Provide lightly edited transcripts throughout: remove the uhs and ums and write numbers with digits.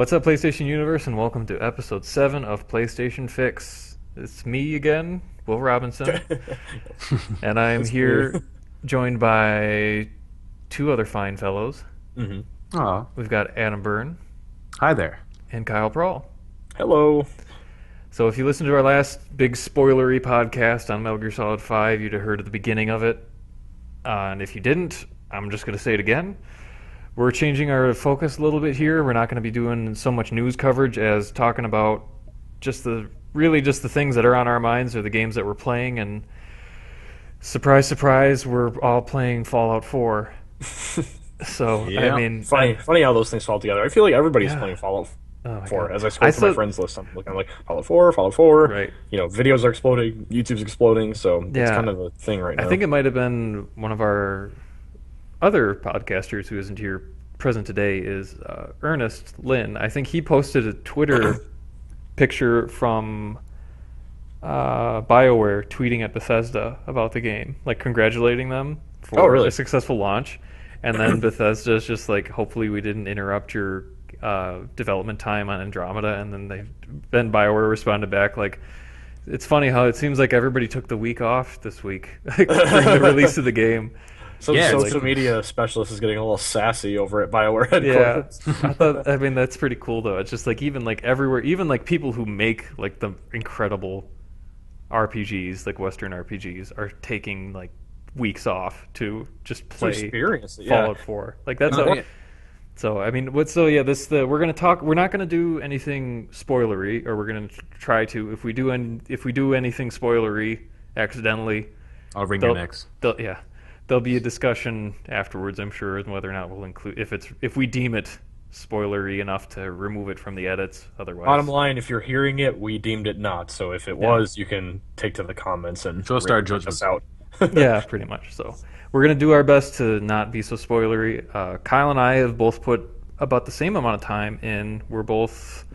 What's up, PlayStation Universe, and welcome to episode 7 of PlayStation Fix. It's me again, Will Robinson, and I'm here joined by two other fine fellows. Aw. We've got Adam Byrne Hi there. and Kyle Prahl. Hello. So if you listened to our last big spoilery podcast on Metal Gear Solid 5, you'd have heard at the beginning of it. And if you didn't, I'm just going to say it again. We're changing our focus a little bit here. We're not going to be doing so much news coverage as talking about just the things that are on our minds or the games that we're playing. And surprise, surprise, we're all playing Fallout 4. So, Yeah. I mean... Funny how those things fall together. I feel like everybody's playing Fallout Oh my 4. God. As I scroll through my friends list, I'm looking like Fallout 4, Fallout 4. Right. You know, videos are exploding, YouTube's exploding, so it's Yeah. kind of a thing right now. I think it might have been one of our other podcasters who isn't here present today is Ernest Lin. I think he posted a Twitter picture from BioWare tweeting at Bethesda about the game, like congratulating them for a successful launch. And then Bethesda's just like, hopefully we didn't interrupt your development time on Andromeda. And then BioWare responded back like, it's funny how it seems like everybody took the week off this week during the release of the game. Some social media specialist is getting a little sassy over at BioWare headquarters. Yeah, I mean that's pretty cool though. It's just like even like everywhere, even like people who make like the incredible RPGs, like Western RPGs, are taking like weeks off to just play experience it, Fallout 4. Like that's so. I mean, we're gonna talk. We're not gonna do anything spoilery, or we're gonna try to. If we do anything spoilery accidentally, I'll ring your necks. There'll be a discussion afterwards, I'm sure, on whether or not we'll include if we deem it spoilery enough to remove it from the edits. Otherwise, Bottom line, if you're hearing it, we deemed it not. So if it was, you can take to the comments and Show us our judgment. us out. yeah, pretty much. So we're gonna do our best to not be so spoilery. Kyle and I have both put about the same amount of time in. We're both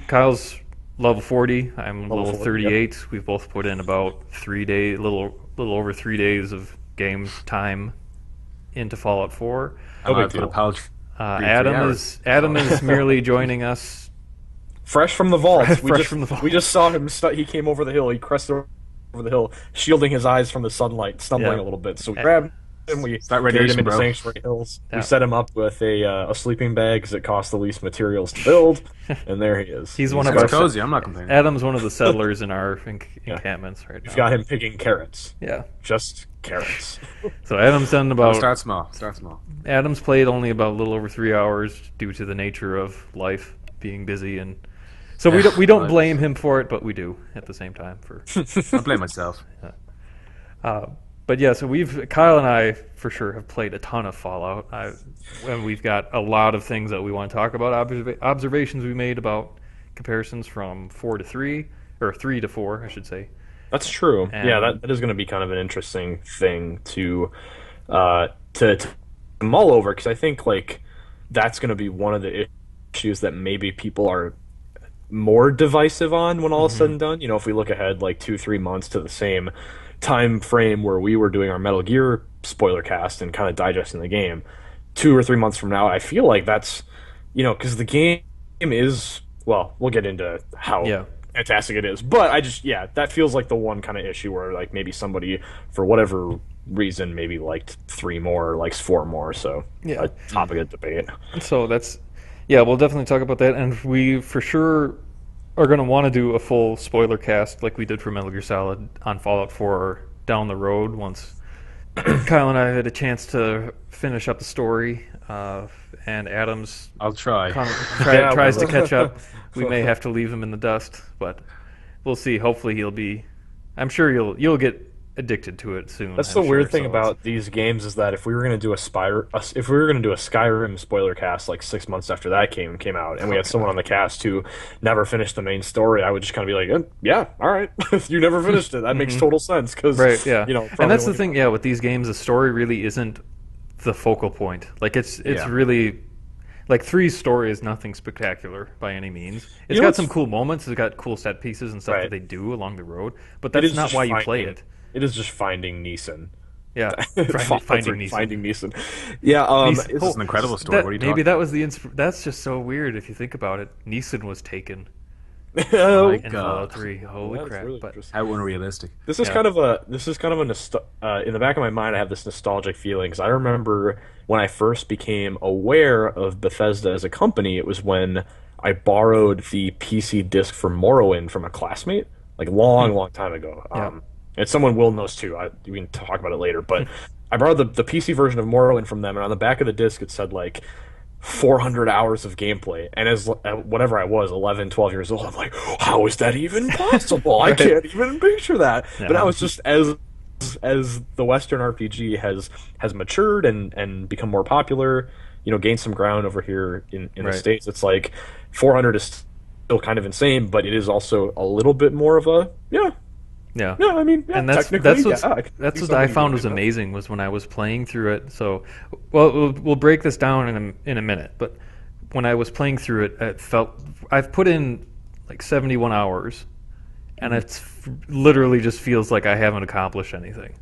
Kyle's level 40. I'm level 38. Yep. We've both put in about 3 days, little over 3 days of game time into Fallout 4. Adam is merely joining us fresh from the vault. From the vault. We just saw him. He came over the hill. He crested over the hill, shielding his eyes from the sunlight, stumbling a little bit. So we grabbed him. We carried him into Sanctuary Hills. Yeah. We set him up with a sleeping bag because it costs the least materials to build, and there he is. He's one of our cozy. I'm not complaining. Adam's one of the settlers in our encampments right now. We've got him picking carrots. Yeah, just carrots. So Adam's done about. Start small. Adam's played only about a little over 3 hours due to the nature of life being busy, and so we don't blame him for it, but we do at the same time. I blame myself. But yeah, so Kyle and I for sure have played a ton of Fallout, and we've got a lot of things that we want to talk about. Observations we made about comparisons from 4 to 3, or 3 to 4, I should say. That's true. And that is going to be kind of an interesting thing to mull over, because I think like that's going to be one of the issues that maybe people are more divisive on when all is said and done. You know, if we look ahead like 2-3 months to the same time frame where we were doing our Metal Gear spoiler cast and kind of digesting the game, 2 or 3 months from now, I feel like that's, you know, because the game is, well, we'll get into how fantastic it is, but that feels like the one kind of issue where like maybe somebody for whatever reason maybe liked 3 more or likes 4 more, so a topic of debate. So we'll definitely talk about that, and we for sure are going to want to do a full spoiler cast like we did for Metal Gear Solid on Fallout 4 down the road once Kyle and I had a chance to finish up the story, and Adam's I'll try. Tries to catch up. We may have to leave him in the dust, but we'll see. Hopefully I'm sure you'll get addicted to it soon. That's the weird thing about these games is that if we were going to do a Skyrim spoiler cast like 6 months after that came out, and we had someone on the cast who never finished the main story, I would just kind of be like, yeah, all right, you never finished it. That makes total sense because you know. And that's the thing, with these games, the story really isn't the focal point. Like it's really. Like 3's story is nothing spectacular by any means. It's got some cool moments. It's got cool set pieces and stuff that they do along the road. But that's not why you play it. It is just finding Neeson. Yeah, Finding Neeson. Yeah, This is an incredible story. That, what are you maybe talking that was the that's just so weird if you think about it. Neeson was taken Oh, in God. Fallout 3. Holy that's crap! really But interesting. How unrealistic. This is kind of a in the back of my mind. I have this nostalgic feeling because I remember when I first became aware of Bethesda as a company. It was when I borrowed the PC disc for Morrowind from a classmate, like long time ago. Yeah. And someone will knows too. We can talk about it later, but I borrowed the PC version of Morrowind from them, and on the back of the disc it said like 400 hours of gameplay. And as whatever I was, 11, 12 years old, I'm like, how is that even possible? I can't even picture that. Yeah. But that was just as the Western RPG has matured and become more popular, gained some ground over here in the States. It's like 400 is still kind of insane, but it is also a little bit more of a Yeah. I mean, And that's what I found was amazing was when I was playing through it. So, well, we'll break this down in a minute. But when I was playing through it, I've put in like 71 hours, and it's literally just feels like I haven't accomplished anything.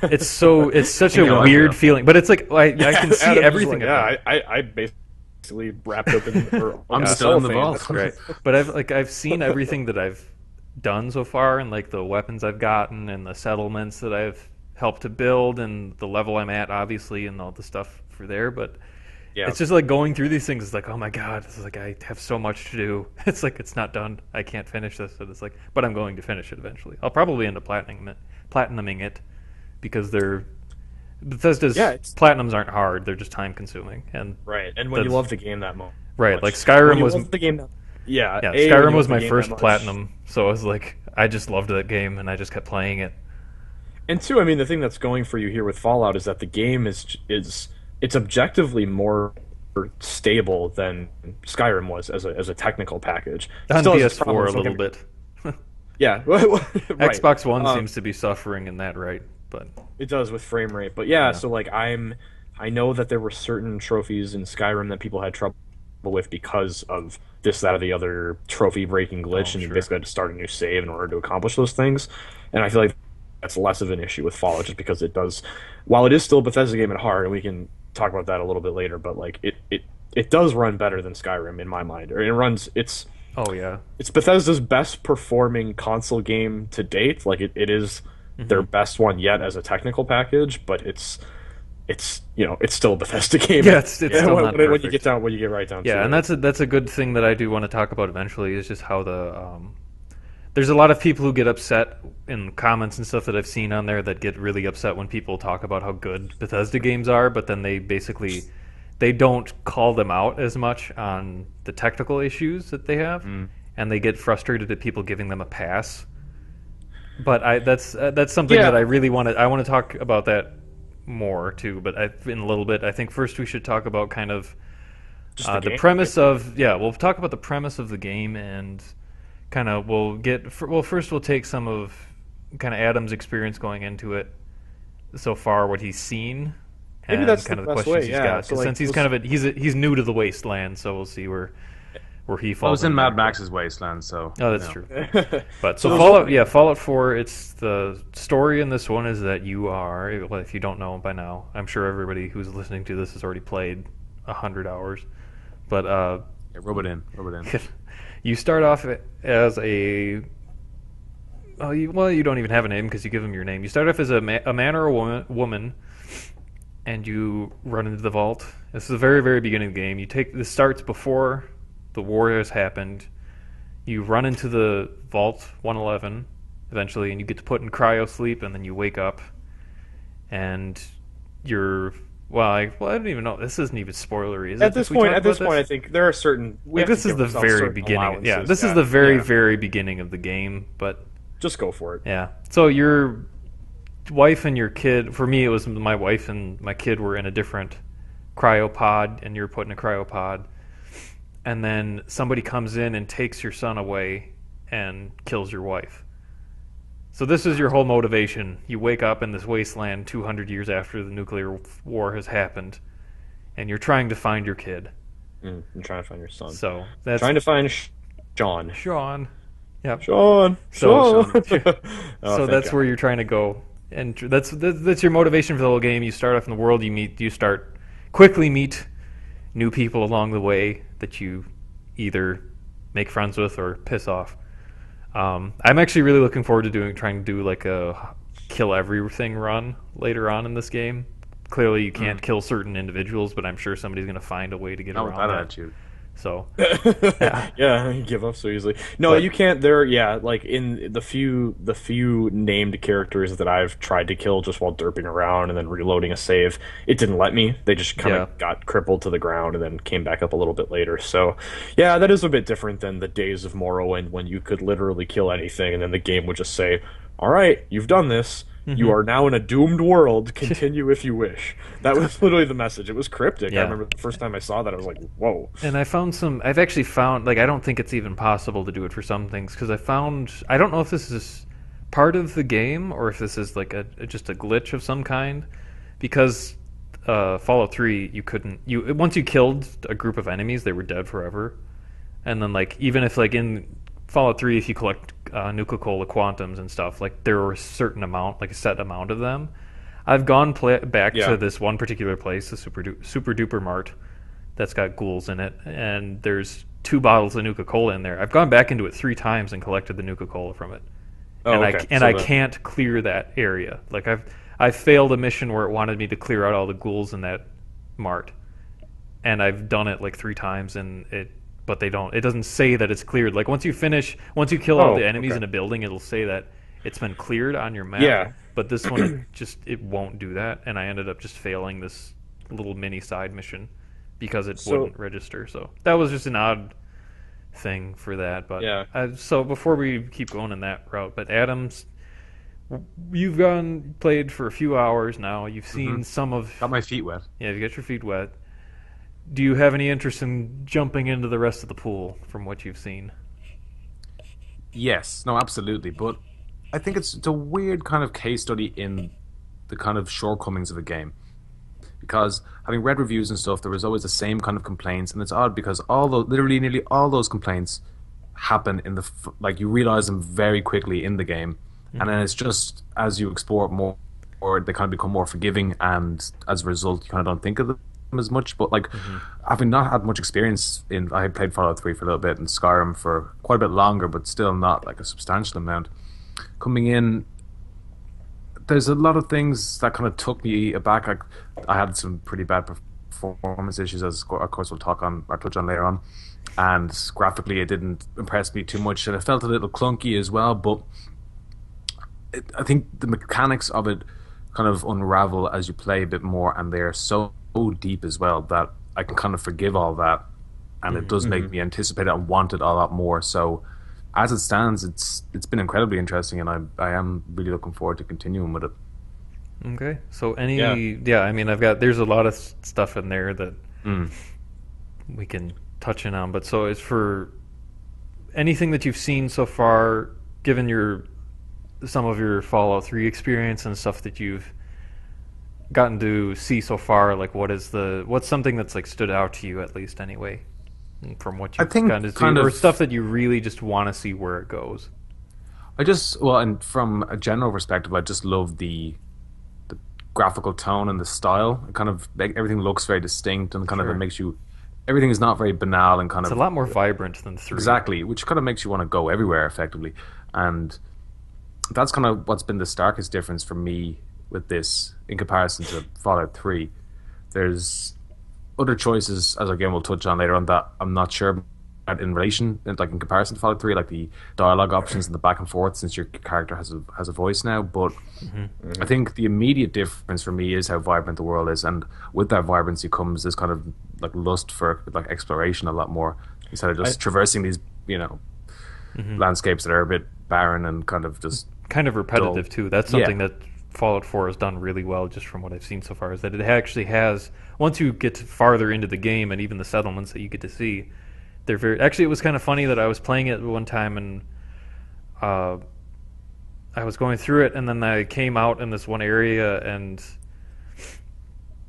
It's such a weird feeling, but it's like I can see Adam's everything. Like, I basically wrapped up in. I'm still in the vault. Right, but I've seen everything that I've done so far, and like the weapons I've gotten and the settlements that I've helped to build and the level I'm at, obviously, and all the stuff for there. But it's just like going through these things. It's like, oh my god, this is like I have so much to do. It's like it's not done. I can't finish this. So it's like, but I'm going to finish it eventually. I'll probably end up platinuming it because Bethesda's platinums aren't hard. They're just time consuming. And right. And when you love the game that much, right? Like Skyrim was the game. Yeah, Skyrim was my first platinum, so I was like, I just loved that game, and I just kept playing it. And two, I mean, the thing that's going for you here with Fallout is that the game is it's objectively more stable than Skyrim was as a technical package. On PS4 a little bit. Yeah, right. Xbox One seems to be suffering in that, right? But it does with frame rate. But so like I know that there were certain trophies in Skyrim that people had trouble with because of this, that, or the other trophy breaking glitch, and you basically had to start a new save in order to accomplish those things. And I feel like that's less of an issue with Fallout, just because it does, while it is still a Bethesda game at heart, and we can talk about that a little bit later, but like it does run better than Skyrim in my mind. Or it's Bethesda's best performing console game to date. Like it is their best one yet as a technical package, but it's still a Bethesda game. Yeah, it's still not perfect. When you get right down to it. Yeah, and that's a good thing that I do want to talk about eventually, is just how there's a lot of people who get upset in comments and stuff that I've seen on there that get really upset when people talk about how good Bethesda games are, but then they don't call them out as much on the technical issues that they have, and they get frustrated at people giving them a pass. But that's something that I really want to talk about that more too, but in a little bit. I think first we should talk about kind of the premise of we'll talk about the premise of the game, and kind of first we'll take some of kind of Adam's experience going into it so far, what he's seen, and that's kind of the the best questions way, he's got. so, like, since he's kind of he's new to the wasteland, so we'll see where he falls. I was in there. Mad Max's wasteland, so that's true. But so Fallout 4, it's the story in this one is that you are, well, if you don't know by now, I'm sure everybody who's listening to this has already played 100 hours. But rub it in. You start off as you don't even have a name because you give them your name. You start off as a man or a woman, and you run into the vault. This is the very, very beginning of the game. This starts before the war has happened. You run into the vault 111 eventually, and you get to put in cryo sleep, and then you wake up, and you're I don't even know. This isn't even spoilery, is it? At this point, I think there are certain. This is the very beginning. Yeah, this is the very, very beginning of the game. But just go for it. Yeah. So your wife and your kid. For me, it was my wife and my kid were in a different cryopod, and you're put in a cryopod. And then somebody comes in and takes your son away and kills your wife. So this is your whole motivation. You wake up in this wasteland 200 years after the nuclear war has happened, and you're trying to find your kid. I'm trying to find your son. So that's trying to find Sean. Yeah. Sean. So that's where you're trying to go And that's your motivation for the whole game. You start off in the world, you quickly meet new people along the way that you either make friends with or piss off. I'm actually really looking forward to trying to do like a kill everything run later on in this game. Clearly, you can't kill certain individuals, but I'm sure somebody's going to find a way to get Not with around that that. attitude. So, Yeah, you give up so easily. No, But- you can't. Like in the few named characters that I've tried to kill just while derping around and then reloading a save, it didn't let me. They just kind of Yeah. got crippled to the ground and then came back up a little bit later. So, yeah, that is a bit different than the days of Morrowind when you could literally kill anything and then the game would just say, "All right, you've done this. You are now in a doomed world. Continue if you wish." That was literally the message. It was cryptic. Yeah. I remember the first time I saw that, I was like, "Whoa." and I've actually found, like, I don't think it's even possible to do it for some things, because I don't know if this is part of the game or if this is like just a glitch of some kind, because Fallout 3, once you killed a group of enemies, they were dead forever. And then, like, even if, like, in Fallout 3, if you collect Nuka-Cola Quantums and stuff, like, there were a certain amount, like a set amount of them. I've gone back Yeah. to this one particular place, the Super Duper Mart, that's got ghouls in it, and there's 2 bottles of Nuka-Cola in there. I've gone back into it 3 times and collected the Nuka-Cola from it. Oh, and okay. I So the- can't clear that area. Like, I've failed a mission where it wanted me to clear out all the ghouls in that mart, and I've done it like 3 times, but it doesn't say that it's cleared. Like, once you kill all Oh, the enemies okay. in a building, it'll say that it's been cleared on your map. Yeah. But this one, it won't do that, and I ended up just failing this little mini side mission because it wouldn't register. So that was just an odd thing for that. But Yeah. so before we keep going in that route, but Adams, you've played for a few hours now. You've seen some of. Got my feet wet. Yeah, you got your feet wet. Do you have any interest in jumping into the rest of the pool from what you've seen? Yes, no, absolutely. But I think it's a weird kind of case study in the kind of shortcomings of a game. Because having read reviews and stuff, there was always the same kind of complaints, and it's odd because literally nearly all those complaints happen in like, you realize them very quickly in the game, and then it's just as you explore it more, or they kind of become more forgiving, and as a result, you kind of don't think of them as much. But like, having not had much experience I had played Fallout 3 for a little bit and Skyrim for quite a bit longer, but still not like a substantial amount. Coming in, there's a lot of things that kind of took me aback. I had some pretty bad performance issues, as of course we'll touch on later on, and graphically it didn't impress me too much, and it felt a little clunky as well. But I think the mechanics of it kind of unravel as you play a bit more, and they're so deep as well that I can kind of forgive all that, and it does make me anticipate it and want it a lot more. So as it stands, it's been incredibly interesting, and I am really looking forward to continuing with it. Okay, so I mean, there's a lot of stuff in there that we can touch in on, but so it's for anything that you've seen so far, given some of your Fallout 3 experience and stuff that you've gotten to see so far, like, what's something that's like stood out to you, at least anyway, from what you've gotten to see, or stuff that you really just want to see where it goes? And from a general perspective, I just love the graphical tone and the style. It kind of everything looks very distinct, and kind of it makes you. Everything is not very banal and kind it's of. It's a lot more vibrant than 3. Exactly, which kind of makes you want to go everywhere effectively, and that's kind of what's been the starkest difference for me with this in comparison to Fallout 3. There's other choices, as again we'll touch on later on, that I'm not sure about in relation, like in comparison to Fallout 3, like the dialogue options and the back and forth, since your character has a voice now. But I think the immediate difference for me is how vibrant the world is, and with that vibrancy comes this kind of like lust for like exploration a lot more, instead of just traversing these landscapes that are a bit barren and kind of repetitive dull. too. That's something that Fallout 4 has done really well, just from what I've seen so far, is that it actually has, once you get farther into the game and even the settlements that you get to see, they're very, actually it was kind of funny that I was playing it one time and I was going through it, and then I came out in this one area and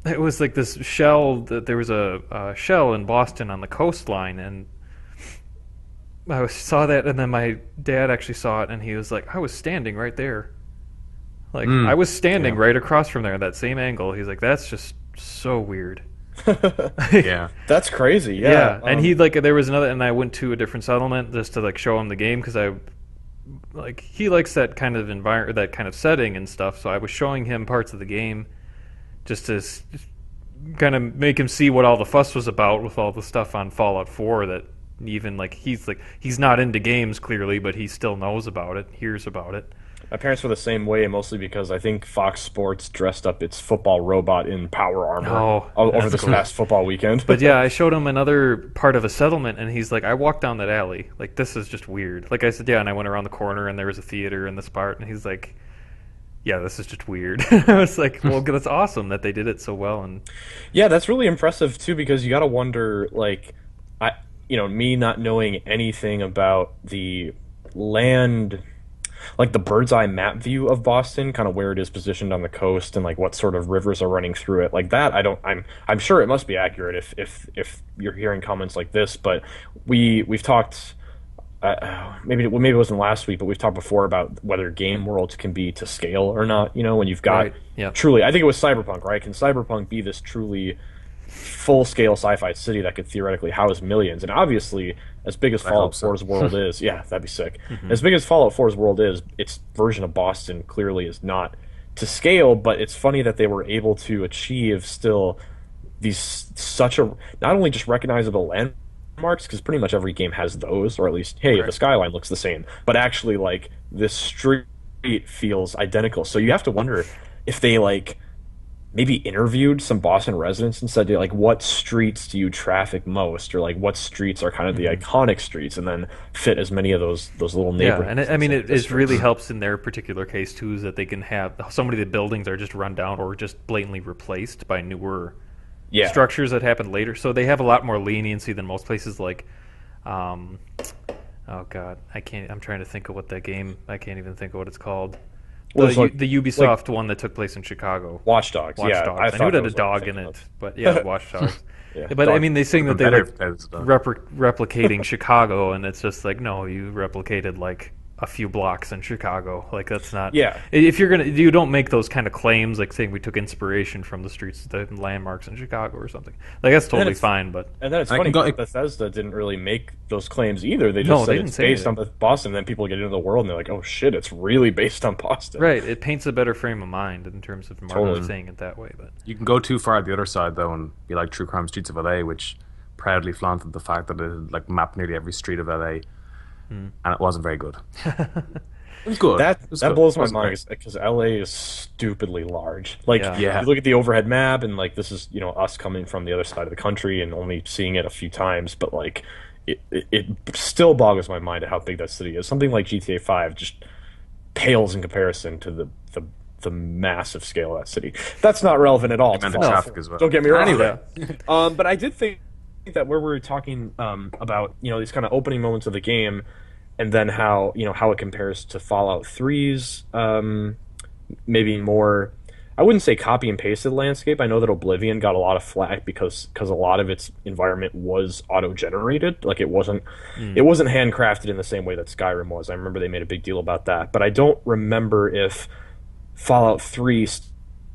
it was like this shell, that there was a shell in Boston on the coastline, and I saw that, and then my dad actually saw it, and he was like, I was standing right there. Like, I was standing right across from there at that same angle. He's like, that's just so weird. Yeah. That's crazy. Yeah, Yeah. and he like there was another, and I went to a different settlement just to like show him the game because he likes that kind of environment, that kind of setting and stuff. So I was showing him parts of the game just to kind of make him see what all the fuss was about with all the stuff on Fallout 4. That even he's not into games clearly, but he still knows about it, hears about it. My parents were the same way, mostly because I think Fox Sports dressed up its football robot in power armor over this past football weekend. But yeah, I showed him another part of a settlement, and he's like, I walked down that alley. Like, this is just weird. Like I said, yeah, and I went around the corner, and there was a theater in this part, and he's like, yeah, this is just weird. I was like, well, that's awesome that they did it so well. And yeah, that's really impressive, too, because you got to wonder, like, me not knowing anything about the land, like the bird's eye map view of Boston, kind of where it is positioned on the coast and like what sort of rivers are running through it, like that. I'm sure it must be accurate if you're hearing comments like this, but we've talked. Maybe it wasn't last week, but we've talked before about whether game worlds can be to scale or not. You know, when you've got truly, I think it was Cyberpunk, right? Can Cyberpunk be this truly full-scale sci-fi city that could theoretically house millions? And obviously, as big as Fallout 4's world is, yeah, that'd be sick. As big as Fallout 4's world is, its version of Boston clearly is not to scale. But it's funny that they were able to achieve still these not only just recognizable landmarks, because pretty much every game has those, or at least, hey, the skyline looks the same, but actually, like, this street feels identical. So you have to wonder if they, like, maybe interviewed some Boston residents and said, like, what streets do you traffic most, or like what streets are kind of the iconic streets, and then fit as many of those little neighborhoods. Yeah, and I mean, it really helps in their particular case too, is that they can have so many of the buildings are just run down or just blatantly replaced by newer structures that happen later. So they have a lot more leniency than most places. Like, oh god, I'm trying to think of what that game. I can't even think of what it's called. The Ubisoft one that took place in Chicago. Watch Dogs. I knew it had a dog in it, but yeah, Watch Dogs. But I mean, they saying that they're replicating Chicago, and it's just like, no, you replicated like a few blocks in Chicago. Like, that's not. Yeah. If you don't make those kind of claims, like saying we took inspiration from the streets, the landmarks in Chicago or something. Like, that's totally fine. But and then it's funny because Bethesda didn't really make those claims either. They just said it's based on Boston. And then people get into the world and they're like, oh shit, it's really based on Boston. Right. It paints a better frame of mind in terms of marketing saying it that way. But you can go too far at the other side though, and be like True Crime Streets of LA, which proudly flaunted the fact that it had, like, mapped nearly every street of LA. And it wasn't very good. It was good. That blows my mind because LA is stupidly large. Like, you look at the overhead map, and like, this is, you know, us coming from the other side of the country and only seeing it a few times, but like, it still boggles my mind at how big that city is. Something like GTA 5 just pales in comparison to the massive scale of that city. That's not relevant at all. And the traffic as well. Don't get me wrong. Anyway, but I did think that where we were talking about, you know, these kind of opening moments of the game, and then how it compares to Fallout 3's maybe more, I wouldn't say copy and pasted landscape. I know that Oblivion got a lot of flack because a lot of its environment was auto generated. Like, it wasn't handcrafted in the same way that Skyrim was. I remember they made a big deal about that, but I don't remember if Fallout 3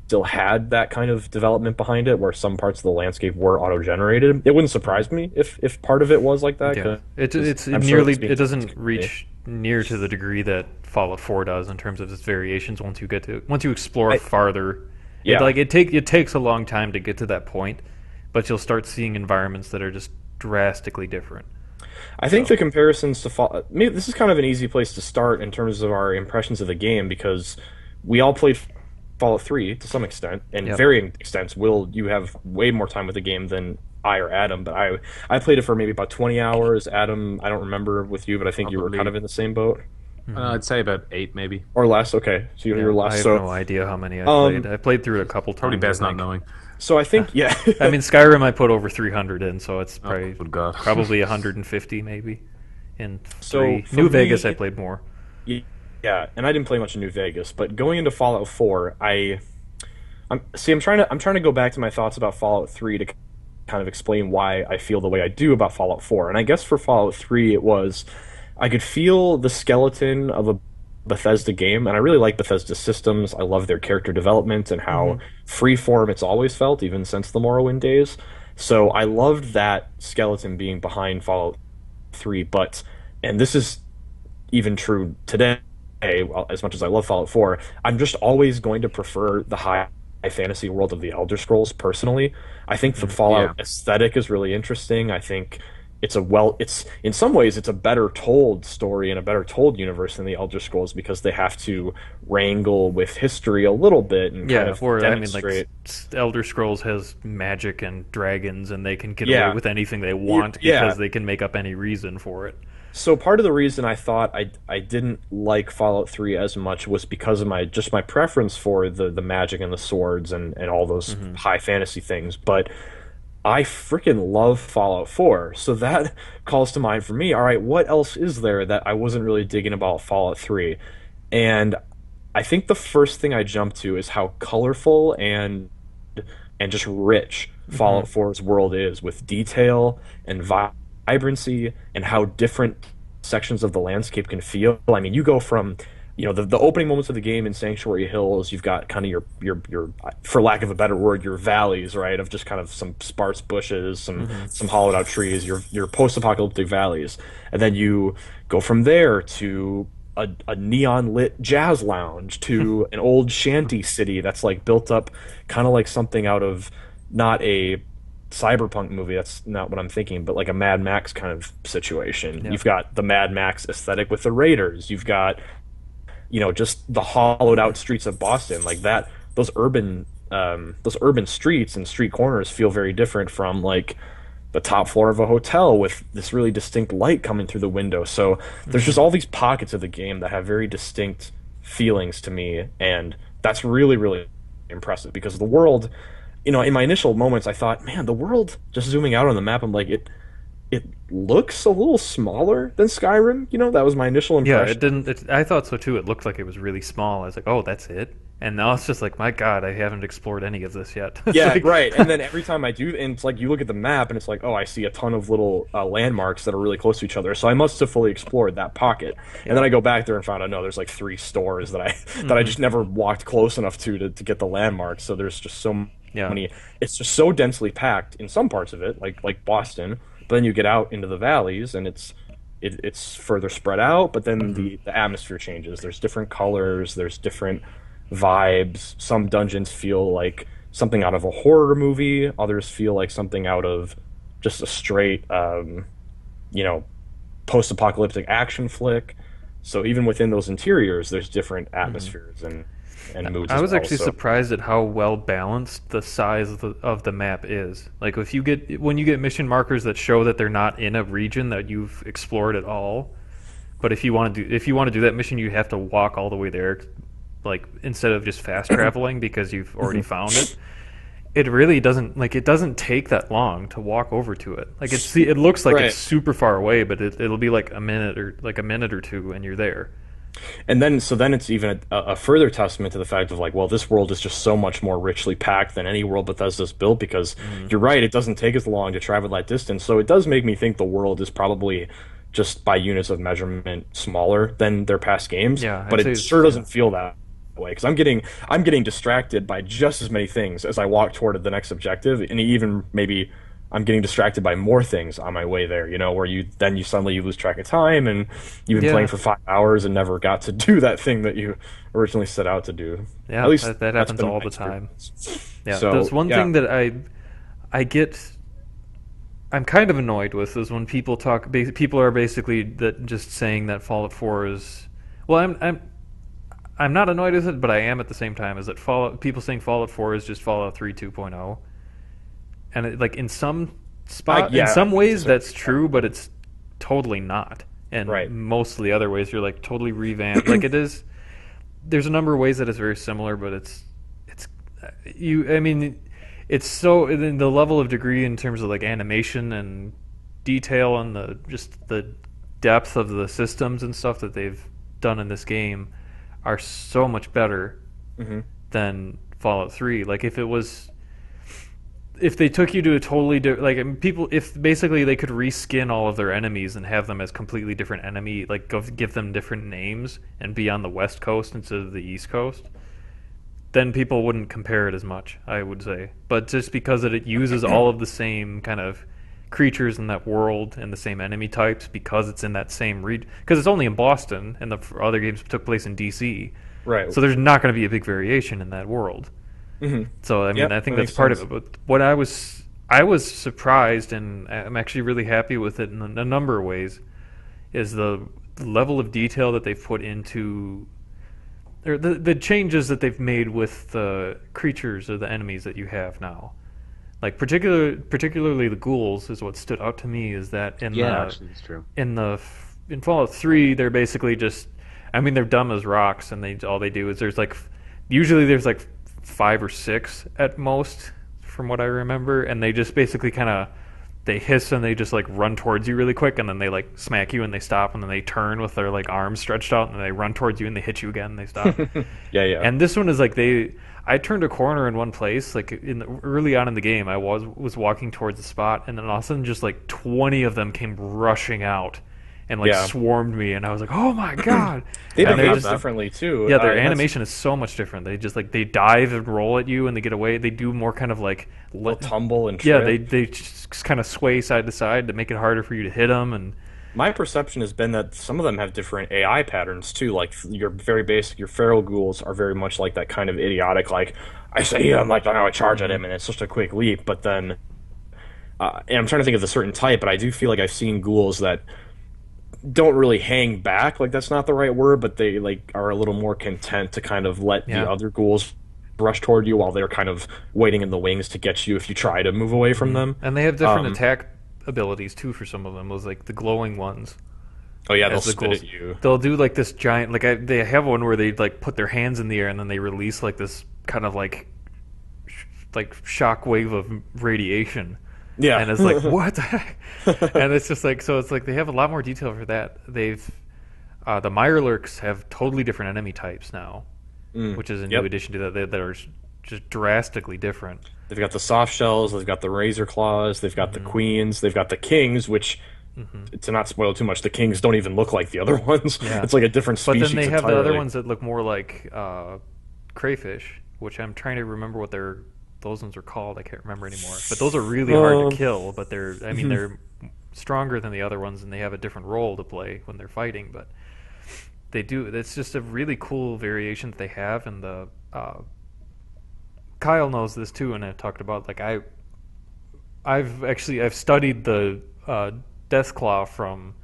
still had that kind of development behind it, where some parts of the landscape were auto-generated. It wouldn't surprise me if part of it was like that. Yeah. It doesn't reach near to the degree that Fallout 4 does in terms of its variations. Once you explore farther, it takes a long time to get to that point, but you'll start seeing environments that are just drastically different. I think the comparisons to Fallout, maybe this is kind of an easy place to start in terms of our impressions of the game, because we all played Fallout 3 to some extent, and varying extents. Will, you have way more time with the game than I or Adam, but I played it for maybe about 20 hours. Adam, I don't remember with you, but I think you were kind of in the same boat. I'd say about 8 maybe. Or less, okay. So you're less. I have no idea how many I played. I played through it a couple times. Probably best not knowing. So I think, I mean, Skyrim I put over 300 in, so it's probably 150 maybe. In so New Vegas I played more. Yeah, and I didn't play much in New Vegas, but going into Fallout 4, I'm trying to go back to my thoughts about Fallout 3 to kind of explain why I feel the way I do about Fallout 4. And I guess for Fallout 3, it was, I could feel the skeleton of a Bethesda game, and I really like Bethesda systems. I love their character development and how freeform it's always felt, even since the Morrowind days. So I loved that skeleton being behind Fallout 3, but, and this is even true today, well, as much as I love Fallout 4, I'm just always going to prefer the high fantasy world of the Elder Scrolls personally. I think the Fallout aesthetic is really interesting. I think it's in some ways it's a better told story and a better told universe than the Elder Scrolls because they have to wrangle with history a little bit and kind of demonstrate. Elder Scrolls has magic and dragons, and they can get away with anything they want because they can make up any reason for it. So part of the reason I thought I didn't like Fallout 3 as much was because of my preference for the magic and the swords and all those high fantasy things. But I freaking love Fallout 4, so that calls to mind for me, all right, what else is there that I wasn't really digging about Fallout 3? And I think the first thing I jumped to is how colorful and just rich Fallout 4's world is, with detail and vibrancy and how different sections of the landscape can feel. I mean, you go from, the opening moments of the game in Sanctuary Hills, you've got kind of your for lack of a better word, your valleys, right, of just kind of some sparse bushes, some hollowed out trees, your post-apocalyptic valleys, and then you go from there to a neon lit jazz lounge, to an old shanty city that's like built up kind of like something out of not a cyberpunk movie, that's not what I'm thinking, but like a Mad Max kind of situation. You've got the Mad Max aesthetic with the Raiders. You've got just the hollowed out streets of Boston, like that. Those urban streets and street corners feel very different from like the top floor of a hotel with this really distinct light coming through the window. So there's just all these pockets of the game that have very distinct feelings to me, and that's really, really impressive because the world, in my initial moments, I thought, man, the world, just zooming out on the map, I'm like, it looks a little smaller than Skyrim. That was my initial impression. Yeah, it didn't. I thought so too. It looked like it was really small. I was like, oh, that's it. And now it's just like, my God, I haven't explored any of this yet. Yeah, like, right. And then every time I do, and it's like you look at the map, and it's like, oh, I see a ton of little landmarks that are really close to each other. So I must have fully explored that pocket. And then I go back there and found out, no, there's like 3 stores that I just never walked close enough to get the landmarks. So there's just so many. It's just so densely packed in some parts of it, like Boston. But then you get out into the valleys, and it's further spread out. But then the atmosphere changes. There's different colors. There's different vibes. Some dungeons feel like something out of a horror movie. Others feel like something out of just a straight, post-apocalyptic action flick. So even within those interiors, there's different atmospheres and moods. I was actually surprised at how well balanced the size of the map is. Like when you get mission markers that show that they're not in a region that you've explored at all, but if you want to do that mission, you have to walk all the way there, like instead of just fast traveling because you've already found it. It really doesn't take that long to walk over to it. Like it looks like it's super far away, but it'll be like a minute or two, and you're there. And then it's even a further testament to the fact of like, well, this world is just so much more richly packed than any world Bethesda's built, because you're right, it doesn't take as long to travel that distance. So it does make me think the world is probably just by units of measurement smaller than their past games. Yeah, but it sure doesn't feel that way, because I'm getting distracted by just as many things as I walk toward the next objective, and even maybe I'm getting distracted by more things on my way there, where you suddenly lose track of time, and you've been playing for 5 hours and never got to do that thing that you originally set out to do. Yeah, at least that happens all the time. Yeah, so, there's one thing that I get, I'm kind of annoyed with, is when people are basically just saying that Fallout 4 is, well, I'm not annoyed with it, but I am at the same time. Is that people saying Fallout 4 is just Fallout 3 2.0? And in some in some ways that's true, but it's totally not. And most of the other ways you're like totally revamped. Like it is. There's a number of ways that it's very similar, but it's so in the level of degree in terms of like animation and detail and the depth of the systems and stuff that they've done in this game are so much better than Fallout 3. Like if it was if they took you to a totally different, like, I mean, people, if basically they could reskin all of their enemies and have them as completely different enemy, like give them different names and be on the West Coast instead of the East Coast, then people wouldn't compare it as much, I would say. But just because it uses all of the same kind of creatures in that world and the same enemy types, because it's in that same region, because it's only in Boston and the other games took place in DC, Right. so there's not going to be a big variation in that world. Mm-hmm. So I mean, Yep, I think that that's makes part sense. of it. But what I was surprised, and I'm actually really happy with it in a number of ways, is the level of detail that they've put into, or the changes that they've made with the creatures or the enemies that you have now. Like particularly the ghouls is what stood out to me. Is that Actually, it's true. in Fallout 3 they're basically just, I mean, they're dumb as rocks, and all they do is usually there's like 5 or 6 at most, from what I remember, and they just basically kind of, they hiss and they just like run towards you really quick, and then they like smack you and they stop, and then they turn with their like arms stretched out, and they run towards you and they hit you again and they stop. Yeah. And this one is like I turned a corner in one place, like early on in the game. I was walking towards the spot, and then all of a sudden, just like 20 of them came rushing out, and like swarmed me, and I was like, "Oh my god!" They And behave just differently too. yeah, their That's- animation is so much different. They just like they dive and roll at you, and they get away. They do more kind of like they'll tumble and yeah, trip. they just kind of sway side to side to make it harder for you to hit them. And My perception has been that some of them have different AI patterns too. Like your very basic, your feral ghouls are very much like that kind of idiotic, like I say, I'm like, I charge at him, and it's just a quick leap. But then, and I'm trying to think of the certain type, but I do feel like I've seen ghouls that don't really hang back. Like that's not the right word, but they like are a little more content to kind of let the other ghouls rush toward you while they're kind of waiting in the wings to get you if you try to move away from them. and they have different attack abilities too for some of them. Those like the glowing ones. Oh yeah, they'll As the spit ghouls, at you. they'll do like this giant, they have one where they like put their hands in the air and then they release like this kind of like shock wave of radiation. Yeah, And it's like, what the heck? And it's just like, so it's like they have a lot more detail for that. They've the Mirelurks have totally different enemy types now, which is a new addition to that are just drastically different. They've got the soft shells, they've got the razor claws, they've got the queens, they've got the kings, which, to not spoil too much, the kings don't even look like the other ones. Yeah. It's like a different But species then they have the other entirely. ones that look more like crayfish, which I'm trying to remember what those ones are called. I can't remember anymore. But those are really hard to kill. But they're stronger than the other ones, and they have a different role to play when they're fighting. But they do. It's just a really cool variation that they have, and the Kyle knows this too, and I've talked about like I've studied the Deathclaw from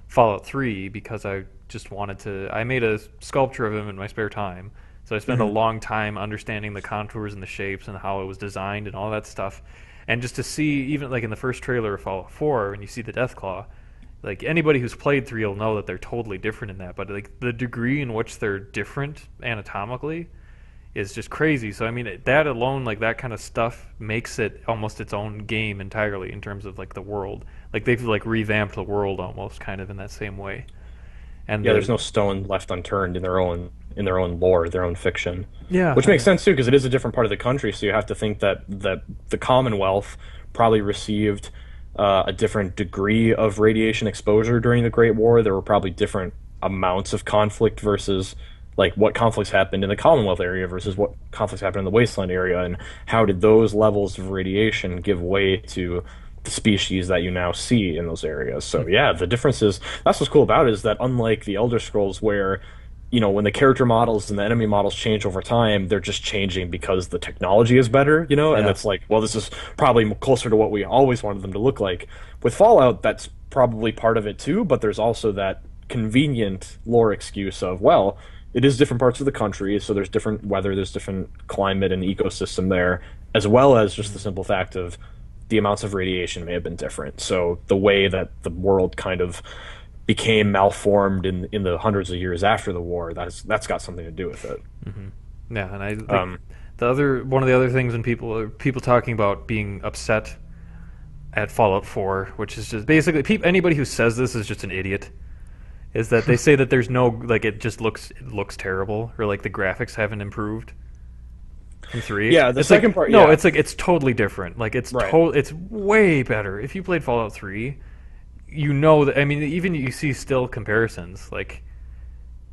Fallout 3 because I just wanted to. I made a sculpture of him in my spare time, so I spent a long time understanding the contours and the shapes and how it was designed and all that stuff. And just to see, even like in the first trailer of Fallout 4, when you see the Deathclaw, like anybody who's played 3 will know that they're totally different in that. But like the degree in which they're different anatomically is just crazy. So I mean, that alone, like that kind of stuff, makes it almost its own game entirely in terms of like the world. Like they've like revamped the world almost kind of in that same way. And Yeah, there's no stone left unturned in their own lore, their own fiction. Yeah, Which makes sense too, because it is a different part of the country. So you have to think that the Commonwealth probably received a different degree of radiation exposure during the Great War. There were probably different amounts of conflict versus like what conflicts happened in the Commonwealth area versus what conflicts happened in the Wasteland area, and how did those levels of radiation give way to the species that you now see in those areas. So yeah, the difference is, that's what's cool about it, is that unlike the Elder Scrolls where, you know, when the character models and the enemy models change over time, they're just changing because the technology is better, you know, and it's like, well, this is probably closer to what we always wanted them to look like. With Fallout, that's probably part of it too, but there's also that convenient lore excuse of, well, it is different parts of the country, so there's different weather, there's different climate and ecosystem there, as well as just the simple fact of the amounts of radiation may have been different. So the way that the world kind of became malformed in the hundreds of years after the war, that's got something to do with it. Yeah, and I think one of the other things when people talking about being upset at Fallout 4, which is just basically anybody who says this is just an idiot, is that they say that there's no, like, it looks terrible, or like the graphics haven't improved. from 3. Yeah, the it's second like, part. No, Yeah. it's totally different. Like Right. it's way better. If you played Fallout 3, you know that. I mean, even you see still comparisons. Like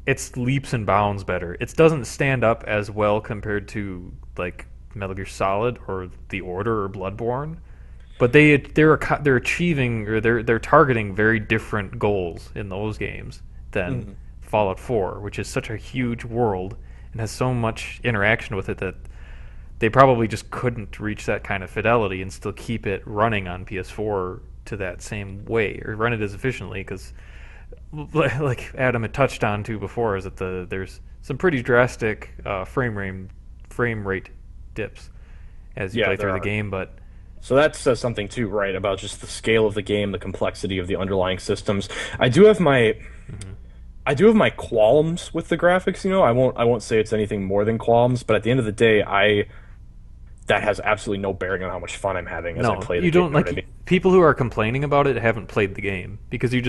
it's leaps and bounds better. It doesn't stand up as well compared to like Metal Gear Solid or The Order or Bloodborne. But they're achieving or they're targeting very different goals in those games than Fallout 4, which is such a huge world and has so much interaction with it that they probably just couldn't reach that kind of fidelity and still keep it running on PS4 to that same way or run it as efficiently because, like Adam had touched on too before, is that there's some pretty drastic frame rate dips as you play through the game, but. So that says something too, right, about just the scale of the game, the complexity of the underlying systems. I do have my qualms with the graphics, you know. I won't say it's anything more than qualms, but at the end of the day, that has absolutely no bearing on how much fun I'm having as I play the game. You don't you know like what I mean? people who are complaining about it haven't played the game because you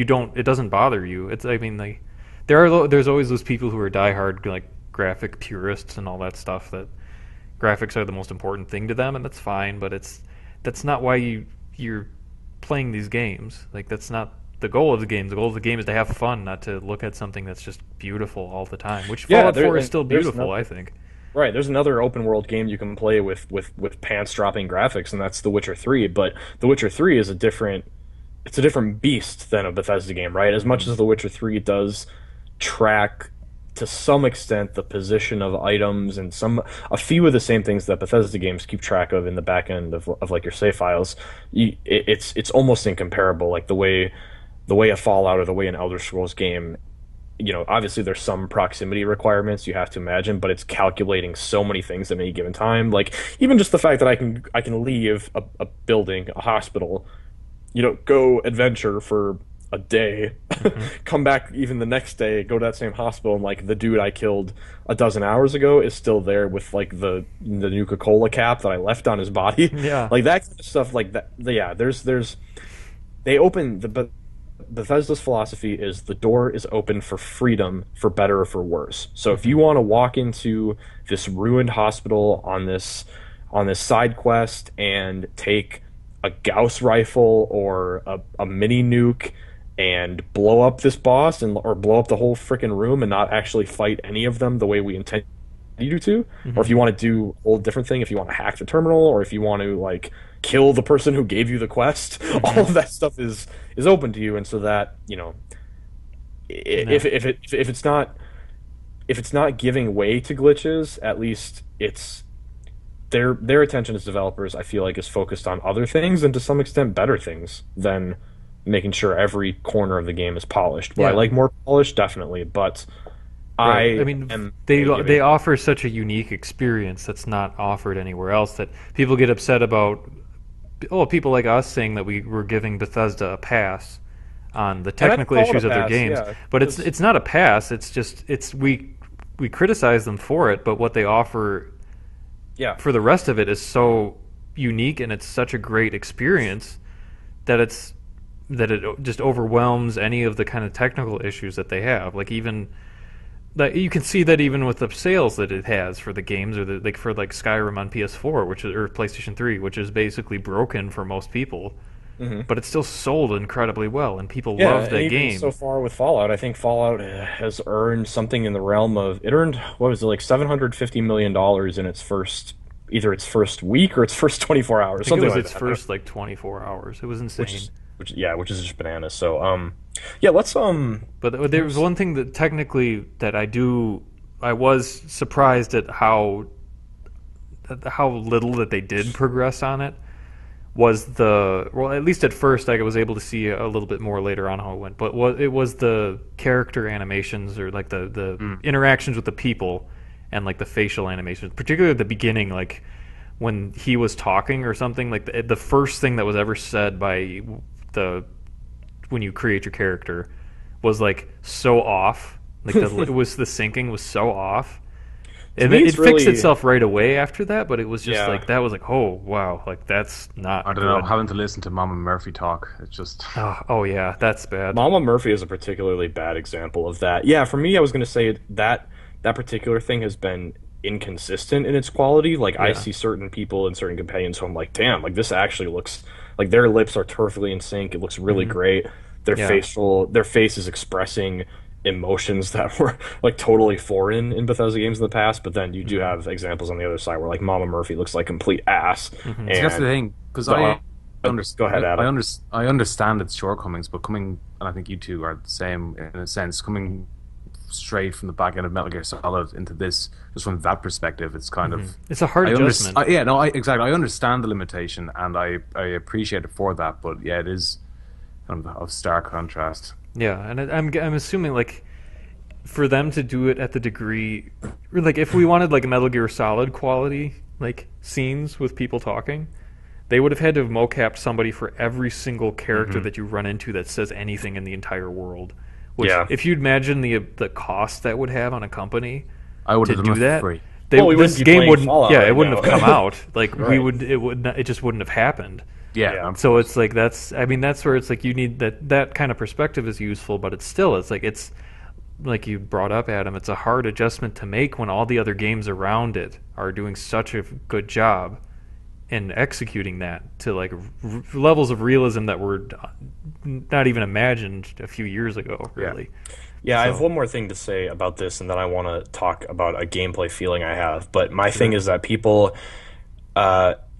don't it doesn't bother you. It's I mean like there's always those people who are diehard like graphic purists and all that stuff that graphics are the most important thing to them, and that's fine, but that's not why you're playing these games. Like that's not the goal of the game. The goal of the game is to have fun, not to look at something that's just beautiful all the time. Which Fallout 4 is still beautiful, I think. Right, there's another open world game you can play with pants dropping graphics, and that's The Witcher 3. But The Witcher 3 is a different beast than a Bethesda game, right? As much as The Witcher 3 does track to some extent the position of items and a few of the same things that Bethesda games keep track of in the back end of like your save files, it's almost incomparable. Like the way a Fallout or the way an Elder Scrolls game, you know, obviously there's some proximity requirements you have to imagine, but it's calculating so many things at any given time. Like even just the fact that I can leave a building, a hospital, you know, go adventure for a day, come back even the next day, go to that same hospital, and like the dude I killed a dozen hours ago is still there with like the Nuka-Cola cap that I left on his body. Yeah, like that kind of stuff. Like that. Yeah, they open the Bethesda's philosophy is the door is open for freedom, for better or for worse. So if you want to walk into this ruined hospital on this side quest and take a Gauss rifle or a mini nuke and blow up this boss or blow up the whole freaking room and not actually fight any of them the way we intend you to, or if you want to do a whole different thing, if you want to hack the terminal, or if you want to like kill the person who gave you the quest, all of that stuff is open to you. And so that, you know, if it's not giving way to glitches, at least it's their attention as developers, I feel like, is focused on other things and to some extent better things than making sure every corner of the game is polished. Would I like more polished? Definitely, but right. I mean, they offer such a unique experience that's not offered anywhere else that people get upset about. Oh, people like us saying that we were giving Bethesda a pass on the technical issues of their games, but it's not a pass. It's just we criticize them for it, but what they offer, for the rest of it is so unique and it's such a great experience that it just overwhelms any of the kind of technical issues that they have. Like even that you can see that even with the sales that it has for the games, or for Skyrim on PS4, or PlayStation 3, which is basically broken for most people, but it's still sold incredibly well, and people love that game. So far with Fallout, I think Fallout has earned something in the realm of what was it, like $750 million in its first week or its first 24 hours. I think it was its first 24 hours. It was insane. Which is just bananas. So let's But there was one thing that technically that I was surprised at how little that they did progress on it. Was at least at first I was able to see a little bit more later on how it went. But it was the character animations, or like the interactions with the people, and like the facial animations, particularly at the beginning, like when he was talking or something. Like the first thing that was ever said by when you create your character was like so off. Like the syncing was so off. And it fixed itself right away after that, but it was just that was like, oh wow, like that's not. I don't know, having to listen to Mama Murphy talk, it's just. Oh yeah, that's bad. Mama Murphy is a particularly bad example of that. Yeah, for me, I was going to say that particular thing has been inconsistent in its quality. Like I Yeah. see certain people and certain companions who I'm like, damn, like this actually looks like their lips are perfectly in sync. It looks really Hmm. great. Yeah. Their face is expressing emotions that were like totally foreign in Bethesda games in the past. But then you do Hmm. have examples on the other side where like Mama Murphy looks like complete ass, Hmm. See, that's the and thing, because the go ahead, I Adam. understand its shortcomings, but coming, and I think you two are the same in a sense, coming straight from the back end of Metal Gear Solid into this, just from that perspective, it's kind Hmm. of It's a hard adjustment. yeah, no, exactly. I understand the limitation, and I appreciate it for that, but yeah, it is kind of stark contrast. Yeah, and I'm assuming like for them to do it at the degree, or, like if we wanted like a Metal Gear Solid quality like scenes with people talking, they would have had to have mocapped somebody for every single character Hmm. that you run into that says anything in the entire world. Which, Yeah. if you'd imagine the cost that would have on a company I would to have done do it for that, free. Well, we wouldn't this be game playing wouldn't. Fallout Yeah, it right wouldn't have now. come out. Like we Right. would. It would. Not, it just wouldn't have happened. Yeah, Yeah. So it's like that's. I mean, that's where it's like you need that kind of perspective is useful, but it's like you brought up, Adam. It's a hard adjustment to make when all the other games around it are doing such a good job in executing that to like levels of realism that were not even imagined a few years ago. Really. Yeah, I have So- one more thing to say about this, and then I want to talk about a gameplay feeling I have. But my thing is that people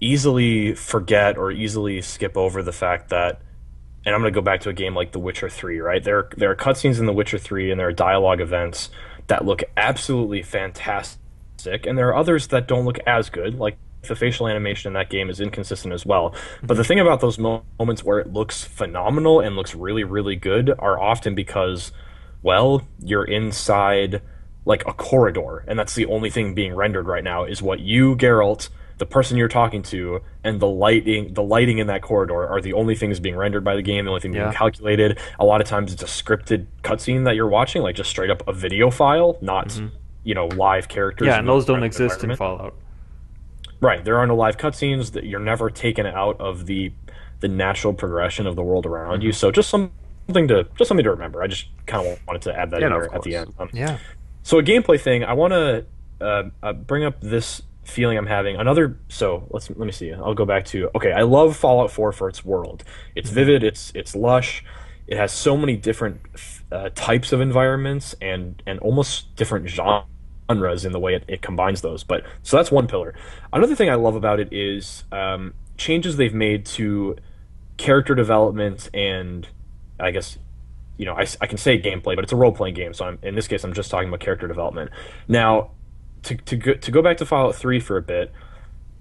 easily forget or easily skip over the fact that, and I'm going to go back to a game like The Witcher 3, right? There are cutscenes in The Witcher 3, and there are dialogue events that look absolutely fantastic, and there are others that don't look as good, like the facial animation in that game is inconsistent as well. But the thing about those moments where it looks phenomenal and looks really, really good are often because, well, you're inside like a corridor, and that's the only thing being rendered right now is what you, Geralt, the person you're talking to, and the lighting in that corridor are the only things being rendered by the game, the only thing being Yeah. calculated. A lot of times it's a scripted cutscene that you're watching, like just straight up a video file, not live characters. Yeah, in and the those don't direct exist in environment. Fallout. Right, there are no live cutscenes. That you're never taken out of the natural progression of the world around you. So just something to remember. I just kind of wanted to add that Yeah, in no, there of at the course. end. Yeah. So a gameplay thing, I want to bring up this feeling I'm having. So let me see. I'll go back to okay. I love Fallout 4 for its world. It's vivid. It's lush. It has so many different types of environments and almost different genres in the way it combines those. But so that's one pillar. Another thing I love about it is changes they've made to character development and I guess I can say gameplay, but it's a role playing game. So in this case, I'm just talking about character development. Now, to go back to Fallout 3 for a bit,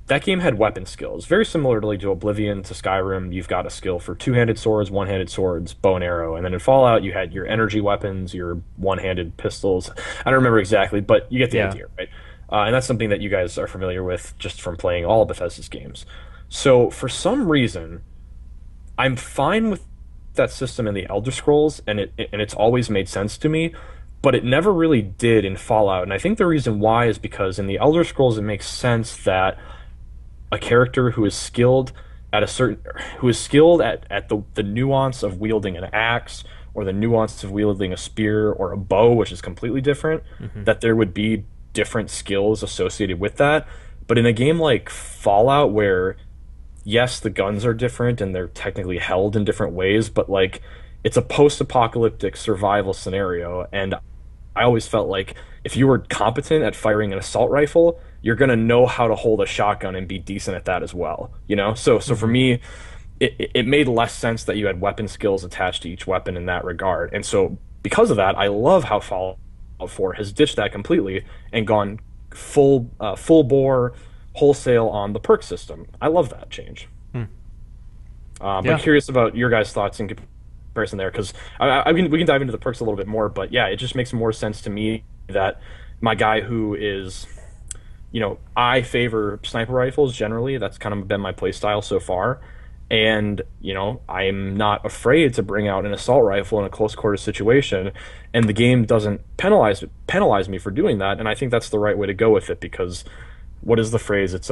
that game had weapon skills very similarly to Oblivion, to Skyrim. You've got a skill for two-handed swords, one-handed swords, bow and arrow, and then in Fallout you had your energy weapons, your one-handed pistols. I don't remember exactly, but you get the Yeah. idea, right? And that's something that you guys are familiar with just from playing all of Bethesda's games. So for some reason, I'm fine with that system in the Elder Scrolls, and it's always made sense to me, but it never really did in Fallout. And I think the reason why is because in the Elder Scrolls it makes sense that a character who is skilled at the nuance of wielding an axe or the nuance of wielding a spear or a bow, which is completely different, that there would be different skills associated with that. But in a game like Fallout, where yes, the guns are different and they're technically held in different ways, but like it's a post-apocalyptic survival scenario, and I always felt like if you were competent at firing an assault rifle, you're gonna know how to hold a shotgun and be decent at that as well. So for me, it made less sense that you had weapon skills attached to each weapon in that regard, and so because of that, I love how Fallout 4 has ditched that completely and gone full bore wholesale on the perk system. I love that change. Yeah. But curious about your guys' thoughts in comparison there, because we can dive into the perks a little bit more. But yeah, it just makes more sense to me that my guy who is, I favor sniper rifles generally. That's kind of been my play style so far. And, I'm not afraid to bring out an assault rifle in a close quarter situation, and the game doesn't penalize me for doing that. And I think that's the right way to go with it, because what is the phrase? It's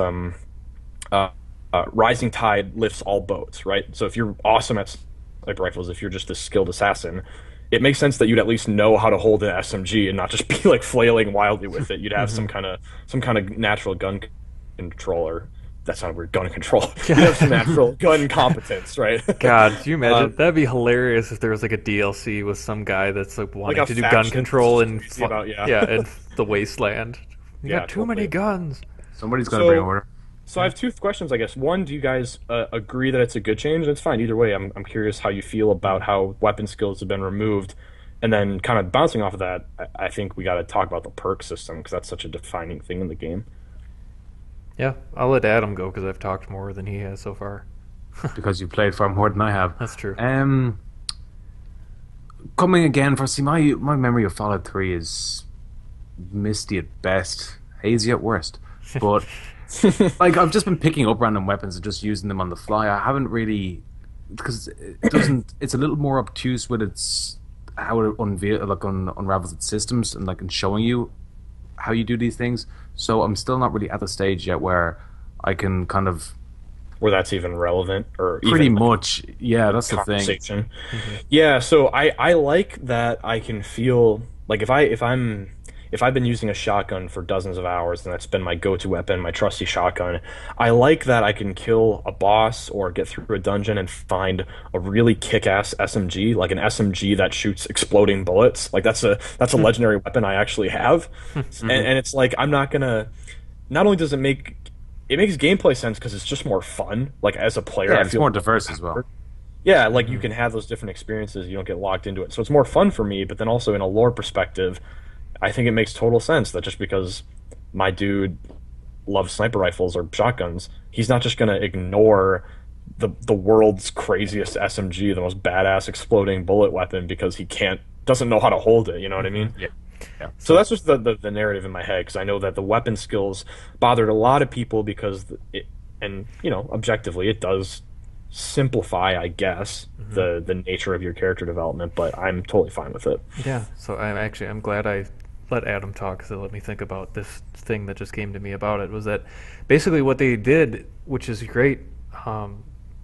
rising tide lifts all boats, right? So if you're awesome at sniper rifles, if you're just a skilled assassin, it makes sense that you'd at least know how to hold an SMG and not just be like flailing wildly with it. You'd have some kind of natural gun controller. That sounded weird. Gun control. You'd have some natural gun competence, right? God, do you imagine? That'd be hilarious if there was like a DLC with some guy that's like wanting to do gun faction control in yeah. in the wasteland. You got too many guns. Somebody's got to bring order. So I have two questions, I guess. One, do you guys agree that it's a good change? It's fine either way. I'm curious how you feel about how weapon skills have been removed. And then kind of bouncing off of that, I think we got to talk about the perk system because that's such a defining thing in the game. Yeah, I'll let Adam go because I've talked more than he has so far. Because you played far more than I have. That's true. Coming again for my memory of Fallout 3 is misty at best, hazy at worst. But like I've just been picking up random weapons and just using them on the fly. I haven't really because it doesn't. It's a little more obtuse with its how it unravels its systems and like in showing you how you do these things. So I'm still not really at the stage yet where I can kind of where that's even relevant or pretty even much. Yeah, that's the thing. Mm-hmm. Yeah, so I like that I can feel like if I've been using a shotgun for dozens of hours and that's been my go-to weapon, my trusty shotgun, I like that I can kill a boss or get through a dungeon and find a really kick-ass SMG, like an SMG that shoots exploding bullets. Like that's a legendary weapon I actually have. and it's like I'm not gonna. Not only does it makes gameplay sense because it's just more fun. Like as a player, yeah, I it's feel more diverse as well. Yeah, like you can have those different experiences. You don't get locked into it, so it's more fun for me. But then also in a lore perspective, I think it makes total sense that just because my dude loves sniper rifles or shotguns, he's not just going to ignore the world's craziest SMG, the most badass exploding bullet weapon, because he doesn't know how to hold it. You know what I mean? Yeah. So that's just the narrative in my head, because I know that the weapon skills bothered a lot of people because objectively it does simplify, I guess, the nature of your character development, but I'm totally fine with it. Yeah, so I'm glad I let Adam talk because it let me think about this thing that just came to me about it, was that basically what they did, which is great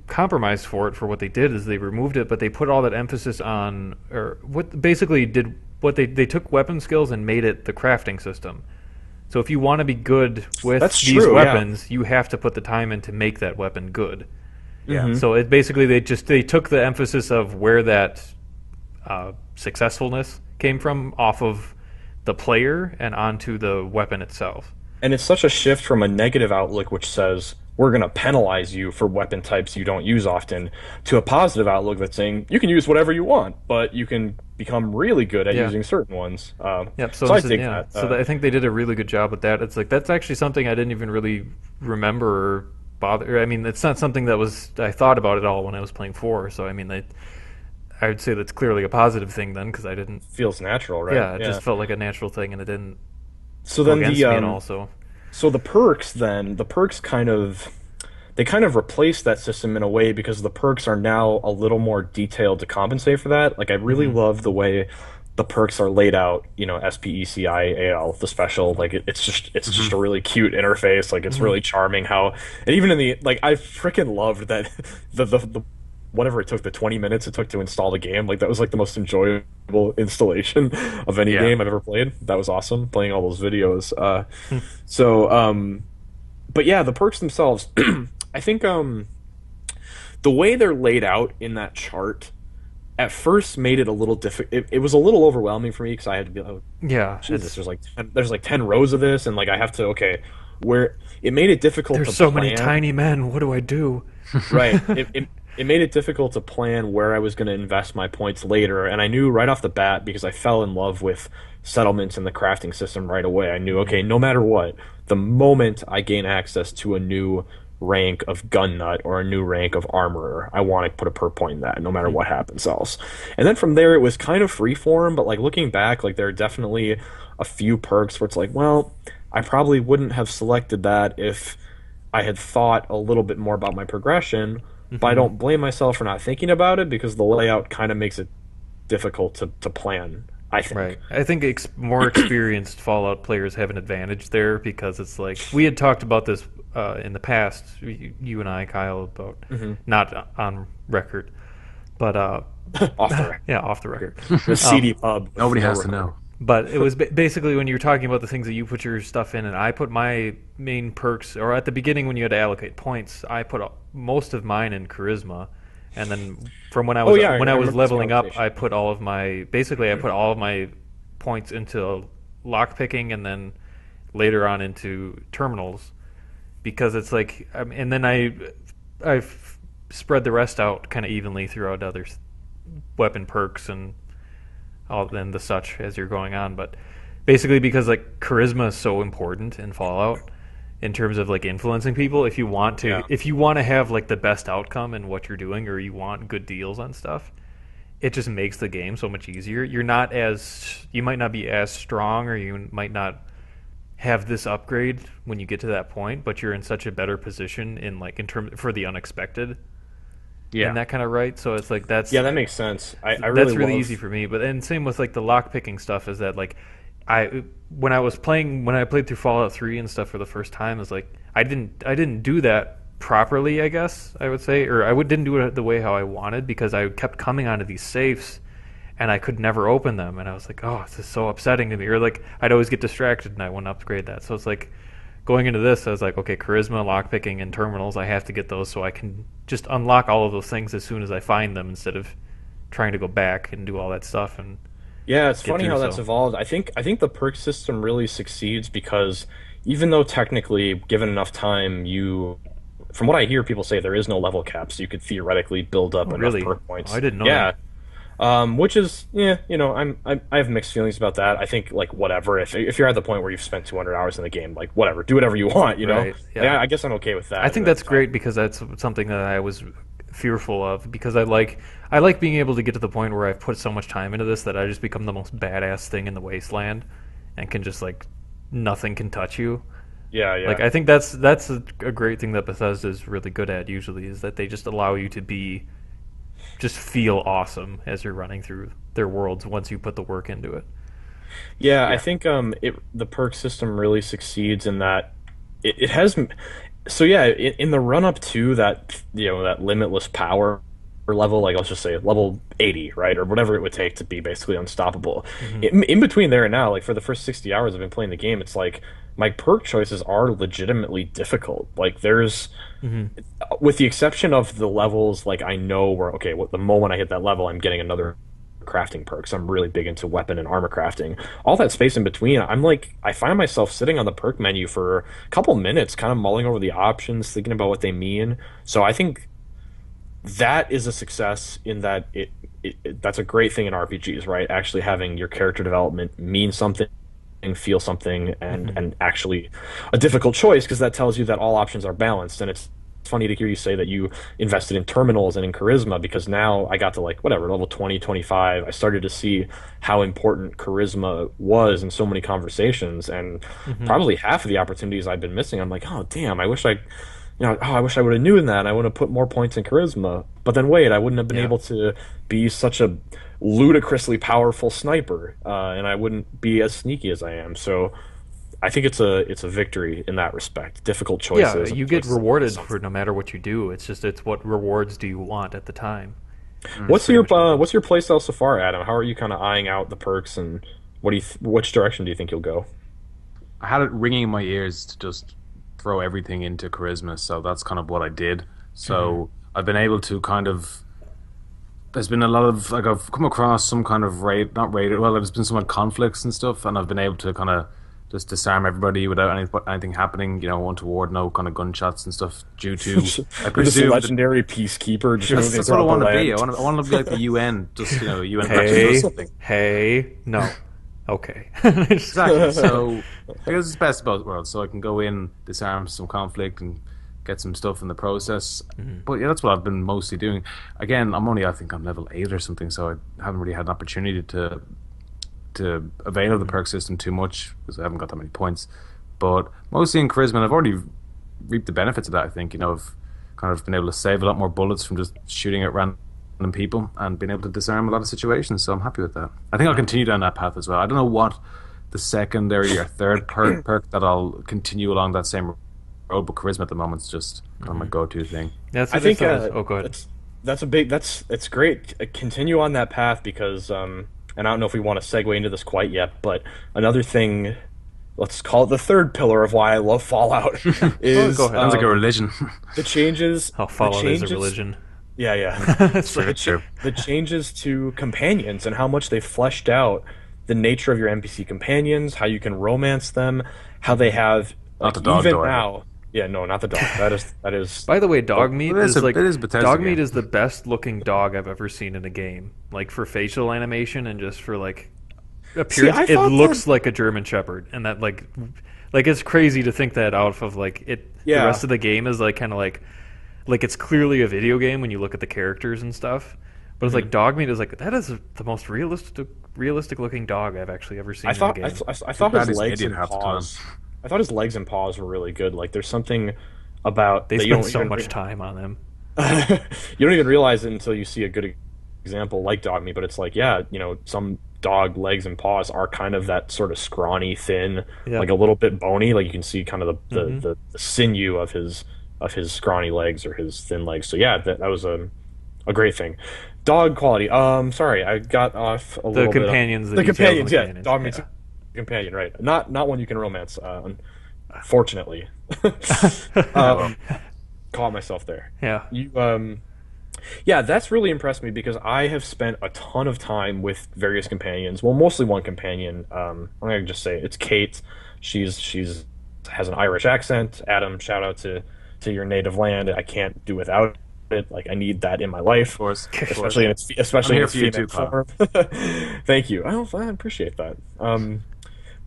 compromise for what they did, is they removed it, but they put all that emphasis on, or what basically did, what they took weapon skills and made it the crafting system. So if you want to be good with these weapons, you have to put the time in to make that weapon good. Yeah. So it basically they took the emphasis of where that successfulness came from off of the player and onto the weapon itself. And it's such a shift from a negative outlook, which says we're going to penalize you for weapon types you don't use often, to a positive outlook that's saying you can use whatever you want, but you can become really good at using certain ones. Yep. So I think that. I think they did a really good job with that. It's like that's actually something I didn't even really remember or bother. I mean, it's not something that I thought about at all when I was playing 4. So I mean, I would say that's clearly a positive thing then, because I didn't. Feels natural, right? Yeah, it just felt like a natural thing, and it didn't. So then against me and also. So the perks kind of replace that system in a way, because the perks are now a little more detailed to compensate for that. Like I really love the way the perks are laid out. SPECIAL, the special. Like it's just a really cute interface. Like it's really charming how, and even in the I freaking loved that the whatever it took, the 20 minutes it took to install the game, like that was like the most enjoyable installation of any game I've ever played. That was awesome, playing all those videos. But yeah, the perks themselves, I think the way they're laid out in that chart at first made it a little difficult. It was a little overwhelming for me because I had to be like, Jesus, there's like 10 rows of this, and like I have to where it made it difficult. There's so many tiny men. What do I do? Right. It made it difficult to plan where I was going to invest my points later, and I knew right off the bat, because I fell in love with settlements and the crafting system right away. I knew, okay, no matter what, the moment I gain access to a new rank of gun nut or a new rank of armorer, I want to put a perk point in that, no matter what happens else. And then from there, it was kind of freeform, but like looking back, like there are definitely a few perks where it's like, well, I probably wouldn't have selected that if I had thought a little bit more about my progression. But I don't blame myself for not thinking about it, because the layout kind of makes it difficult to plan, I think. Right. I think more experienced Fallout players have an advantage there, because it's like, we had talked about this in the past, you and I, Kyle, about not on record, but off the record. Yeah, off the record. The CD pub. Nobody No has to recording. know. But it was basically when you were talking about the things that you put your stuff in, and I put my main perks, or at the beginning when you had to allocate points, I put most of mine in charisma, and then from when I was yeah, I remember this leveling up, conversation. I put all of my points into lockpicking, and then later on into terminals, because it's like, and then I've spread the rest out kind of evenly throughout other weapon perks and all and the such as you're going on. But basically, because like charisma is so important in Fallout in terms of like influencing people, if you want to have like the best outcome in what you're doing, or you want good deals on stuff, it just makes the game so much easier. You might not be as strong, or you might not have this upgrade when you get to that point, but you're in such a better position in terms for the unexpected. Yeah. And that kind of right. So it's like Yeah, that makes sense. I really that's really love- easy for me. But and same with like the lock picking stuff is that like when I played through Fallout 3 and stuff for the first time, is like I didn't do that properly, I guess I would say, or didn't do it the way how I wanted, because I kept coming onto these safes and I could never open them, and I was like, oh, this is so upsetting to me. Or like I'd always get distracted and I wouldn't upgrade that. So it's like going into this, I was like, okay, charisma, lockpicking, and terminals, I have to get those so I can just unlock all of those things as soon as I find them, instead of trying to go back and do all that stuff. And Yeah, it's get funny through, how that's so. evolved. I think the perk system really succeeds because even though technically, given enough time, from what I hear people say, there is no level cap, so you could theoretically build up enough really? perk points. Oh, I didn't know Yeah. that. Which is, I have mixed feelings about that. I think like whatever, if you're at the point where you've spent 200 hours in the game, like whatever, do whatever you want, you know. Right, yeah. Yeah, I guess I'm okay with that. I think that's great, because that's something that I was fearful of, because I like being able to get to the point where I've put so much time into this that I just become the most badass thing in the wasteland, and can just like nothing can touch you. Yeah, yeah. Like I think that's a great thing that Bethesda is really good at usually, is that they just allow you to just feel awesome as you're running through their worlds once you put the work into it. Yeah, I think the perk system really succeeds in that it has. So yeah, in the run up to that, that limitless power level, like let's just say level 80, right, or whatever it would take to be basically unstoppable. In between there and now, like for the first 60 hours I've been playing the game, it's like my perk choices are legitimately difficult. Like there's, with the exception of the levels, like I know where the moment I hit that level, I'm getting another crafting perks. I'm really big into weapon and armor crafting. All that space in between, I find myself sitting on the perk menu for a couple minutes, kind of mulling over the options, thinking about what they mean. So I think that is a success in that that's a great thing in RPGs, right? Actually having your character development mean something, feel something, and actually a difficult choice, because that tells you that all options are balanced. And it's funny to hear you say that you invested in terminals and in charisma, because now I got to level 20, 25. I started to see how important charisma was in so many conversations, and probably half of the opportunities I've been missing. I'm like, oh damn, I wish I would have known that. I would have put more points in charisma. But then wait, I wouldn't have been able to be such a ludicrously powerful sniper, and I wouldn't be as sneaky as I am. So I think it's a victory in that respect. Difficult choices. Yeah, you get rewarded for no matter what you do. It's what rewards do you want at the time. What's your playstyle so far, Adam? How are you kind of eyeing out the perks, and which direction do you think you'll go? I had it ringing in my ears to just throw everything into charisma, so that's kind of what I did. So I've been able to kind of. There's been a lot of I've come across some kind of there's been some conflicts and stuff, and I've been able to kind of just disarm everybody without anything happening, untoward, no kind of gunshots and stuff, due to I This presume legendary peacekeeper. that's what I want to be. I want to be like the UN, just UN Hey, or something. hey, no, okay. Exactly. So because it's best of both worlds, so I can go in, disarm some conflict, and get some stuff in the process. But yeah, that's what I've been mostly doing. Again, I think I'm level 8 or something, so I haven't really had an opportunity to avail of the perk system too much, because I haven't got that many points. But mostly in charisma, and I've already reaped the benefits of that. I think I've kind of been able to save a lot more bullets from just shooting at random people, and been able to disarm a lot of situations. So I'm happy with that. I think I'll continue down that path as well. I don't know what the secondary or third perk that I'll continue along that same road, but charisma at the moment is just kind of my go-to thing. That's I what think. oh, go ahead. It's great. Continue on that path because and I don't know if we want to segue into this quite yet, but another thing, let's call it the third pillar of why I love Fallout, is go ahead. Sounds like a religion. the changes. How the Fallout is a changes- religion. Yeah, yeah. That's So true. the changes to companions and how much they fleshed out the nature of your NPC companions, how you can romance them, how they have Not the dog, even though, I now. Yeah, no, not the dog. That is. By the way, dog meat it is is a- like it is Bethesda dog meat game. is the best looking dog I've ever seen in a game. Like for facial animation and just for like appearance, I it thought looks like a German Shepherd, and that like it's crazy to think that out of like it. Yeah. The rest of the game is like kind of like it's clearly a video game when you look at the characters and stuff. But it's Mm-hmm. like dog meat is like that is the most realistic looking dog I've actually ever seen I thought in a game. I thought bad his he's an legs idiot and half the time. paws. I thought his legs and paws were really good. Like there's something about They that you spend don't so even much time on them. you don't even realize it until you see a good example like dog meat. But it's like, yeah, some dog legs and paws are kind of that sort of scrawny, thin, Yeah. like a little bit bony. Like you can see kind of Mm-hmm. the sinew of his scrawny legs or his thin legs. So yeah, that was a great thing. Dog quality. Sorry, I got off a little bit. Companions, the The details companions, of the yeah. companions, Dog meets yeah. companion, right? Not one you can romance. Fortunately, caught myself there. Yeah. Yeah, that's really impressed me because I have spent a ton of time with various companions. Well, mostly one companion. I'm gonna just say it's Kate. She's has an Irish accent. Adam, shout out to your native land. I can't do without it. Like I need that in my life, Of course. especially in I'm here its for you female too, Kyle. form. Thank you. I appreciate that.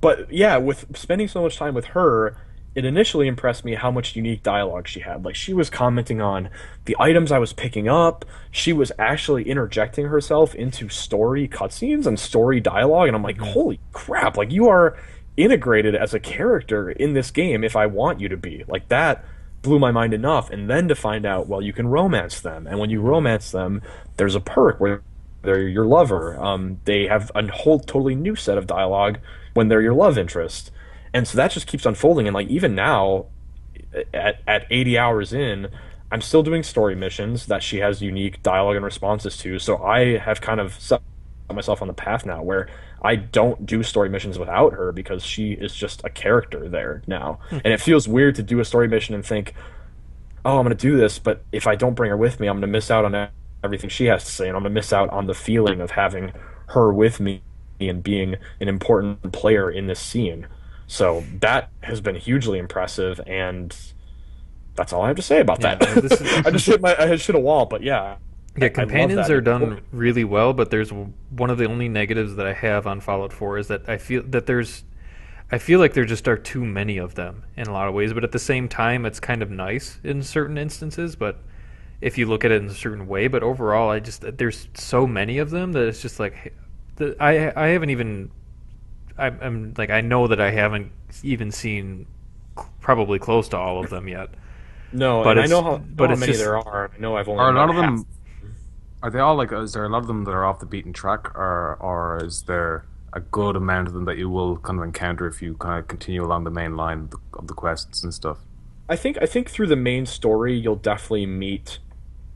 But yeah, with spending so much time with her, it initially impressed me how much unique dialogue she had. Like she was commenting on the items I was picking up. She was actually interjecting herself into story cutscenes and story dialogue, and I'm like, holy crap! Like you are integrated as a character in this game if I want you to be. Like that blew my mind enough. And then to find out, well, you can romance them, and when you romance them, there's a perk where they're your lover. They have a whole totally new set of dialogue when they're your love interest. And so that just keeps unfolding. And like even now, at 80 hours in, I'm still doing story missions that she has unique dialogue and responses to. So I have kind of set myself on the path now where I don't do story missions without her because she is just a character there now. And it feels weird to do a story mission and think, oh, I'm going to do this, but if I don't bring her with me, I'm going to miss out on everything she has to say, and I'm going to miss out on the feeling of having her with me and being an important player in this scene. So that has been hugely impressive, and that's all I have to say about that. this is- I just hit a wall, but yeah. I Yeah, love companions that. are done really well, but there's one of the only negatives that I have on Fallout 4 is that I feel like there just are too many of them in a lot of ways, but at the same time it's kind of nice in certain instances, but if you look at it in a certain way, but overall there's so many of them that it's just like I haven't even I'm like I know that I haven't even seen probably close to all of them yet. No, But and I it's- know how, but how it's many just- there are. I know I've only Are a lot of met them? half. Are they all like? Is there a lot of them that are off the beaten track, or is there a good amount of them that you will kind of encounter if you kind of continue along the main line of the quests and stuff? I think through the main story you'll definitely meet.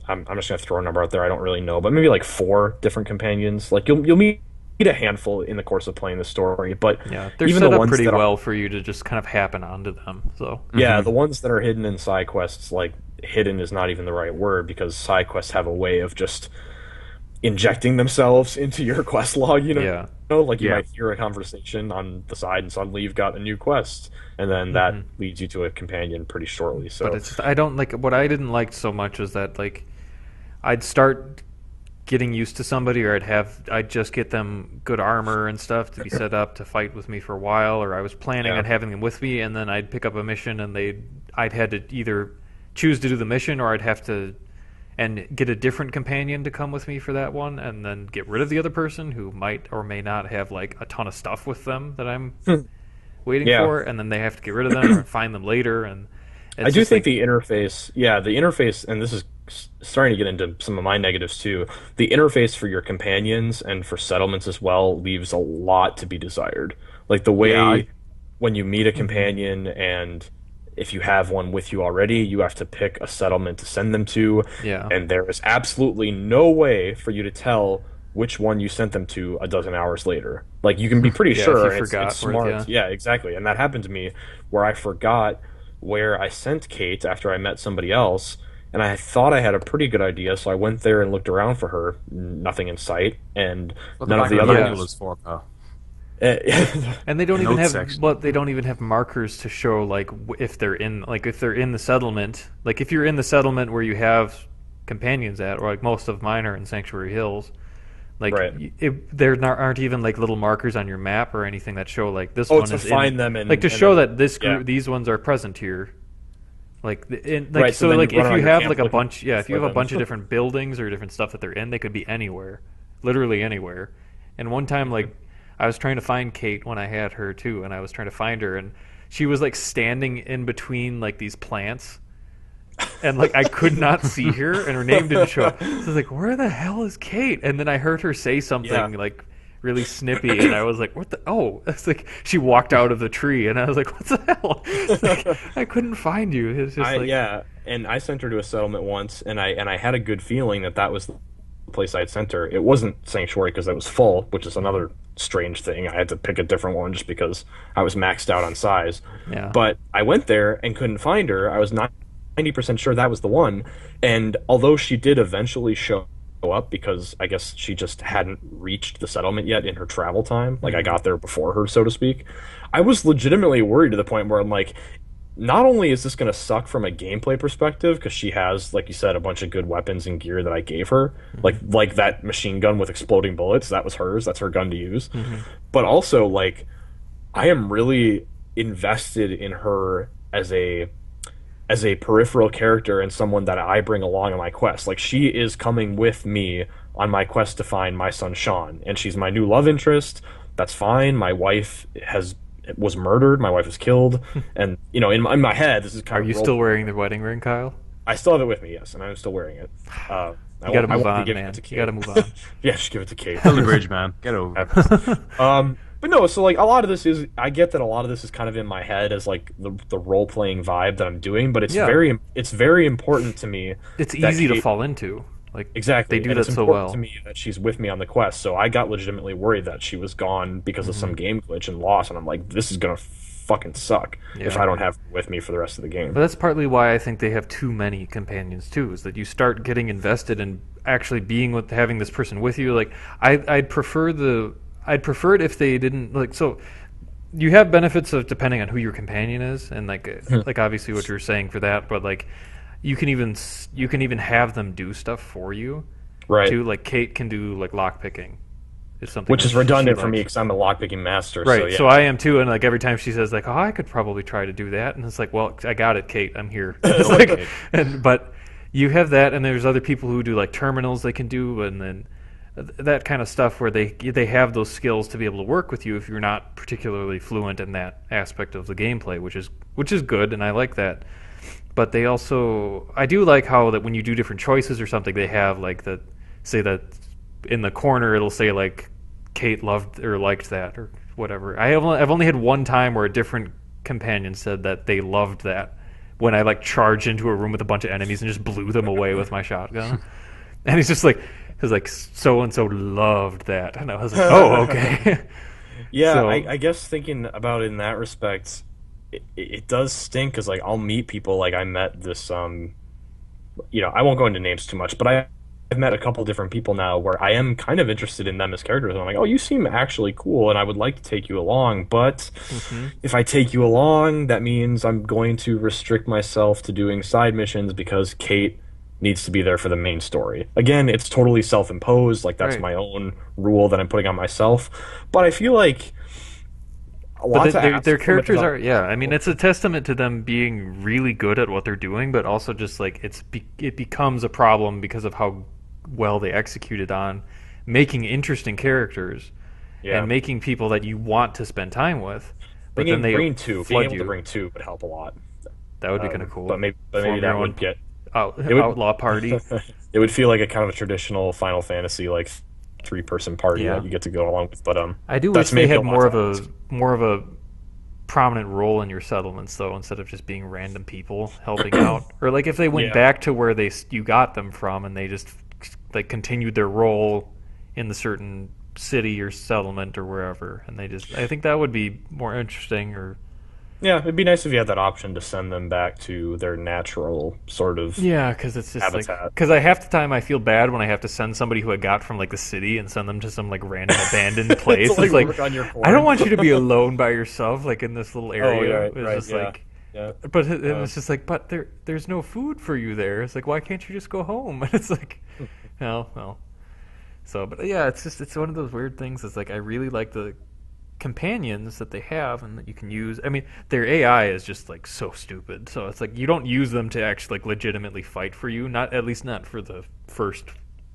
I'm just gonna throw a number out there. I don't really know, but maybe like 4 different companions. Like you'll meet a handful in the course of playing the story. But Yeah, they're even set the up ones pretty that are- well for you to just kind of happen onto them. So Yeah, the ones that are hidden in side quests, like hidden is not even the right word because side quests have a way of just injecting themselves into your quest log, Yeah. Like you Yeah. might hear a conversation on the side and suddenly you've got a new quest and then that leads you to a companion pretty shortly. So but it's just, I don't like what I didn't like so much is that like I'd start getting used to somebody, or I'd just get them good armor and stuff to be set up to fight with me for a while, or I was planning Yeah. on having them with me, and then I'd pick up a mission and I'd had to either choose to do the mission or I'd have to and get a different companion to come with me for that one, and then get rid of the other person who might or may not have like a ton of stuff with them that I'm waiting Yeah. for, and then they have to get rid of them or find them later. And it's I do just think like, the interface, and this is starting to get into some of my negatives too. The interface for your companions and for settlements as well leaves a lot to be desired. Like the way Yeah, when you meet a companion and if you have one with you already, you have to pick a settlement to send them to, Yeah. and there is absolutely no way for you to tell which one you sent them to a dozen hours later. Like you can be pretty Yeah, if sure, you and forgot it's where, smart. Yeah, exactly. And that happened to me where I forgot where I sent Kate after I met somebody else, and I thought I had a pretty good idea, so I went there and looked around for her. Nothing in sight, and What the none of back the of the other. manual is for, pal. And they don't The even notes have section. well, they don't even have markers to show like if they're in the settlement. Like if you're in the settlement where you have companions at, or like most of mine are in Sanctuary Hills. Like Right. there aren't even like little markers on your map or anything that show like this Oh, one to is find in, them and like to and show then that this group yeah. these ones are present here. Like Right, so so then like you run if around you your have camp like a looking bunch if you for have a them. bunch of different buildings or different stuff that they're in, they could be anywhere, literally anywhere. And one time like I was trying to find Kate when I had her too, and I was trying to find her, and she was like standing in between like these plants, and like I could not see her, and her name didn't show up. So I was like, "Where the hell is Kate?" And then I heard her say something Yeah. like really snippy, and I was like, "What the?" Oh, it's like she walked out of the tree, and I was like, "What the hell?" It's like, I couldn't find you. It's just like, Yeah, and I sent her to a settlement once, and I had a good feeling that that was the place I'd sent her. It wasn't Sanctuary because it was full, which is another strange thing. I had to pick a different one just because I was maxed out on size. yeah, But I went there and couldn't find her. I was not 90% sure that was the one. And although she did eventually show up because I guess she just hadn't reached the settlement yet in her travel time, like I got there before her, so to speak, I was legitimately worried to the point where I'm like, not only is this going to suck from a gameplay perspective because she has, like you said, a bunch of good weapons and gear that I gave her, like that machine gun with exploding bullets, that was hers, that's her gun to use. But also, like, I am really invested in her as a peripheral character and someone that I bring along on my quest. Like she is coming with me on my quest to find my son Sean, and she's my new love interest. That's fine. My wife was murdered. My wife was killed, and you know, in my head, this is kind are of you still wearing the wedding ring, Kyle? I still have it with me, yes, and I'm still wearing it. You got to move I won't be on, giving man. it to Kate. You got to move on. Yeah, just give it to Kate. Build a bridge, man. Get over it. But no, so like a lot of this is, I get that a lot of this is kind of in my head as like the role playing vibe that I'm doing, but Yeah. it's very important to me. It's that easy to Kate- fall into. Like Exactly, they do and that it's so important well. to me that she's with me on the quest. So I got legitimately worried that she was gone because of some game glitch and lost, and I'm like, this is gonna fucking suck if Yeah. I don't have her with me for the rest of the game. But that's partly why I think they have too many companions too. Is that you start getting invested in actually being with having this person with you. Like I'd prefer it if they didn't like so. You have benefits of depending on who your companion is, and like obviously what you're saying for that. But like you can even have them do stuff for you. Right. Too like Kate can do like lock picking. Is something Which that is redundant she for me likes. because I'm a lockpicking master. Right, So, yeah. so I am too, and like every time she says like, "Oh, I could probably try to do that," and it's like, "Well, I got it, Kate. I'm here." It's like, but you have that, and there's other people who do like terminals they can do, and then that kind of stuff where they have those skills to be able to work with you if you're not particularly fluent in that aspect of the gameplay, which is good, and I like that. But they also, I do like how that when you do different choices or something, they have like that say that in the corner it'll say like Kate loved or liked that or whatever. I've only had one time where a different companion said that they loved that when I like charged into a room with a bunch of enemies and just blew them away with my shotgun. And he's just like, so and so loved that, and I was like, oh, okay. Yeah, So- I guess thinking about it in that respect, it does stink because like I'll meet people. Like I met this I won't go into names too much, but I've met a couple different people now where I am kind of interested in them as characters. I'm like, oh, you seem actually cool, and I would like to take you along. But if I take you along, that means I'm going to restrict myself to doing side missions because Kate needs to be there for the main story. Again, it's totally self-imposed. Like that's Right. my own rule that I'm putting on myself. But I feel like But their characters are, yeah. I mean, it's a testament to them being really good at what they're doing, but also just like it becomes a problem because of how well they executed on making interesting characters and making people that you want to spend time with. But then they being flood able you. to bring two would help a lot. That would be kind of cool. But maybe Form that your would own get. outlaw party. It would feel like a kind of a traditional Final Fantasy like 3-person party Yeah. that you get to go along with. But I do that's wish they maybe had a lot more to of ask. a prominent role in your settlements, though, instead of just being random people helping out. Or like if they went Yeah. back to where you got them from, and they just like continued their role in the certain city or settlement or wherever, and I think that would be more interesting. Or Yeah, it'd be nice if you had that option to send them back to their natural sort of yeah, because it's just like habitat. because half the time I feel bad when I have to send somebody who I got from like the city and send them to some like random abandoned place. To, like, It's like work on your corn. I don't want you to be alone by yourself, like in this little area. right, right, just yeah. like. Yeah. But it's just like, but there's no food for you there. It's like, why can't you just go home? And it's like, no, well. So, but yeah, it's one of those weird things. It's like I really like the companions that they have and that you can use. I mean, their AI is just like so stupid. So it's like you don't use them to actually like legitimately fight for you. At least not for the first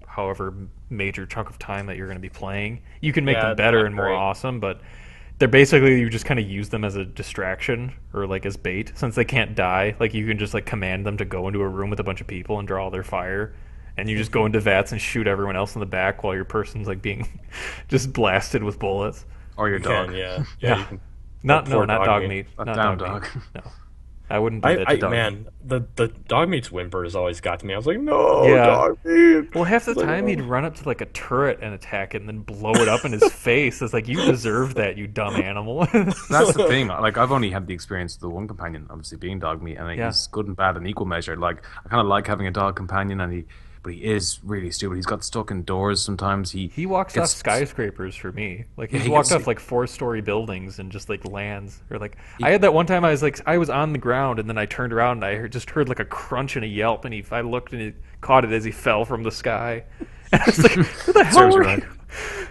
however major chunk of time that you're going to be playing. You can make Yeah, them better not and more great. awesome, but they're basically you just kind of use them as a distraction or like as bait since they can't die. Like you can just like command them to go into a room with a bunch of people and draw all their fire, and you just go into vats and shoot everyone else in the back while your person's like being just blasted with bullets. Or your dog. Yeah. Yeah. You can, Not poor not dog dog meat. meat. That Not damn dog dog. meat. No, I wouldn't do that to dog meat. man, the dog meat's whimper has always got to me. I was like, no, Yeah. dog meat. Well, half the It's like, time oh. he'd run up to like a turret and attack it and then blow it up in his face. It's like you deserve that, you dumb animal. That's the thing. Like I've only had the experience of the one companion, obviously being dog meat, and Yeah. he's good and bad in equal measure. Like I kind of like having a dog companion, but he is really stupid. He's got stuck indoors sometimes. He walks off gets- skyscrapers for me. Like he's he walked gets- off like 4-story buildings and just like lands. Or like I had that one time I was on the ground and then I turned around and I just heard like a crunch and a yelp and I looked and he caught it as he fell from the sky. And I was like, "Who the hell Serves you are right. you?"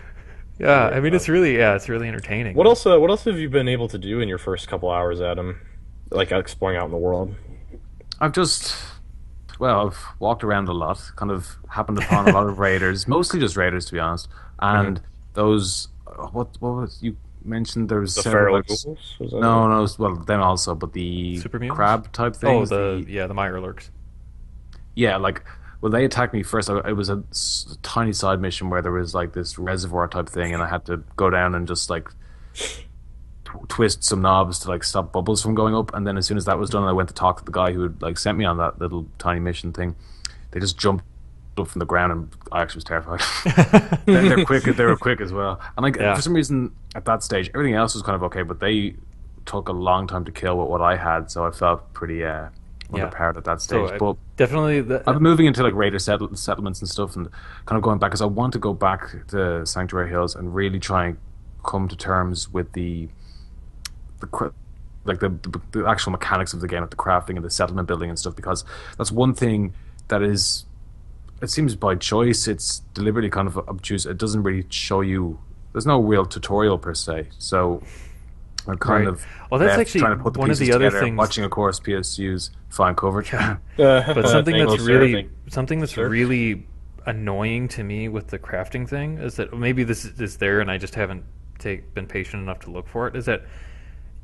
Yeah, I mean it's really entertaining. What else? What else have you been able to do in your first couple hours, Adam? Like exploring out in the world. I've I've walked around a lot, kind of happened upon a lot of raiders, mostly just raiders to be honest. And those, what was you mentioned? There was The several, feral like, ghouls? Was that no, well them also, but the Super mutants? crab type Oh, things. the Mirelurks. Yeah, like when they attacked me first, it was a tiny side mission where there was like this reservoir type thing, and I had to go down and just like twist some knobs to like stop bubbles from going up. And then as soon as that was done, I went to talk to the guy who had like sent me on that little tiny mission thing. They just jumped up from the ground, and I actually was terrified. They're quick. They were quick as well. And like Yeah. for some reason at that stage, everything else was kind of okay, but they took a long time to kill with what I had, so I felt pretty underpowered at that stage. So But definitely I've been moving into like raider settlements and stuff, and kind of going back because I want to go back to Sanctuary Hills and really try and come to terms with the actual mechanics of the game, like the crafting and the settlement building and stuff. Because that's one thing that is, it seems by choice, it's deliberately kind of obtuse. It doesn't really show you. There's no real tutorial per se, so. I'm kind Right. of Well, that's left actually trying to put the one of pieces the other together, things- watching, of course, PSU's fine coverage. But something Thank that's you, sir. really something that's Sure. really annoying to me with the crafting thing is that maybe this is there and I just haven't been patient enough to look for it. Is that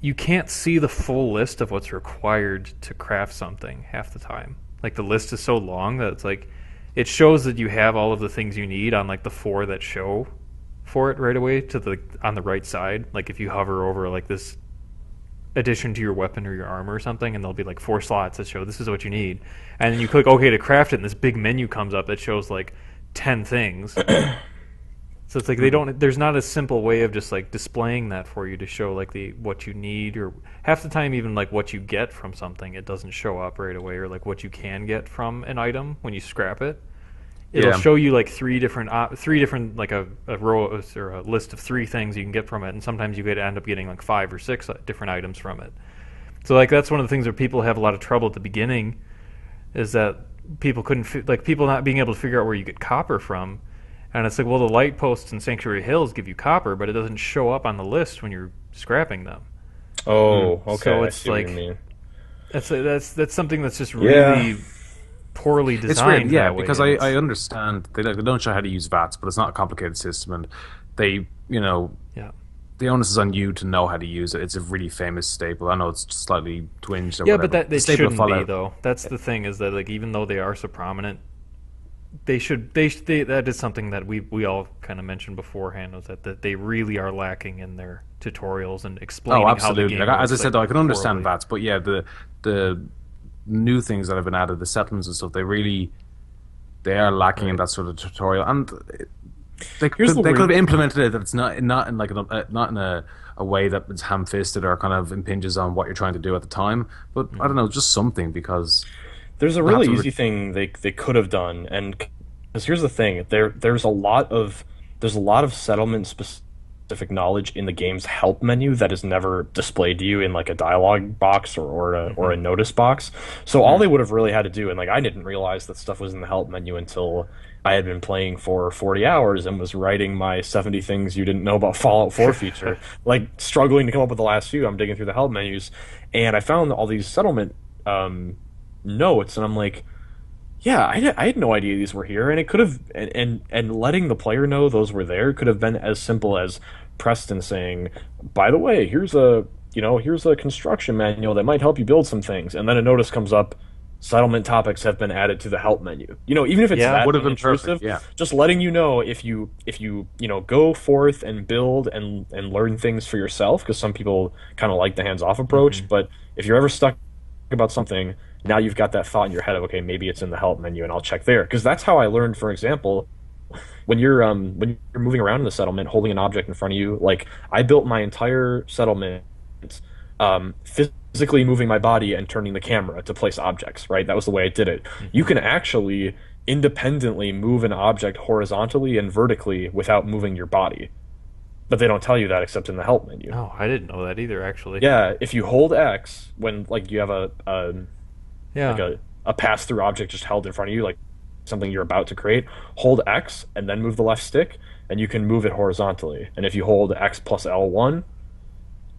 you can't see the full list of what's required to craft something half the time. Like the list is so long that it's like it shows that you have all of the things you need on like the 4 that show for it right away on the right side. Like if you hover over like this addition to your weapon or your armor or something, and there'll be like 4 slots that show this is what you need, and then you click OK to craft it, and this big menu comes up that shows like 10 things. So it's like there's not a simple way of just like displaying that for you to show like what you need, or half the time even like what you get from something, it doesn't show up right away, or like what you can get from an item when you scrap it. It'll Yeah. show you like three different like a row or a list of 3 things you can get from it, and sometimes you could end up getting like 5 or 6 different items from it. So like that's one of the things where people have a lot of trouble at the beginning, is that people people not being able to figure out where you get copper from, and it's like, well, the light posts in Sanctuary Hills give you copper, but it doesn't show up on the list when you're scrapping them. Oh, okay. So I it's see what you like- mean. That's something that's just Yeah. really poorly designed. It's weird, yeah, that way, because and I it's- understand they don't show how to use VATs, but it's not a complicated system, and they, yeah. the onus is on you to know how to use it. It's a really famous staple. I know it's slightly twinged or Yeah, whatever. but The it staple of shouldn't be Fallout- though. That's the thing, is that like even though they are so prominent, that is something that we all kind of mentioned beforehand, was that they really are lacking in their tutorials and explaining how the absolutely. game Like, works, as I said, though, I can understand poorly. that, but yeah, the new things that have been added, the settlements and stuff, they are lacking in Right. that sort of tutorial, and Here's the they could weird. have implemented it that it's not in like not in a way that is ham-fisted or kind of impinges on what you're trying to do at the time. But I don't know, just something, because There's a they have really to. easy thing they could have done, and because here's the thing, there's a lot of settlement specific knowledge in the game's help menu that is never displayed to you in like a dialogue box or a notice box. So all they would have really had to do, and like I didn't realize that stuff was in the help menu until I had been playing for 40 hours and was writing my 70 things you didn't know about Fallout 4 feature, like struggling to come up with the last few. I'm digging through the help menus, and I found all these settlement notes, and I'm like, yeah, I had no idea these were here, and it could have, and letting the player know those were there could have been as simple as Preston saying, by the way, here's a construction manual that might help you build some things, and then a notice comes up, settlement topics have been added to the help menu. Even if it's Yeah. that Would have been intrusive, perfect, yeah. just letting you know if you go forth and build and learn things for yourself, because some people kind of like the hands-off approach, but if you're ever stuck about something, now you've got that thought in your head of, okay, maybe it's in the help menu and I'll check there. Because that's how I learned, for example, when you're moving around in the settlement, holding an object in front of you. Like, I built my entire settlement physically moving my body and turning the camera to place objects, right? That was the way I did it. You can actually independently move an object horizontally and vertically without moving your body. But they don't tell you that except in the help menu. Oh, I didn't know that either, actually. Yeah, if you hold X when like you have Yeah. like a pass through object just held in front of you, like something you're about to create, hold X and then move the left stick, and you can move it horizontally. And if you hold X plus L1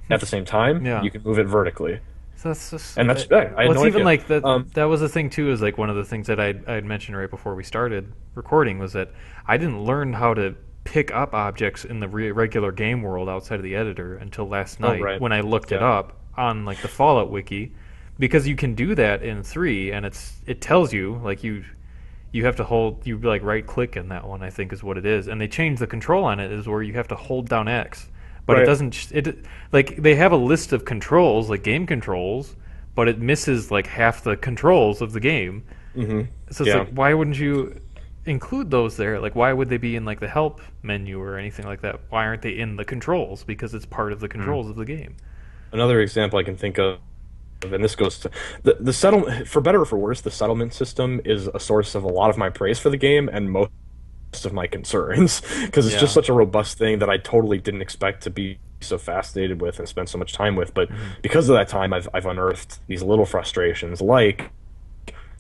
at the same time, Yeah. you can move it vertically. So that's just, And that's I had well, it's no even idea. like that. That was the thing too. Is like one of the things that I'd mentioned right before we started recording was that I didn't learn how to pick up objects in the regular game world outside of the editor until last night right. when I looked it Yeah. up on like the Fallout wiki, because you can do that in 3, and it tells you like you have to hold, you like right click in that one, I think is what it is, and they changed the control on it is where you have to hold down X. But Right. it doesn't. It like they have a list of controls, like game controls, but it misses like half the controls of the game. Mm-hmm. So it's Yeah. like, why wouldn't you include those there? Like, why would they be in like the help menu or anything like that? Why aren't they in the controls? Because it's part of the controls of the game. Another example I can think of, and this goes to the settlement, for better or for worse, the settlement system is a source of a lot of my praise for the game and most of my concerns, because it's Yeah. just such a robust thing that I totally didn't expect to be so fascinated with and spend so much time with. But because of that time, I've unearthed these little frustrations, like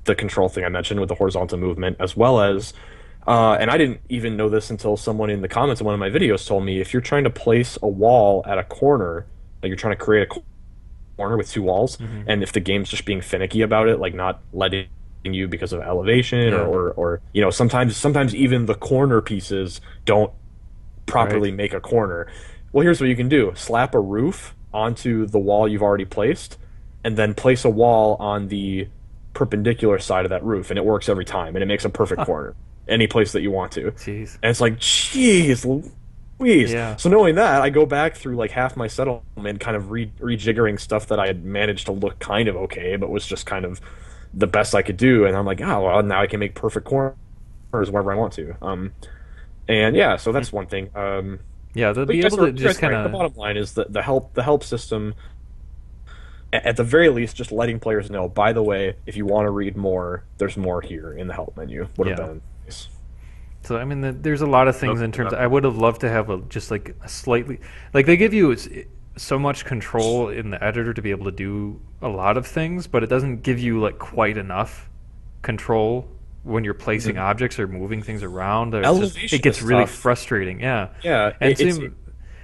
the control thing I mentioned with the horizontal movement, as well as and I didn't even know this until someone in the comments of one of my videos told me, if you're trying to place a wall at a corner, like you're trying to create a corner with 2 walls, and if the game's just being finicky about it, like not letting you because of elevation, Yeah. or sometimes even the corner pieces don't properly Right. make a corner. Well, here's what you can do: slap a roof onto the wall you've already placed, and then place a wall on the perpendicular side of that roof, and it works every time, and it makes a perfect corner any place that you want to. Jeez. And it's like, jeez Louise. Yeah. So knowing that, I go back through like half my settlement, kind of rejiggering stuff that I had managed to look kind of okay, but was just kind of the best I could do. And I'm like, oh, well, now I can make perfect corners wherever I want to. And yeah, so that's one thing. Yeah, they'll But be you guys able are- to you guys just are right. kind The of. bottom line is that the help system, at the very least, just letting players know, by the way, if you want to read more, there's more here in the help menu. Would have Yeah. been nice. So I mean, there's a lot of things in terms. I would have loved to have just like a slightly, like they give you so much control in the editor to be able to do a lot of things, but it doesn't give you like quite enough control when you're placing objects or moving things around. Elevation It gets is really tough. frustrating. Yeah. Yeah, And it's same-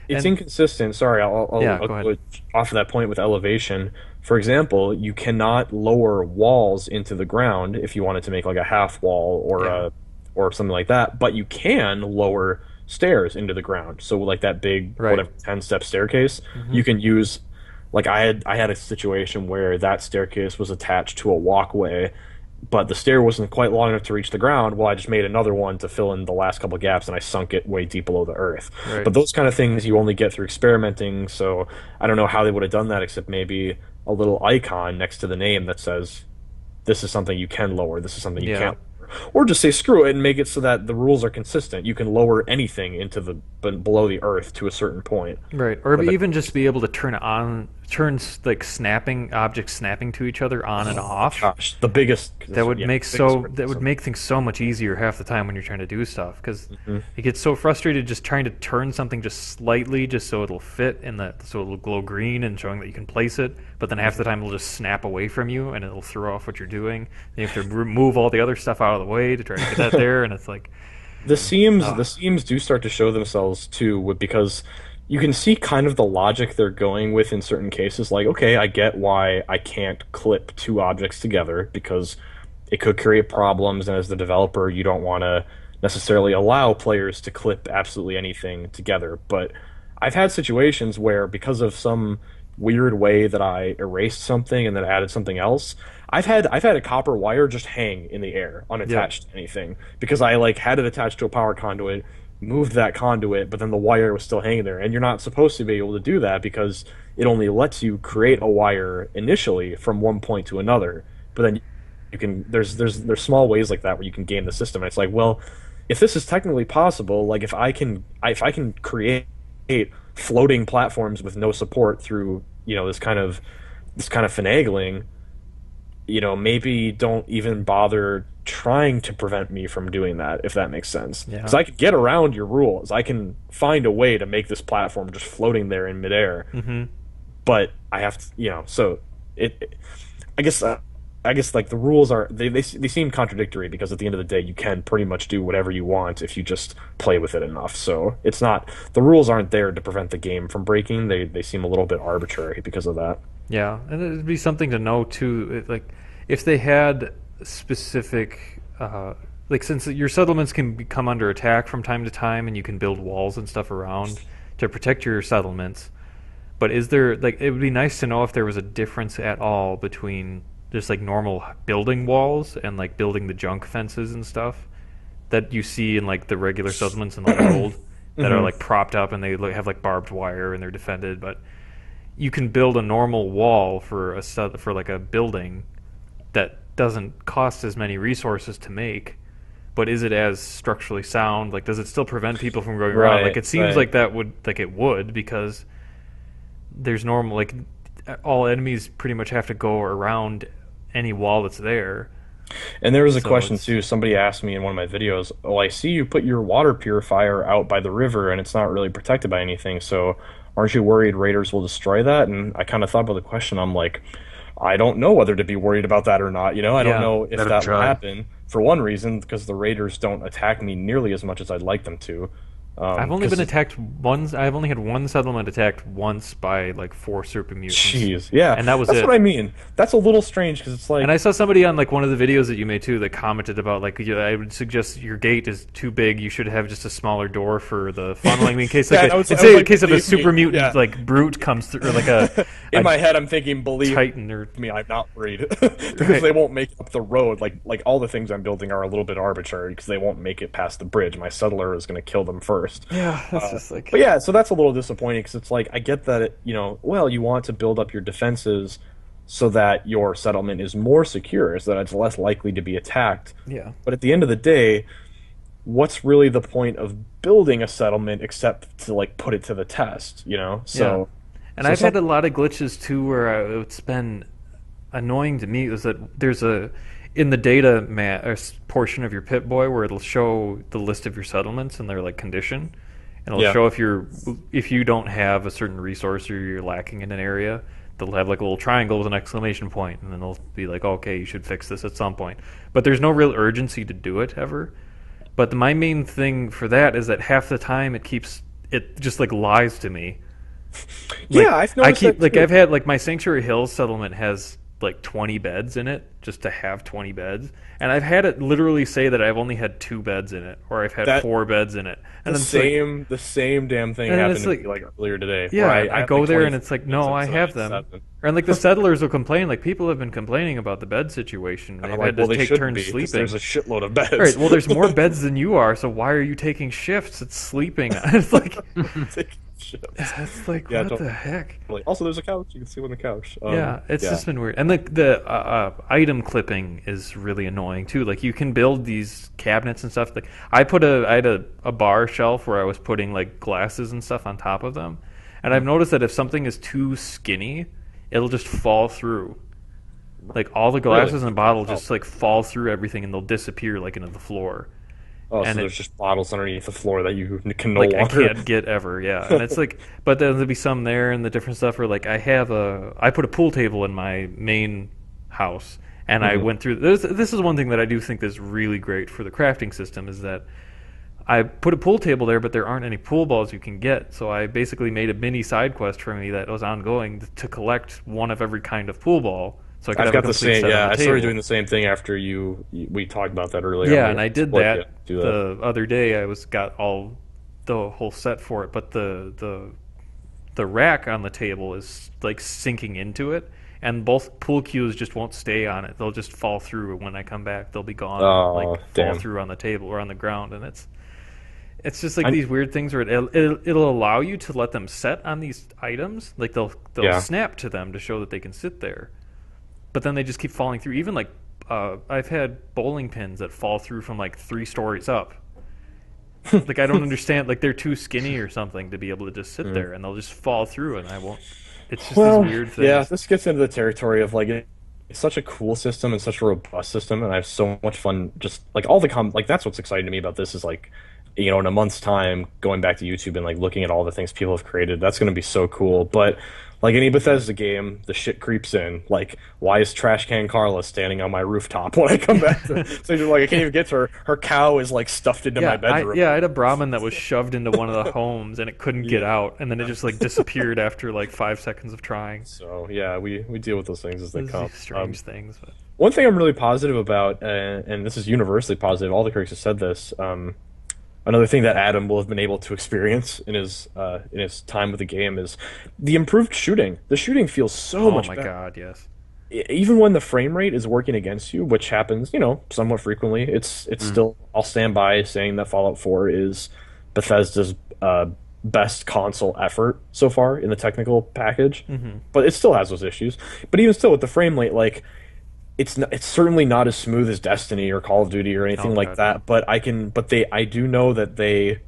it's and- inconsistent. Sorry, I'll Yeah, go ahead. go off of that point with elevation. For example, you cannot lower walls into the ground if you wanted to make like a half wall Yeah. or something like that, but you can lower stairs into the ground. So like that big Right. whatever 10-step staircase, you can use, like I had a situation where that staircase was attached to a walkway, but the stair wasn't quite long enough to reach the ground. Well, I just made another one to fill in the last couple of gaps, and I sunk it way deep below the earth. Right. But those kind of things you only get through experimenting, so I don't know how they would have done that, except maybe a little icon next to the name that says, this is something you can lower, this is something you Yeah. can't lower. Or just say screw it and make it so that the rules are consistent. You can lower anything into the below the earth to a certain point. Right, or But- even just be able to turn like snapping objects snapping to each other on and off. Gosh, the biggest That would yeah, make biggest that would criticism. make things so much easier half the time when you're trying to do stuff, because Mm-hmm. you get so frustrated just trying to turn something just slightly just so it'll fit so it'll glow green and showing that you can place it, but then half the time it'll just snap away from you and it'll throw off what you're doing. And you have to remove all the other stuff out of the way to try to get that there, and it's like The seams do start to show themselves too, because you can see kind of the logic they're going with in certain cases. Like, okay, I get why I can't clip two objects together because it could create problems, and as the developer, you don't want to necessarily allow players to clip absolutely anything together. But I've had situations where, because of some weird way that I erased something and then added something else, I've had a copper wire just hang in the air unattached to anything because I like had it attached to a power conduit, moved that conduit, but then the wire was still hanging there. And you're not supposed to be able to do that because it only lets you create a wire initially from one point to another. But then you can there's small ways like that where you can game the system. And it's like, well, if this is technically possible, like if I can create floating platforms with no support through, this kind of finagling, maybe don't even bother trying to prevent me from doing that, if that makes sense. Yeah. Because I could get around your rules. I can find a way to make this platform just floating there in midair. mm-hmm. But I have to, so I guess like the rules are they seem contradictory because at the end of the day you can pretty much do whatever you want if you just play with it enough. So it's not, the rules aren't there to prevent the game from breaking. They seem a little bit arbitrary because of that. Yeah, and it'd be something to know too. Like, if they had specific, like, since your settlements can come under attack from time to time, and you can build walls and stuff around to protect your settlements. But is there, like, it would be nice to know if there was a difference at all between just like normal building walls and like building the junk fences and stuff that you see in like the regular settlements in the world that are like propped up and they have like barbed wire and they're defended, but you can build a normal wall for like a building that doesn't cost as many resources to make, but is it as structurally sound? Like, does it still prevent people from going around? Right, Like, it seems like that would, like, it would, because there's normal, like, all enemies pretty much have to go around any wall that's there. And there was a So question it's- too. Somebody asked me in one of my videos, "Oh, I see you put your water purifier out by the river, and it's not really protected by anything. So, aren't you worried raiders will destroy that?" And I kind of thought about the question. I'm like, I don't know whether to be worried about that or not. I Yeah, don't know if let 'em that will try. happen. For one reason, because the raiders don't attack me nearly as much as I'd like them to. I've only 'Cause been attacked once. I've only had one settlement attacked once by like 4 super mutants. Jeez, yeah, And that was that's it. what I mean. That's a little strange because it's like, And I saw somebody on like one of the videos that you made too that commented about like, yeah, I would suggest your gate is too big. You should have just a smaller door for the funneling in case like Yeah, I was in like, case of a believe me, super mutant yeah. like brute comes through or like a in my head, I'm thinking, believe titan or me, I'm not worried because Right. they won't make up the road. Like all the things I'm building are a little bit arbitrary because they won't make it past the bridge. My settler is going to kill them first. yeah, that's just like But yeah, so that's a little disappointing because it's like I get that well, you want to build up your defenses so that your settlement is more secure, so that it's less likely to be attacked. yeah. But at the end of the day, what's really the point of building a settlement except to like put it to the test? So. And So I've some- had a lot of glitches too where it's been annoying to me is that there's in the data portion of your Pip-Boy where it'll show the list of your settlements and their like condition, and it'll Yeah. show if you don't have a certain resource or you're lacking in an area. They'll have like a little triangle with an exclamation point, and then they'll be like, okay, you should fix this at some point. But there's no real urgency to do it ever. But my main thing for that is that half the time it just like lies to me. Yeah, I've noticed I keep that like too. I've had like my Sanctuary Hills settlement has like 20 beds in it just to have 20 beds. And I've had it literally say that I've only had 2 beds in it, or I've had 4 beds in it. And the same damn thing happened to me like earlier today. Yeah, I go there and it's like, no, I have them. And like the settlers will complain, like people have been complaining about the bed situation. They've had to take turns sleeping. There's a shitload of beds. All right, well, there's more beds than you are, so why are you taking shifts at sleeping? It's like, it's like, what the heck? Also, there's a couch. You can sleep on the couch. It's just been weird. And the item clipping is really annoying too. Like you can build these cabinets and stuff. Like I had a bar shelf where I was putting like glasses and stuff on top of them, and I've noticed that if something is too skinny, it'll just fall through. Like all the glasses in the bottle just like fall through everything and they'll disappear like into the floor. Oh, and so there's just bottles underneath the floor that you can no longer... I can't get ever, yeah. And it's like, but then there'll be some there and the different stuff where like I put a pool table in my main house and I went through, this is one thing that I do think is really great for the crafting system is that I put a pool table there, but there aren't any pool balls you can get. So I basically made a mini side quest for me that was ongoing to collect one of every kind of pool ball. So I've got the same. Yeah, I started doing the same thing after we talked about that earlier. Yeah, and I did that the other day. I got the whole set for it, but the rack on the table is like sinking into it, and both pool cues just won't stay on it. They'll just fall through when I come back. They'll be gone, fall through on the table or on the ground, and it's just like these weird things where it'll allow you to let them set on these items, like they'll snap to them to show that they can sit there. But then they just keep falling through. Even like I've had bowling pins that fall through from like 3 stories up. Like I don't understand. Like they're too skinny or something to be able to just sit there, and they'll just fall through, and I won't. It's just these weird things. Yeah, this gets into the territory of like it's such a cool system and such a robust system, and I have so much fun. Just like all the like that's what's exciting to me about this is like, you know, in a month's time, going back to YouTube and like looking at all the things people have created. That's going to be so cool, but. Like any Bethesda game, the shit creeps in. Like, why is Trash Can Carla standing on my rooftop when I come back? So you're like, I can't even get to her. Her cow is like stuffed into my bedroom. I had a Brahmin that was shoved into one of the homes and it couldn't get out, and then it just like disappeared after like 5 seconds of trying. So yeah, we deal with those things as they come. Strange things. But. One thing I'm really positive about, and this is universally positive, all the critics have said this. Another thing that Adam will have been able to experience in his time with the game is the improved shooting. The shooting feels so much better. Oh my god, yes. Even when the frame rate is working against you, which happens, you know, somewhat frequently, it's still. I'll stand by saying that Fallout 4 is Bethesda's best console effort so far in the technical package. But it still has those issues. But even still, with the frame rate, like. It's certainly not as smooth as Destiny or Call of Duty or anything like that. But I do know that they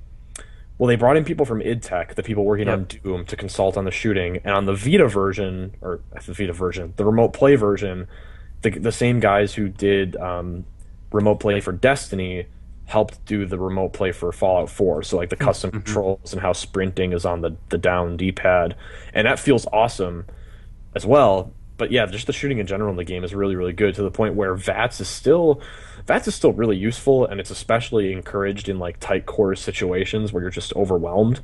brought in people from id Tech, the people working on Doom, to consult on the shooting, and on the Vita version, the remote play version, the same guys who did remote play for Destiny helped do the remote play for Fallout 4. So like the custom controls and how sprinting is on the down D-pad, and that feels awesome as well. But yeah, just the shooting in general in the game is really, really good to the point where VATS is still really useful, and it's especially encouraged in like tight quarters situations where you're just overwhelmed.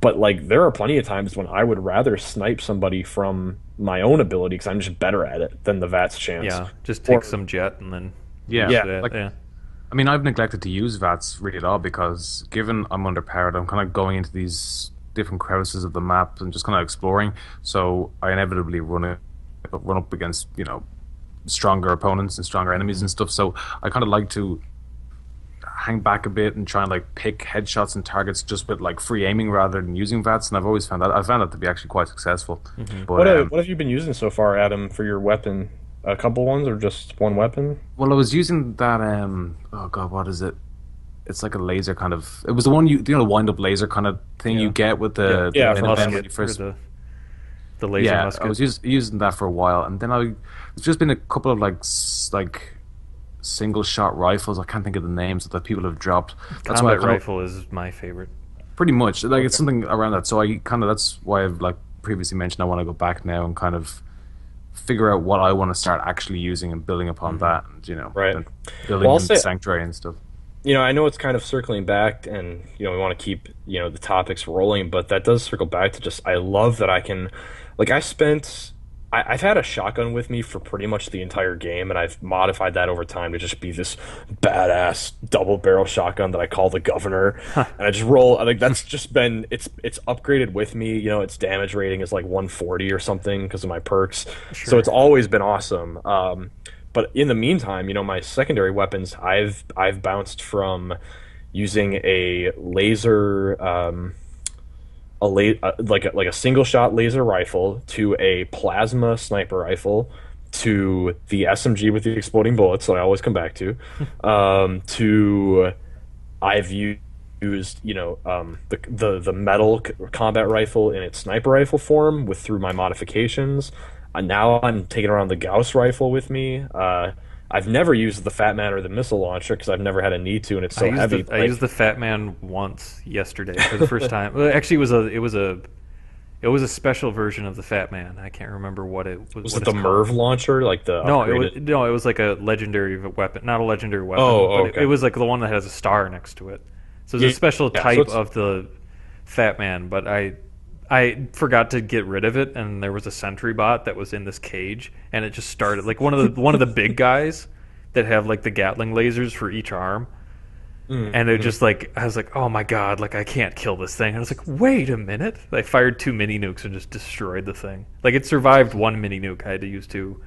But like there are plenty of times when I would rather snipe somebody from my own ability because I'm just better at it than the VATS chance. Yeah, just take some jet and then I mean, I've neglected to use VATS really at all because given I'm underpowered, I'm kind of going into these different crevices of the map and just kind of exploring. So I inevitably run up against, you know, stronger opponents and stronger enemies and stuff. So I kind of like to hang back a bit and try and like pick headshots and targets just with like free aiming rather than using VATS. And I've always found that to be actually quite successful. But, what have you been using so far, Adam, for your weapon? A couple ones or just one weapon? Well, I was using that. Oh god, what is it? It's like a laser kind of. It was the one the wind up laser kind of thing you get with the musket first. The laser musket. I was using that for a while, and then it's just been a couple of like single shot rifles. I can't think of the names that people have dropped. That's why rifle is my favorite. Pretty much, like it's something around that. So that's why I've like previously mentioned I want to go back now and kind of figure out what I want to start actually using and building upon that. And, you know, building Sanctuary and stuff. You know, I know it's kind of circling back, and you know we want to keep the topics rolling, but that does circle back to just I love that I can. Like I I've had a shotgun with me for pretty much the entire game, and I've modified that over time to just be this badass double barrel shotgun that I call the Governor. And I just roll. I think that's just been it's upgraded with me. You know, its damage rating is like 140 or something because of my perks. Sure. So it's always been awesome. But in the meantime, you know, my secondary weapons, I've bounced from using a laser. Like a single shot laser rifle to a plasma sniper rifle to the SMG with the exploding bullets that I always come back to I've used the metal combat rifle in its sniper rifle form with through my modifications. Now I'm taking around the Gauss rifle with me. I've never used the Fat Man or the missile launcher because I've never had a need to, and it's so heavy. I used the Fat Man once yesterday for the first time. Well, actually, it was a special version of the Fat Man. I can't remember what it was. Was it the Merv launcher, like the upgraded... it was like a legendary weapon, not a legendary weapon. Oh, but okay. it was like the one that has a star next to it. So it's a special type of the Fat Man, but I forgot to get rid of it, and there was a sentry bot that was in this cage, and it just started like one of the big guys that have like the Gatling lasers for each arm, and it just like I was like, oh my god, like I can't kill this thing. And I was like, wait a minute! I fired 2 mini nukes and just destroyed the thing. Like it survived 1 mini nuke. I had to use 2.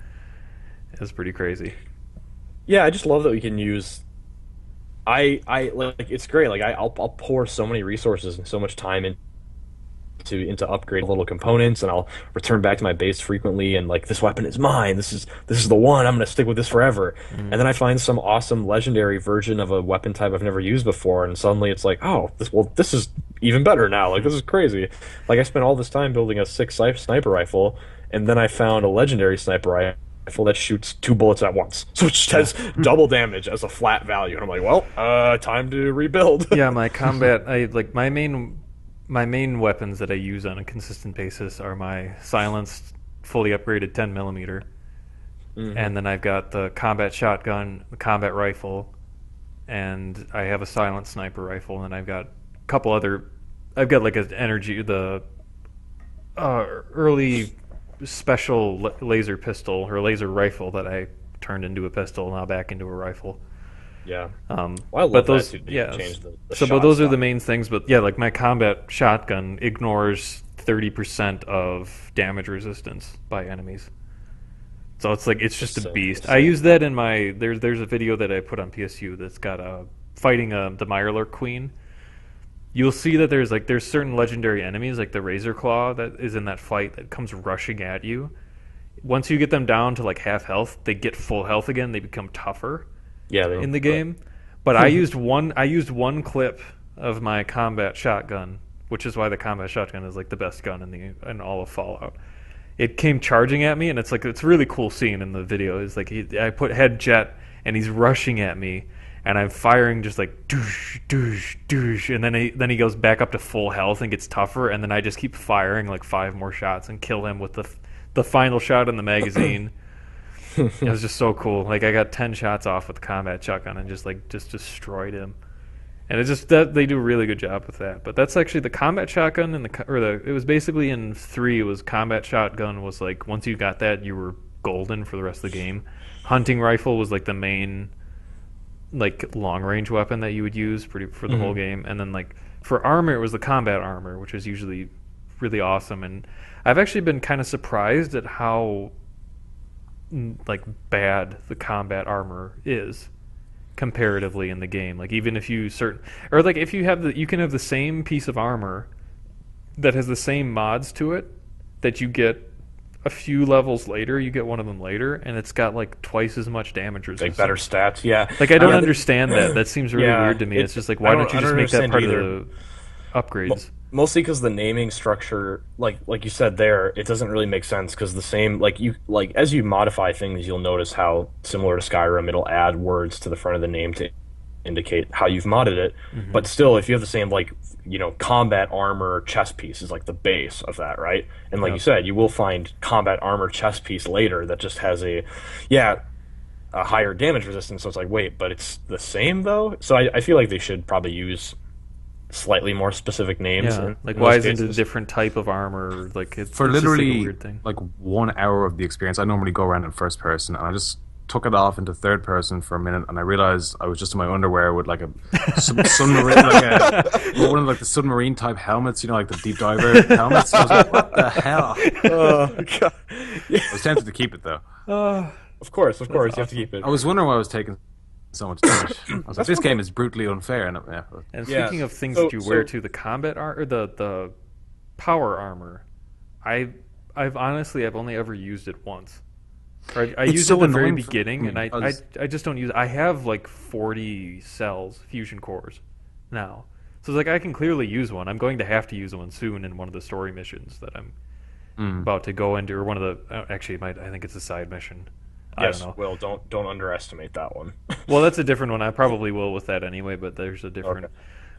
It was pretty crazy. Yeah, I just love that we can use. I like it's great. Like I'll pour so many resources and so much time into upgrade little components, and I'll return back to my base frequently, and like this weapon is mine. This is the one. I'm gonna stick with this forever. And then I find some awesome legendary version of a weapon type I've never used before, and suddenly it's like, oh, this is even better now. Like this is crazy. Like I spent all this time building a 6 sniper rifle, and then I found a legendary sniper rifle that shoots 2 bullets at once, so it just has double damage as a flat value. And I'm like, well, time to rebuild. Yeah, my combat. My main weapons that I use on a consistent basis are my silenced, fully upgraded 10mm, and then I've got the combat shotgun, the combat rifle, and I have a silent sniper rifle, and I've got a couple other. I've got like the early special laser pistol or laser rifle that I turned into a pistol, now back into a rifle. Yeah. Well, I love but those, that too. yeah. Change the So, shot but those are style. the main things. But yeah, like my combat shotgun ignores 30% of damage resistance by enemies. So it's like it's just a beast. I use that in my there's a video that I put on PSU that's got fighting the Mirelurk Queen. You'll see that there's certain legendary enemies like the Razor Claw that is in that fight that comes rushing at you. Once you get them down to like half health, they get full health again. They become tougher. Yeah, In the game, but I used one clip of my combat shotgun, which is why the combat shotgun is like the best gun in all of Fallout. It came charging at me, and it's a really cool scene in the video. It's like I put head jet, and he's rushing at me, and I'm firing just like doosh doosh doosh, and then he goes back up to full health and gets tougher, and then I just keep firing like 5 more shots and kill him with the final shot in the magazine. It was just so cool. Like I got 10 shots off with the combat shotgun and just destroyed him. And it's just that they do a really good job with that. But that's actually the combat shotgun and it was basically in 3. It was combat shotgun was like once you got that you were golden for the rest of the game. Hunting rifle was like the main like long range weapon that you would use for the whole game. And then like for armor it was the combat armor, which is usually really awesome. And I've actually been kind of surprised at how like bad the combat armor is comparatively in the game. Like even if you if you have you can have the same piece of armor that has the same mods to it that you get a few levels later, you get one of them later, and it's got like twice as much damage resistance. Like better stats, yeah. Like I don't understand that. That seems really Yeah, weird to me. It's just like why don't you just make that part of the upgrades? Mostly because the naming structure, like you said there, it doesn't really make sense because the same as you modify things, you'll notice how similar to Skyrim, it'll add words to the front of the name to indicate how you've modded it. But still, if you have the same combat armor chest piece is like the base of that, right? And like you said, you will find combat armor chest piece later that just has a higher damage resistance. So it's like, wait, but it's the same though. So I feel like they should probably use slightly more specific names. Yeah, In, like in why those isn't it a cases. different type of armor? Like For it's just like a literally weird thing. like 1 hour of the experience, I normally go around in first person, and I just took it off into third person for a minute, and I realized I was just in my underwear with like a submarine, one of like the submarine type helmets, like the deep diver helmets. I was like, what the hell? Oh, God. Yeah. I was tempted to keep it though. Of course, you have to keep it. I was wondering why I was taking so much damage. I was like, this game is brutally unfair. And yeah, And Yeah, speaking of things so- that you wear so- to the combat or the power armor, I've honestly I've only ever used it once. Or I It's used so it at the very annoying for beginning, me and I because- just don't use it. I have like 40 cells, fusion cores, now. So it's like I can clearly use one. I'm going to have to use one soon in one of the story missions that I'm about to go into, or one of the actually I think it's a side mission. Yes, I don't know. Will, don't underestimate that one. Well, that's a different one. I probably will with that anyway, but there's a different. Okay.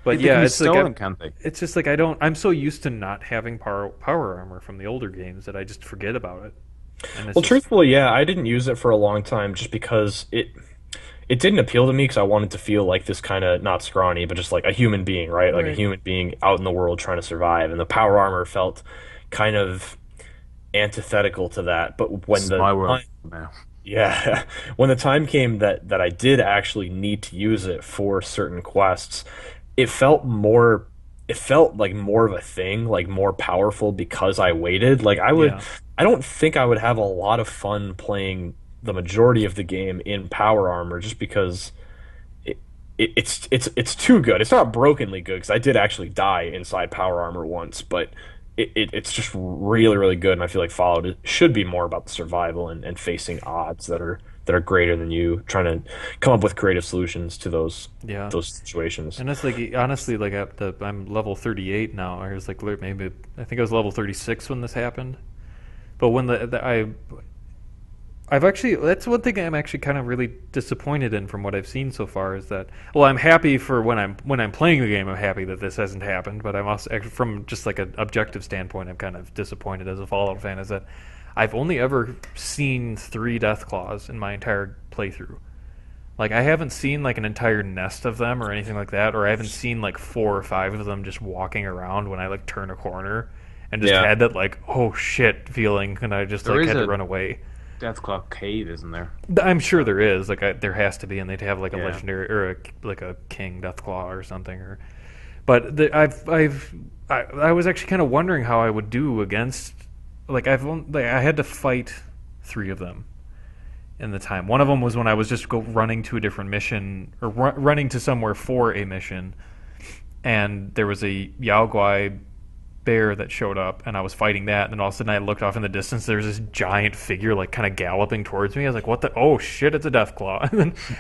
But They yeah, can be it's like stolen, can't they? it's just like I'm so used to not having power armor from the older games that I just forget about it. And it's Well, just- truthfully, yeah, I didn't use it for a long time just because it didn't appeal to me because I wanted to feel like this kind of not scrawny, but just like a human being, right? Like a Right. human being out in the world trying to survive, and the power armor felt kind of antithetical to that. But when It's the my world now. yeah, when the time came that I did actually need to use it for certain quests, it felt more. It felt like more of a thing, like more powerful because I waited. Like Yeah. I don't think I would have a lot of fun playing the majority of the game in power armor just because it's too good. It's not brokenly good because I did actually die inside power armor once, but it's just really really good, and I feel like Fallout should be more about the survival and facing odds that are greater than you, trying to come up with creative solutions to those Yeah. those situations. And it's like honestly, like I'm level 38 now. I was like maybe I think I was level 36 when this happened. But when I've actually that's one thing I'm actually kind of really disappointed in from what I've seen so far is that I'm happy for when I'm playing the game, I'm happy that this hasn't happened, but I'm also from just like an objective standpoint I'm kind of disappointed as a Fallout fan is that I've only ever seen 3 Deathclaws in my entire playthrough. Like I haven't seen like an entire nest of them or anything like that, or I haven't seen like 4 or 5 of them just walking around when I like turn a corner and just Yeah. had that like oh shit feeling and I just There like is had to a- run away. Deathclaw Cave, isn't there? I'm sure there is. Like there has to be, and they'd have like a Yeah. legendary or like a king Deathclaw or something. But I was actually kind of wondering how I would do against. Like I had to fight 3 of them in the time. One of them was when I was just running to a different mission or running to somewhere for a mission, and there was a Yao Guai bear that showed up, and I was fighting that, and then all of a sudden I looked off in the distance, there's this giant figure like kind of galloping towards me. I was like, what the oh shit, it's a Deathclaw.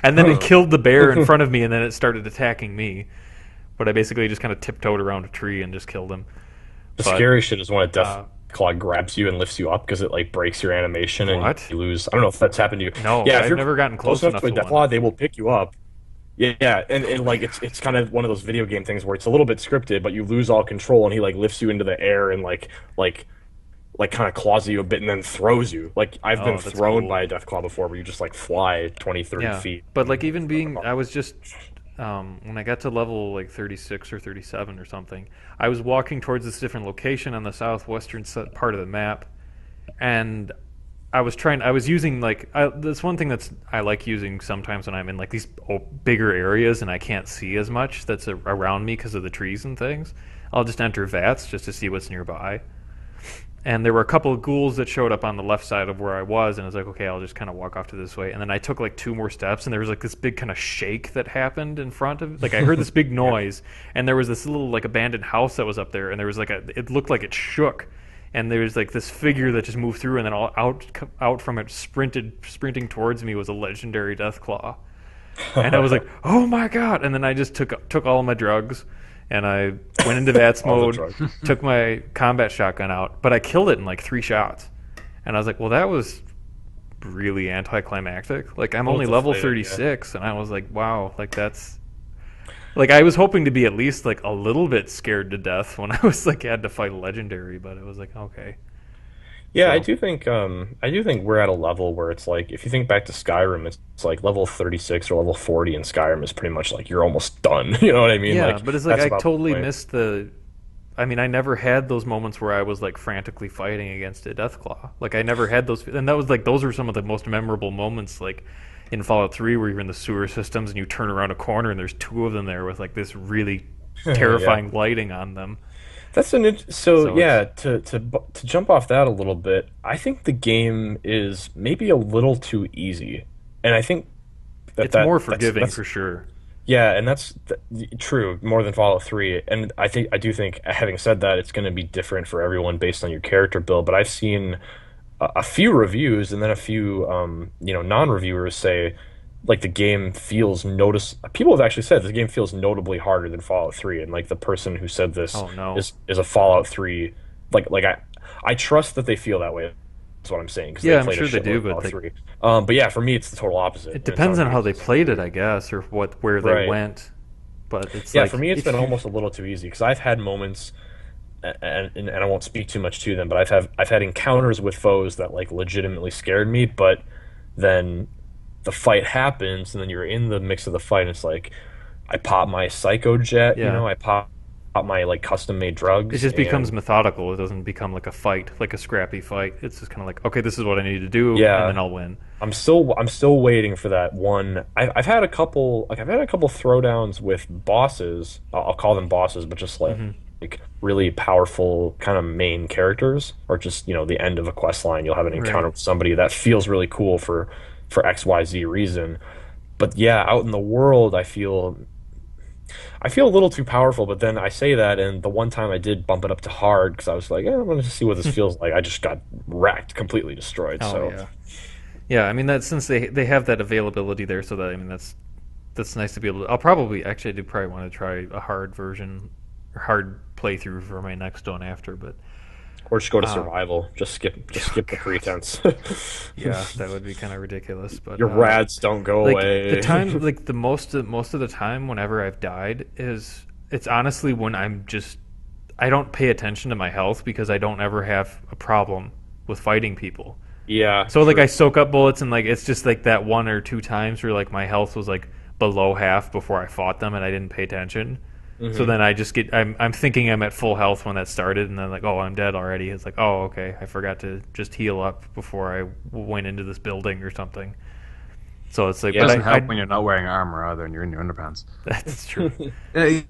and then it killed the bear in front of me, and then it started attacking me, but I basically just kind of tiptoed around a tree and just killed him. The But, scary shit is when a Deathclaw grabs you and lifts you up because it like breaks your animation and What? you lose. I don't know if that's happened to you. No, yeah, if I've you're never gotten close enough to a to Deathclaw, one. they will pick you up. Yeah, and like it's kind of one of those video game things where it's a little bit scripted, but you lose all control, and he like lifts you into the air and like kind of claws you a bit and then throws you. Like I've been that's thrown cool. by a Deathclaw before, where you just like fly 20, 30 feet. But like even being, I was just when I got to level like 36 or 37 or something, I was walking towards this different location on the southwestern part of the map, and I was using like that's one thing I like using sometimes when I'm in like these bigger areas and I can't see as much that's around me because of the trees and things. I'll just enter VATS just to see what's nearby. And there were a couple of ghouls that showed up on the left side of where I was, and I was like, okay, I'll just kind of walk off to this way. And then I took like 2 more steps, and there was like this big kind of shake that happened in front of, like I heard this big noise, and there was this little like abandoned house that was up there, and there was like it looked like it shook, and there was like this figure that just moved through, and then all out from it sprinting towards me was a legendary Deathclaw, and I was like, oh my god! And then I just took all of my drugs. And I went into VATS All the mode, drugs. took my combat shotgun out, but I killed it in like 3 shots. And I was like, well, that was really anticlimactic. Like, I'm only level deflated, 36, and I was like, wow, like that's... Like, I was hoping to be at least like a little bit scared to death when I was like, had to fight a legendary, but it was like, okay. Yeah, So I do think we're at a level where it's like if you think back to Skyrim, it's like level 36 or level 40 in Skyrim is pretty much like you're almost done. You know what I mean? yeah, Like but it's like that's I about the totally point. missed the. I mean, I never had those moments where I was like frantically fighting against a Deathclaw. Like I never had those, and that was like those are some of the most memorable moments, like in Fallout 3, where you're in the sewer systems and you turn around a corner and there's two of them there with like this really Yeah. terrifying lighting on them. So So it's yeah, to jump off that a little bit, I think the game is maybe a little too easy. And I think that it's more forgiving that's for sure. yeah, and true, more than Fallout 3. And I do think, having said that, it's going to be different for everyone based on your character build. But I've seen a few reviews and then a few, non-reviewers say like the game feels notice. People have actually said the game feels notably harder than Fallout 3, and like the person who said this Oh no. is a Fallout 3. I trust that they feel that way. That's what I'm saying because they Yeah, I'm played a sure they shitload do, of but Fallout 3. But yeah, for me, it's the total opposite, it and it depends sounds on like how it's they the same played for it, you. I guess, or where they Right. went. But it's Yeah, for like me, it's been if you, almost a little too easy because I've had moments, and I won't speak too much to them, but I've had encounters with foes that like legitimately scared me, but then the fight happens, and then you're in the mix of the fight, and it's like I pop my psycho jet, yeah, I pop my like custom made it drugs, just becomes and methodical. It doesn't become like a fight, like a scrappy fight. It's just kind of like, okay, this is what I need to do, and then yeah, I'll win. I'm still waiting for that one. I've had a couple I've had a couple throwdowns with bosses. I'll call them bosses, but just Hmm. like really powerful kind of main characters, or just the end of a quest line. You'll have an encounter Right. with somebody that feels really cool for XYZ reason. But yeah, out in the world, I feel a little too powerful. But then I say that, and the one time I did bump it up to hard because I was like, I want to see what this feels like. I just got wrecked, completely destroyed. Oh So. yeah, yeah. I mean that since they have that availability there, so that I mean that's nice to be able to. I'll probably actually I do probably want to try a hard version, or hard playthrough for my next one after, but Or just go to uh, survival. Just oh skip the god, pretense. yeah, that would be kind of ridiculous. But Your rads don't go like the away. time, like the most of the time, whenever I've died, is it's honestly when I don't pay attention to my health because I don't ever have a problem with fighting people. Yeah, So like I true. soak up bullets and like it's just like that one or two times where like my health was like below half before I fought them and I didn't pay attention. So Hmm. then I just get I'm thinking I'm at full health when that started and then like oh I'm dead already. It's like oh okay I forgot to just heal up before I went into this building or something. So it's like It Yeah. but doesn't help I when you're not wearing armor either, and you're in your underpants. that's true. Uh,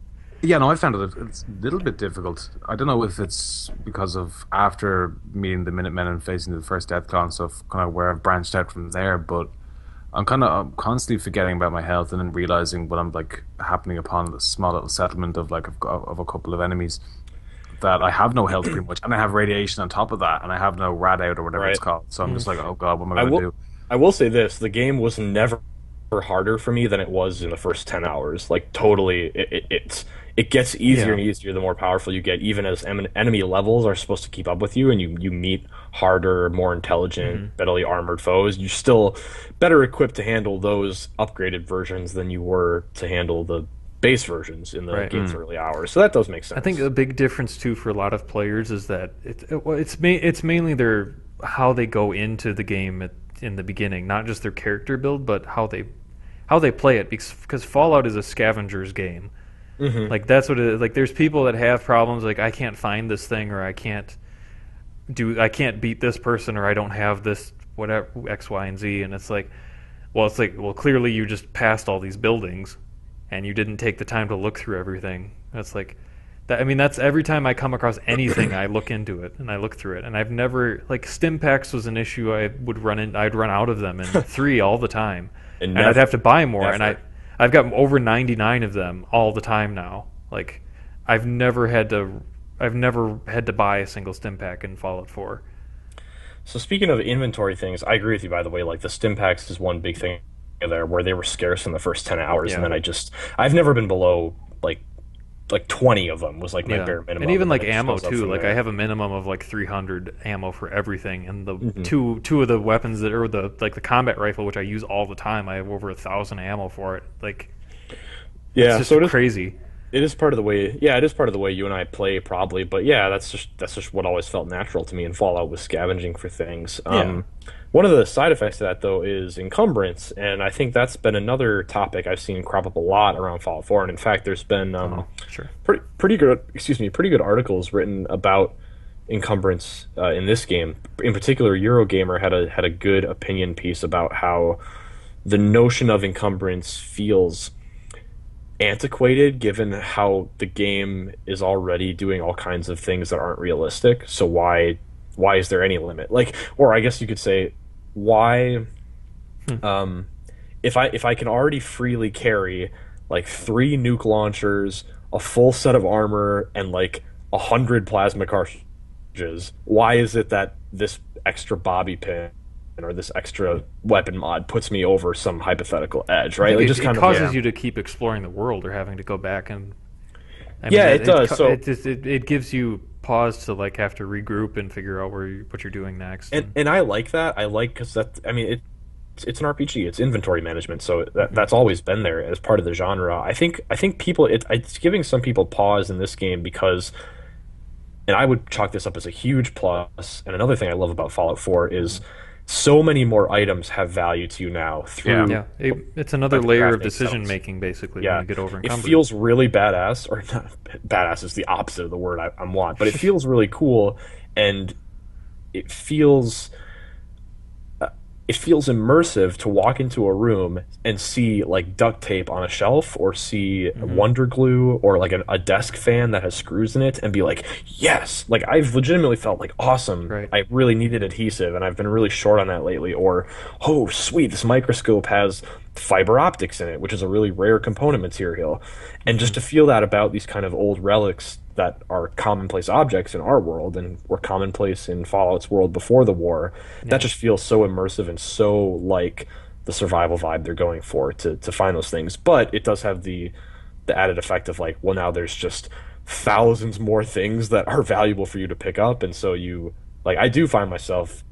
yeah, no, I found it's a little bit difficult. I don't know if it's because of after meeting the Minutemen and facing the first Deathclaw and stuff, kind of where I've branched out from there. But I'm constantly forgetting about my health and then realizing when I'm like happening upon a small little settlement of of a couple of enemies that I have no health pretty much, and I have radiation on top of that, and I have no rad out or whatever it's Right. called. So I'm just like, oh god, what am I I going to will do? I will say this, the game was never harder for me than it was in the first 10 hours. Like totally it gets easier Yeah. and easier the more powerful you get, even as enemy levels are supposed to keep up with you and you meet harder, more intelligent, Hmm. better armored foes. You're still better equipped to handle those upgraded versions than you were to handle the base versions in the Right. game's early hours. So that does make I think sense. a big difference too for a lot of players is that it's mainly their how they go into the game in the beginning, not just their character build, but how they play it. Because Fallout is a scavenger's game. Hmm. Like that's what it is. Like there's people that have problems like I can't find this thing or I can't beat this person or I don't have this whatever X Y and Z and it's like well clearly you just passed all these buildings and you didn't take the time to look through everything. That's like that. I mean, that's every time I come across anything, I look into it and I look through it. And I've never like stim packs was an issue. I'd run out of them in three all the time, And and I'd never, have to buy more. And never. I've got over 99 of them all the time now. Like I've never had to I've never had to buy a single stim pack in Fallout 4. So speaking of inventory things, I agree with you by the way. Like the stim packs is one big thing there where they were scarce in the first 10 hours and Yeah. then I've never been below like 20 of them was like my Yeah, bare minimum and even then like it just ammo goes up too. from Like I there. have a minimum of like 300 ammo for everything, and the Hmm. two of the weapons that are the like the combat rifle, which I use all the time, I have over 1,000 ammo for it. Like it's Yeah, just so does crazy. It is part of the way, yeah, it is part of the way you and I play, probably. But yeah, that's just what always felt natural to me in Fallout was scavenging for things. Yeah. One of the side effects of that though is encumbrance, and I think that's been another topic I've seen crop up a lot around Fallout 4. And in fact, there's been Oh, sure. pretty good, excuse me, pretty good articles written about encumbrance in this game. In particular, Eurogamer had a good opinion piece about how the notion of encumbrance feels antiquated given how the game is already doing all kinds of things that aren't realistic. So why is there any limit? Like, or I guess you could say, why if I can already freely carry like 3 nuke launchers, a full set of armor, and like 100 plasma cartridges, why is it that this extra bobby pin or this extra weapon mod puts me over some hypothetical edge, right? Like, It, just it kind causes of you to keep exploring the world or having to go back and. I mean, yeah, it does. So it gives you pause to like have to regroup and figure out what you're doing next. and I like that. I like because that I mean it's an RPG. It's inventory management, so that's always been there as part of the genre. I think people it's giving some people pause in this game because, and I would chalk this up as a huge plus. And another thing I love about Fallout 4 is so many more items have value to you now through Yeah, it's another like the layer of crafting decision cells. making basically Yeah, when you get over it encumbered. feels really badass, or not, badass is the opposite of the word I want, but it feels really cool, and it feels it feels immersive to walk into a room and see like duct tape on a shelf or see wonder glue or like a desk fan that has screws in it and be like, yes, like I've legitimately felt like awesome. Right. I really needed adhesive and I've been really short on that lately. Or, oh, sweet, this microscope has fiber optics in it, which is a really rare component material. And just to feel that about these kind of old relics that are commonplace objects in our world and were commonplace in Fallout's world before the war, that just feels so immersive and so like the survival vibe they're going for to find those things. But it does have the added effect of like, well, now there's just thousands more things that are valuable for you to pick up, and so you like I do find myself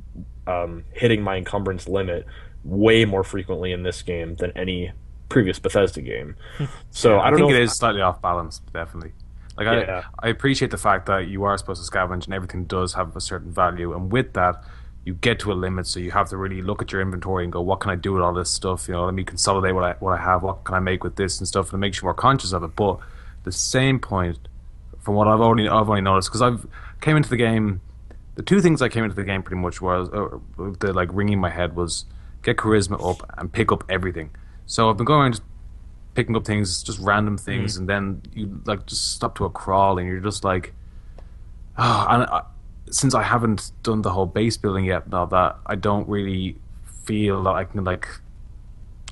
hitting my encumbrance limit way more frequently in this game than any previous Bethesda game. So I don't think know it if- is slightly off balance, definitely. Like Yeah. I appreciate the fact that you are supposed to scavenge and everything does have a certain value, and with that, you get to a limit, so you have to really look at your inventory and go, what can I do with all this stuff? You know, let me consolidate what I have, what can I make with this and stuff, and it makes you more conscious of it. But the same point, from what I've only noticed, because I've came into the game, the two things I came into the game pretty much was the like ringing my head was get charisma up and pick up everything. So I've been going around just picking up things, just random things, and then you like just stop to a crawl and you're just like, oh, and since I haven't done the whole base building yet and all that, I don't really feel that I can like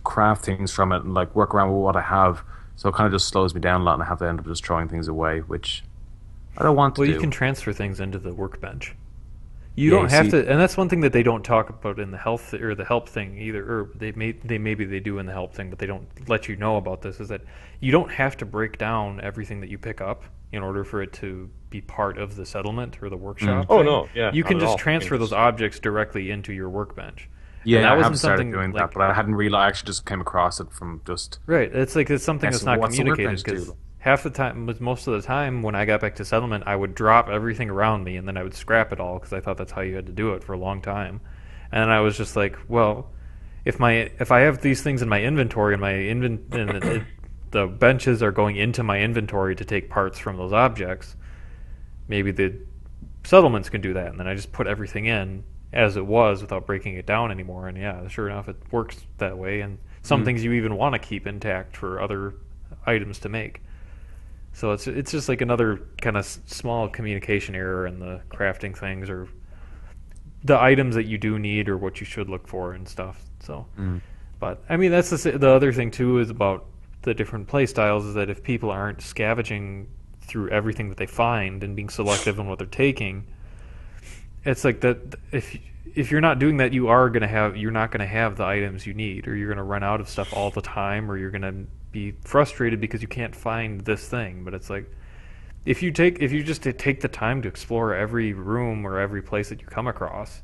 craft things from it and like work around with what I have. So it kind of just slows me down a lot, and I have to end up just throwing things away, which I don't want to Well, do. you can transfer things into the workbench. You Yeah, don't you have see- to, and that's one thing that they don't talk about in the health or the help thing either. Or maybe they do in the help thing, but they don't let you know about this. Is that you don't have to break down everything that you pick up in order for it to be part of the settlement or the workshop. Oh, thing. no, yeah, you not can at just all. transfer You can those objects directly into your workbench. Yeah, and that I wasn't have started something doing like, that, but I hadn't realized. I actually just came across it from just right. It's like it's something Yeah, that's so not what's the communicated workbench because do? half the time, most of the time, when I got back to settlement, I would drop everything around me and then I would scrap it all because I thought that's how you had to do it for a long time. And I was just like, well, if I have these things in my inventory and the benches are going into my inventory to take parts from those objects, maybe the settlements can do that, and then I just put everything in as it was without breaking it down anymore. And yeah, sure enough, it works that way. And some things you even want to keep intact for other items to make. So it's just like another kind of small communication error in the crafting things or the items that you do need or what you should look for and stuff. So, but I mean that's the other thing too is about the different play styles is that if people aren't scavenging through everything that they find and being selective in what they're taking, it's like that if you're not doing that, you're not gonna have the items you need, or you're gonna run out of stuff all the time, or you're gonna be frustrated because you can't find this thing. But it's like if you just take the time to explore every room or every place that you come across,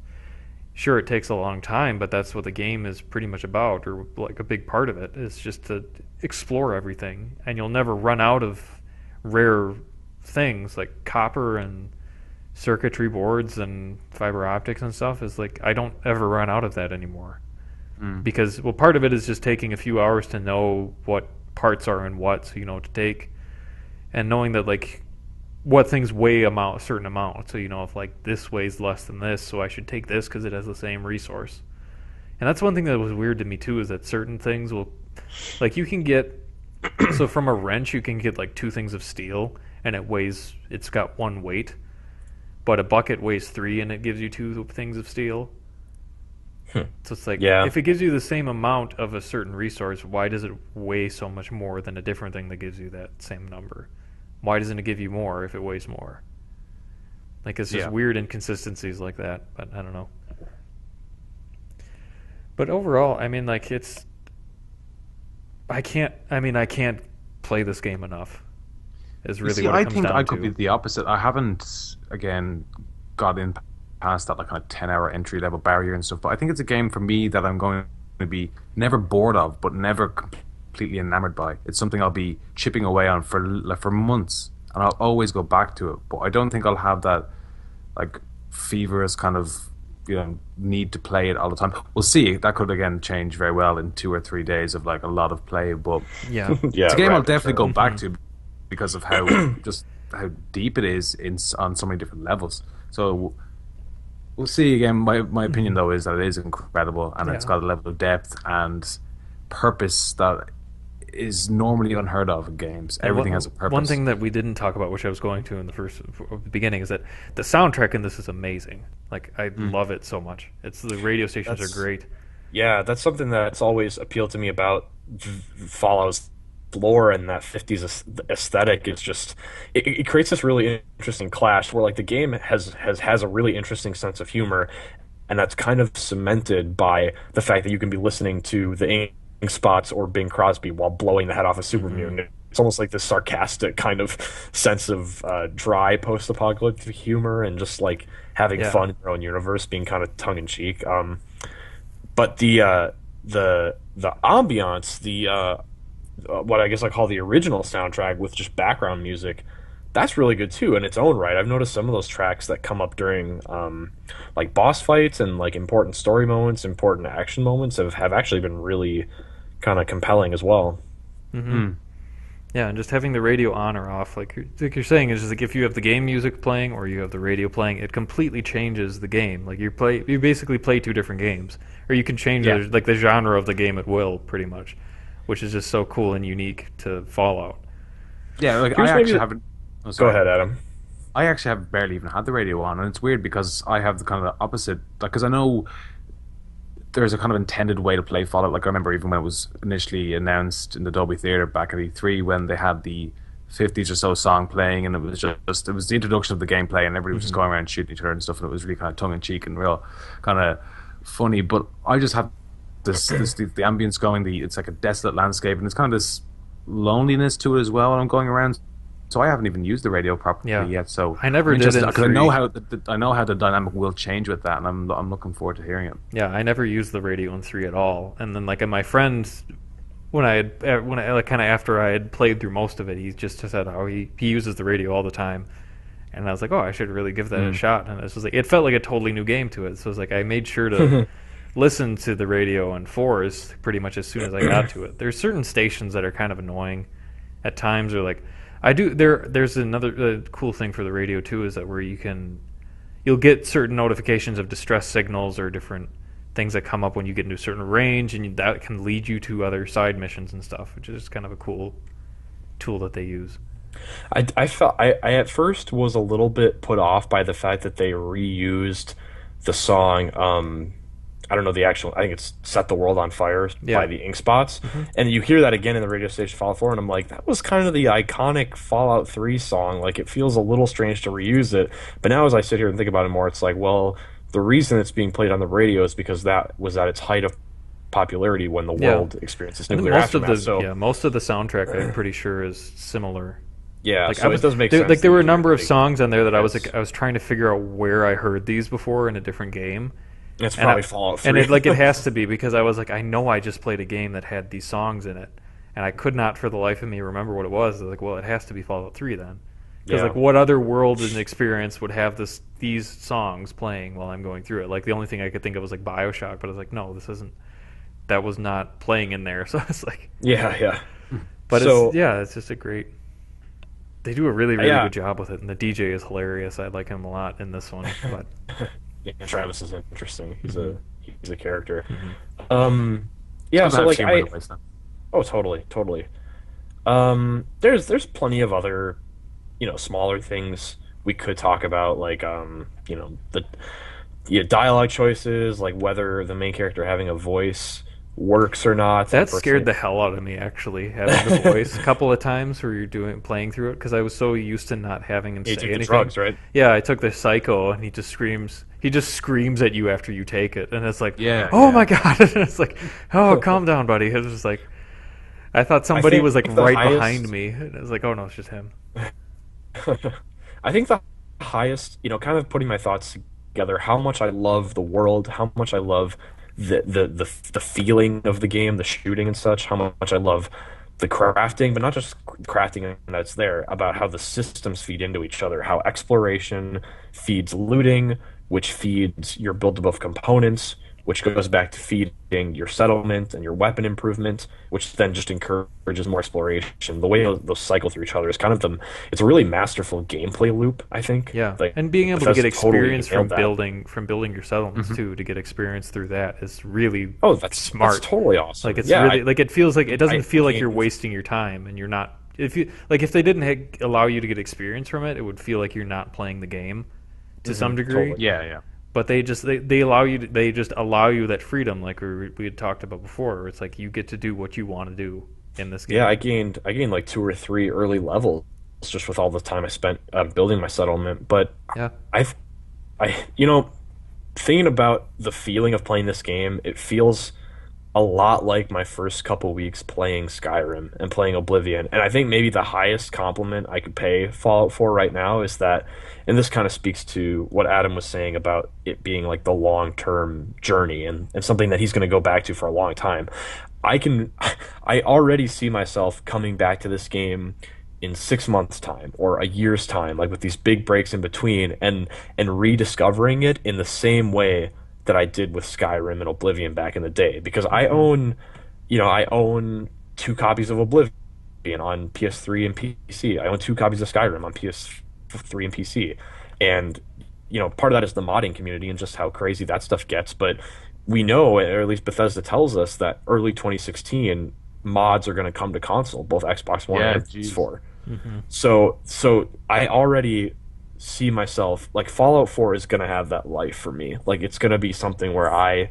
sure it takes a long time, but that's what the game is pretty much about, or like a big part of it is just to explore everything, and you'll never run out of rare things like copper and circuitry boards and fiber optics and stuff is like I don't ever run out of that anymore. Because, well, part of it is just taking a few hours to know what parts are in what, so you know what to take, and knowing that like what things weigh a certain amount, so you know if like this weighs less than this, so I should take this because it has the same resource. And that's one thing that was weird to me too, is that certain things will, like you can get, so from a wrench you can get like 2 things of steel and it's got 1 weight, but a bucket weighs 3 and it gives you 2 things of steel. So it's like, if it gives you the same amount of a certain resource, why does it weigh so much more than a different thing that gives you that same number? Why doesn't it give you more if it weighs more? Like, it's just weird inconsistencies like that, but I don't know. But overall, I mean, like, I can't play this game enough. Is really what it comes down to. I think I could be the opposite. I haven't, again, got in past that like kind of 10-hour entry level barrier and stuff, but I think it's a game for me that I'm going to be never bored of, but never completely enamored by. It's something I'll be chipping away on for months, and I'll always go back to it. But I don't think I'll have that like feverish kind of need to play it all the time. We'll see. That could again change very well in 2 or 3 days of like a lot of play. But it's a game I'll definitely go back to because of how how deep it is on so many different levels. So. We'll see. Again, my opinion though is that it is incredible, and it's got a level of depth and purpose that is normally unheard of in games. Everything has a purpose. One thing that we didn't talk about, which I was going to in the beginning, is that the soundtrack in this is amazing. Like I love it so much. The radio stations are great. Yeah, that's something that's always appealed to me about Fallout's lore and that 50s aesthetic. It's just it creates this really interesting clash where like the game has a really interesting sense of humor, and that's kind of cemented by the fact that you can be listening to the Ink Spots or Bing Crosby while blowing the head off a super mutant. It's almost like this sarcastic kind of sense of dry post-apocalyptic humor and just like having fun in your own universe, being kind of tongue-in-cheek. But the ambiance, what I guess I call the original soundtrack with just background music, that's really good too in its own right. I've noticed some of those tracks that come up during like boss fights and like important story moments, important action moments have actually been really kind of compelling as well. Yeah, and just having the radio on or off, like you're saying, is just like if you have the game music playing or you have the radio playing, it completely changes the game. Like you basically play 2 different games, or you can change the genre of the game at will, pretty much, which is just so cool and unique to Fallout. Yeah, like I actually haven't. Go ahead, Adam. I actually have barely even had the radio on, and it's weird because I have the kind of the opposite. Like, because I know there's a kind of intended way to play Fallout. Like I remember even when it was initially announced in the Dolby Theatre back at E3, when they had the 50s or so song playing, and it was the introduction of the gameplay, and everybody was just going around shooting each other and stuff, and it was really kind of tongue in cheek and real kind of funny. But I just have the ambience going. It's like a desolate landscape, and it's kind of this loneliness to it as well when I'm going around. So I haven't even used the radio properly yet. So I never did it because I know how the dynamic will change with that, and I'm looking forward to hearing it. Yeah, I never used the radio in 3 at all. And then like my friend, after I had played through most of it, he just said how he uses the radio all the time. And I was like, oh, I should really give that a shot. And it felt like a totally new game to it. So it was like I made sure to listen to the radio on 4s pretty much as soon as I got to it. There's certain stations that are kind of annoying at times, or like there's another cool thing for the radio too, is that where you'll get certain notifications of distress signals or different things that come up when you get into a certain range, and that can lead you to other side missions and stuff, which is kind of a cool tool that they use. I at first was a little bit put off by the fact that they reused the song. I don't know the actual. I think it's "Set the World on Fire" by the Ink Spots, and you hear that again in the radio station Fallout 4, and I'm like, that was kind of the iconic Fallout 3 song. Like, it feels a little strange to reuse it. But now, as I sit here and think about it more, it's like, well, the reason it's being played on the radio is because that was at its height of popularity when the world experienced its nuclear aftermath. Most of the soundtrack, I'm pretty sure, is similar. Yeah, like, so it does make sense. Like, there were a number of songs on there that I was trying to figure out where I heard these before in a different game. It's probably Fallout 3. And it has to be, because I was like, I know I just played a game that had these songs in it. and I could not for the life of me remember what it was. I was like, well, it has to be Fallout 3 then. Because Yeah. like, what other world and experience would have these songs playing while I'm going through it? Like, the only thing I could think of was like BioShock, but I was like, no, this isn't. That was not playing in there. So it's like, Yeah. but So- it's just a great. They do a really Yeah. good job with it, and the DJ is hilarious. I like him a lot in this one. But Yeah, Travis is interesting. He's a character. Mm-hmm. Yeah. So like I totally. There's plenty of other, smaller things we could talk about, like the dialogue choices, like whether the main character having a voice works or not. that scared the hell out of me, actually, having the voice a couple of times where you're playing through it, because I was so used to not having him say You took anything. the drugs, right? Yeah, I took the psycho, and he just screams at you after you take it, and it's like, Yeah, oh yeah. my god, and it's like, oh, calm down, buddy. It was just like, I thought somebody think was like the right highest- behind me, and it was like, oh no, it's just him. I think the highest, kind of putting my thoughts together, how much I love the world, how much I love the feeling of the game, the shooting and such, how much I love the crafting, but not just crafting that's there, about how the systems feed into each other, how exploration feeds looting, which feeds your buildable components, which goes back to feeding your settlement and your weapon improvement, which then just encourages more exploration. The way those cycle through each other is kind of it's a really masterful gameplay loop, I think. Yeah, Like, and being able to Bethesda get totally experience from nailed that. building your settlements too, to get experience through that is really Oh, that's smart. That's totally awesome. Like, it's yeah, really like, it feels like it doesn't feel like can't- you're wasting your time, and you're not. If they didn't allow you to get experience from it, it would feel like you're not playing the game to some degree. totally. Yeah. But they allow you they just allow you that freedom, like we had talked about before. Where it's like you get to do what you want to do in this game. Yeah, I gained like 2 or 3 early levels just with all the time I spent building my settlement. But Yeah. thinking about the feeling of playing this game, it feels a lot like my first couple weeks playing Skyrim and playing Oblivion. And I think maybe the highest compliment I could pay Fallout 4 right now is that, and this kind of speaks to what Adam was saying about it being like the long-term journey and something that he's going to go back to for a long time. I already see myself coming back to this game in 6 months' time or a year's time, like with these big breaks in between, and rediscovering it in the same way that I did with Skyrim and Oblivion back in the day, because I own 2 copies of Oblivion on PS3 and PC. I own 2 copies of Skyrim on PS3 and PC, and part of that is the modding community and just how crazy that stuff gets. But we know, or at least Bethesda tells us, that early 2016 mods are going to come to console, both Xbox One Yeah, and geez. PS4. So I already see myself, like, Fallout 4 is going to have that life for me. Like, it's going to be something where I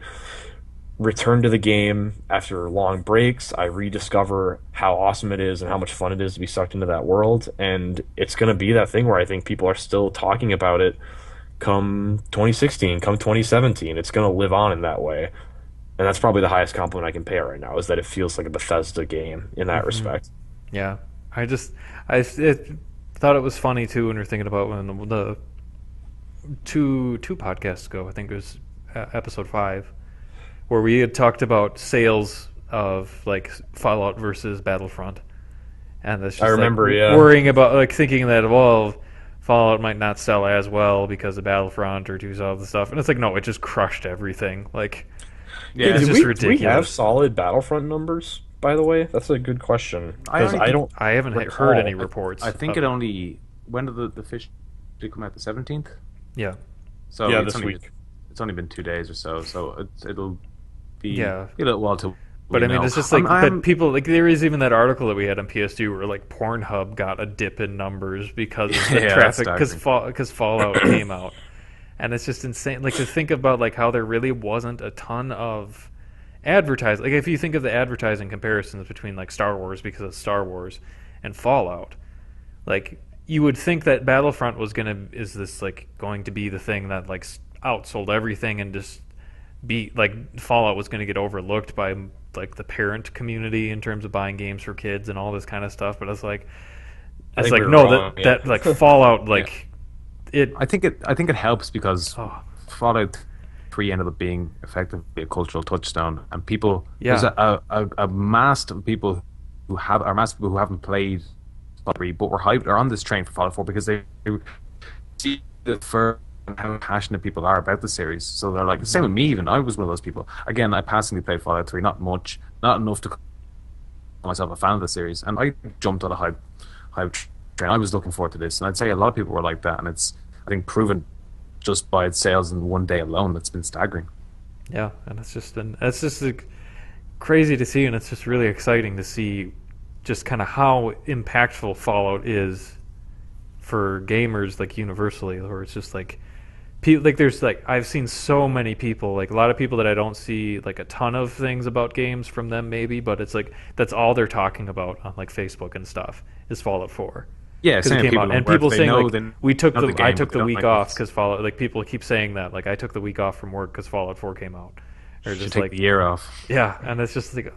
return to the game after long breaks, I rediscover how awesome it is and how much fun it is to be sucked into that world, and it's going to be that thing where I think people are still talking about it come 2016, come 2017. It's going to live on in that way. And that's probably the highest compliment I can pay it right now, is that it feels like a Bethesda game in that respect. Yeah, I thought it was funny too when you're thinking about when the two podcasts ago, I think it was episode 5, where we had talked about sales of like Fallout versus Battlefront, and that's just I remember, like, yeah. worrying about, like, thinking that, well, Fallout might not sell as well because of Battlefront or do all the stuff, and it's like, no, it just crushed everything. Like, Yeah, it's it's just do we ridiculous. have solid Battlefront numbers, by the way? That's a good question. Because I haven't recall. heard any reports. I think of it only. When did the fish come out? The 17th. Yeah, So Yeah, it's this only, week. It's only been 2 days or so. So it'll be Yeah. a little while till. but we I mean, know. it's just like, I'm- but people, like, there is even that article that we had on PS2 where like Pornhub got a dip in numbers because of the Yeah, traffic, that's because Fallout came out, and it's just insane. Like, to think about like how there really wasn't a ton of advertising. Like, if you think of the advertising comparisons between like Star Wars, because of Star Wars, and Fallout, like, you would think that Battlefront is going to be the thing that like outsold everything, and just be like Fallout was going to get overlooked by like the parent community in terms of buying games for kids and all this kind of stuff. But it's like, think like, we were no, wrong, yeah. that like Fallout, like it. I think it helps because Oh. Fallout 3 ended up being effectively a cultural touchstone, and people Yeah. there's a mass of people massive people who haven't played Fallout 3, but were hyped, are on this train for Fallout 4 because they see the first and how passionate people are about the series. So they're like, same with me even. I was one of those people. Again, I passingly played Fallout 3, not much, not enough to call myself a fan of the series, and I jumped on a hype train. I was looking forward to this, and I'd say a lot of people were like that, and it's, I think, proven just by its sales in one day alone. That's been staggering. Yeah, and it's just crazy to see, and it's just really exciting to see just kind of how impactful Fallout is for gamers, like universally, where it's just like there's like I've seen so many people, like a lot of people that I don't see like a ton of things about games from them maybe, but it's like that's all they're talking about on like Facebook and stuff is Fallout 4. Yeah, because it came out, and people saying like I took the week off this. because Fallout. Like people keep saying that like I took the week off from work because Fallout 4 came out. Or Should just take like the year off. yeah, and it's just like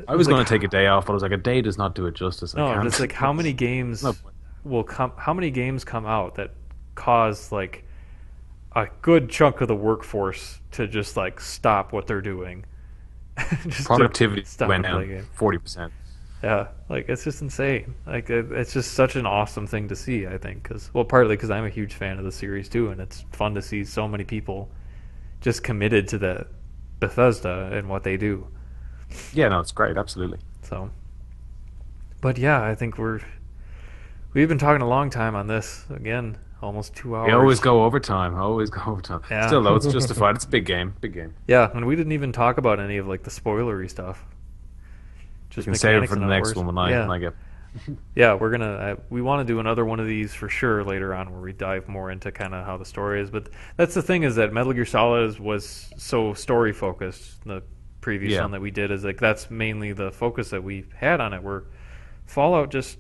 I was like, going to take a day off, but I was like, a day does not do it justice. no, it's like how many games how many games come out that cause like a good chunk of the workforce to just like stop what they're doing. Just productivity stop went and play a down game. 40%. Yeah, like it's just insane. Like it's just such an awesome thing to see. I think partly because I'm a huge fan of the series too, and it's fun to see so many people just committed to the Bethesda and what they do. Yeah, no, it's great, absolutely. So, but yeah, I think we've been talking a long time on this. Again, almost 2 hours. We always go overtime. Yeah. Still, though, it's justified. It's a big game. Yeah, and we didn't even talk about any of like the spoilery stuff. Just you can save it for the next one when I get. Yeah, we're gonna. We want to do another one of these for sure later on, where we dive more into kind of how the story is. But that's the thing, is that Metal Gear Solid was so story focused. The previous one that we did is like that's mainly the focus that we had on it. Where Fallout just,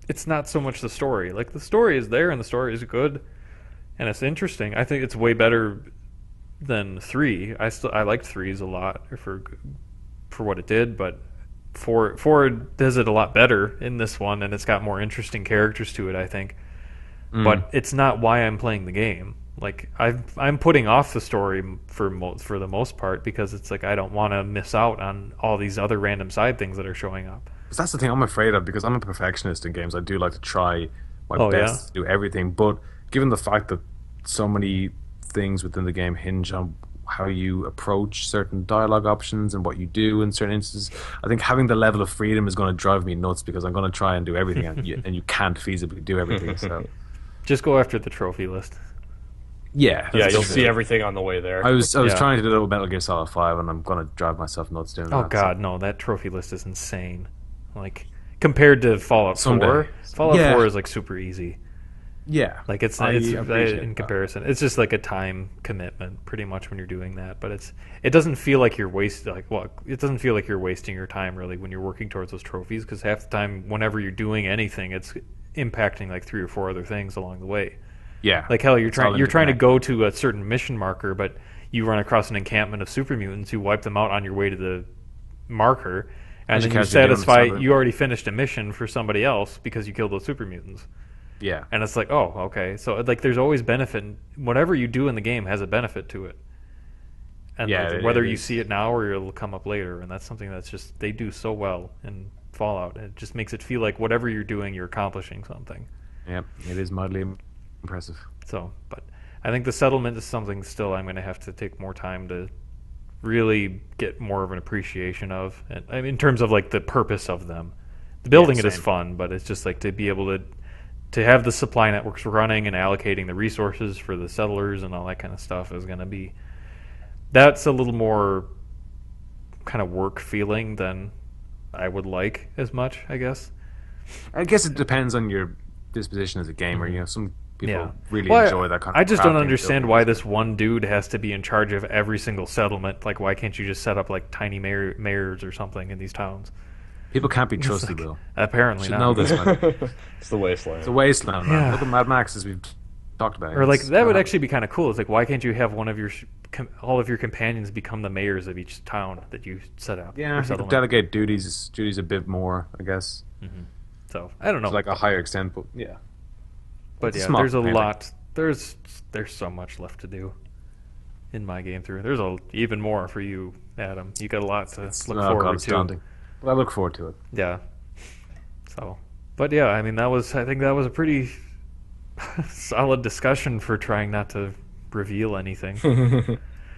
it's not so much the story. Like the story is there and the story is good, and it's interesting. I think it's way better than 3. I liked 3's a lot for what it did, but. 4 does it a lot better in this one, and it's got more interesting characters to it, I think. But it's not why I'm playing the game. Like I'm putting off the story for the most part because it's like I don't want to miss out on all these other random side things that are showing up. Because that's the thing I'm afraid of, because I'm a perfectionist in games. I do like to try my best to do everything, but given the fact that so many things within the game hinge on how you approach certain dialogue options and what you do in certain instances, I think having the level of freedom is going to drive me nuts, because I'm going to try and do everything, and you can't feasibly do everything. So just go after the trophy list. Yeah, you'll see everything on the way there. I was trying to do that with Metal Gear Solid 5, and I'm going to drive myself nuts doing that. Oh god, no, that trophy list is insane. Like compared to Fallout 4, Fallout 4 is like super easy. Yeah, like it's in comparison, it's just like a time commitment pretty much when you're doing that. But it doesn't feel like you're wasting your time really when you're working towards those trophies, because half the time whenever you're doing anything, it's impacting like 3 or 4 other things along the way. Yeah, like hell, you're trying to go to a certain mission marker, but you run across an encampment of super mutants. You wipe them out on your way to the marker, and then you satisfy. You already finished a mission for somebody else because you killed those super mutants. Yeah, and it's like, oh, okay. So like, there's always benefit. Whatever you do in the game has a benefit to it. And whether you see it now or it'll come up later, and that's something that's just they do so well in Fallout. It just makes it feel like whatever you're doing, you're accomplishing something. Yeah, it is mildly impressive. So, but I think the settlement is something still I'm going to have to take more time to really get more of an appreciation of, and I mean, in terms of like the purpose of them. The building it is fun, but it's just like to be able to have the supply networks running and allocating the resources for the settlers and all that kind of stuff is going to be, that's a little more kind of work feeling than I would like as much, I guess. I guess it depends on your disposition as a gamer. You know, some people really enjoy that kind of. I just don't understand why this one dude has to be in charge of every single settlement. Like, why can't you just set up like tiny mayors or something in these towns? People can't be trusted, though. Apparently not. Know this, man. It's the wasteland. It's a wasteland, man. Look at Mad Max, as we've talked about. Or like that would actually be kind of cool. It's like, why can't you have one of your all of your companions become the mayors of each town that you set up? Yeah, you could delegate duties a bit more, I guess. Mm-hmm. So I don't know, to like a higher extent, but yeah. But yeah, there's a lot. There's so much left to do in my game through. There's even more for you, Adam. You got a lot to look forward to. But I look forward to it. Yeah. So, but yeah, I mean, I think that was a pretty solid discussion for trying not to reveal anything.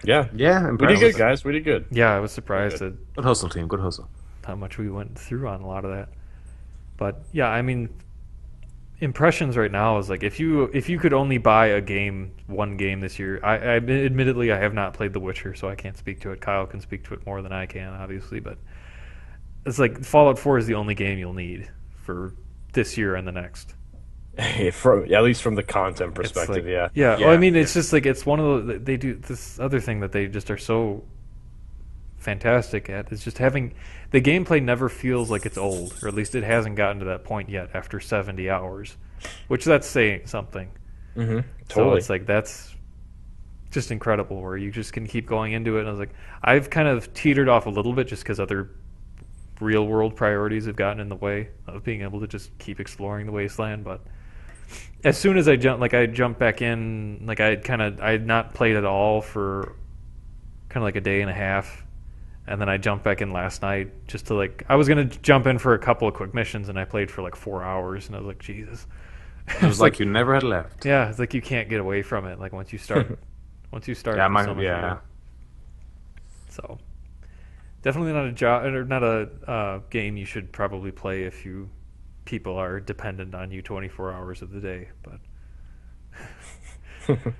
Yeah. Yeah, We did good, guys. We did good. Yeah, I was surprised at Good hustle, team. Good hustle. how much we went through on a lot of that. But yeah, I mean, impressions right now is like if you could only buy one game this year. I admittedly I have not played The Witcher, so I can't speak to it. Kyle can speak to it more than I can, obviously, but it's like Fallout 4 is the only game you'll need for this year and the next. At least from the content perspective, like, yeah. Well, I mean, it's just like it's one of the they do this other thing that they just are so fantastic at is just having the gameplay never feels like it's old, or at least it hasn't gotten to that point yet after 70 hours, which that's saying something. Mm-hmm. Totally. So it's like that's just incredible where you just can keep going into it. And I was like, I've kind of teetered off a little bit just because other real world priorities have gotten in the way of being able to just keep exploring the wasteland. But as soon as I jumped back in, like I had not played at all for kind of like a day and a half. And then I jumped back in last night just to I was going to jump in for a couple of quick missions, and I played for like 4 hours, and I was like, Jesus. It was like you never had left. Yeah, it's like you can't get away from it. Like once you start, Yeah, there's so much to do. So definitely not a game you should probably play if people are dependent on you 24 hours of the day. But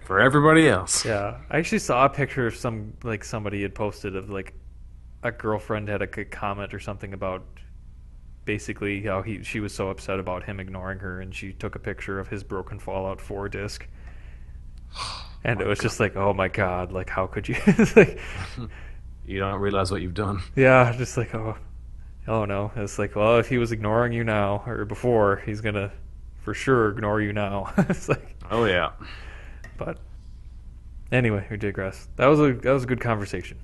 for everybody else. yeah, I actually saw a picture of somebody had posted of like a girlfriend had a comment or something about basically how she was so upset about him ignoring her, and she took a picture of his broken Fallout 4 disc, and it was just like, oh my god, like how could you? Like, you don't realize what you've done. yeah, just like oh no, it's like, well, if he was ignoring you now or before, he's gonna for sure ignore you now. It's like, oh yeah. But anyway, we digress. That was a good conversation.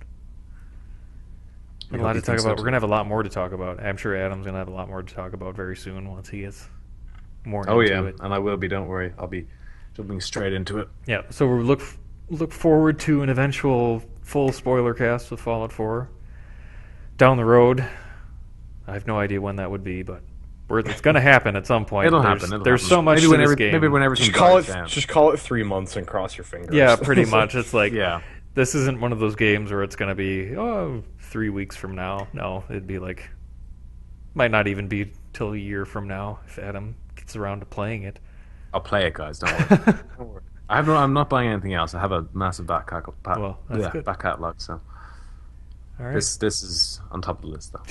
A lot to talk about. We're gonna have a lot more to talk about. I'm sure Adam's gonna have a lot more to talk about very soon once he gets more into it. And I will be. Don't worry. I'll be jumping straight into it. Yeah. So we look forward to an eventual full spoiler cast with Fallout 4 down the road. I have no idea when that would be, but it's gonna happen at some point. It'll happen. There's so much to this game. Maybe when everything just call it 3 months and cross your fingers. Yeah, pretty much. It's like this isn't one of those games where it's gonna be 3 weeks from now. No, it'd be like might not even be till a year from now if Adam gets around to playing it. I'll play it, guys. Don't worry. Don't worry. I'm not buying anything else. I have a massive back catalog. So all right. This is on top of the list, though.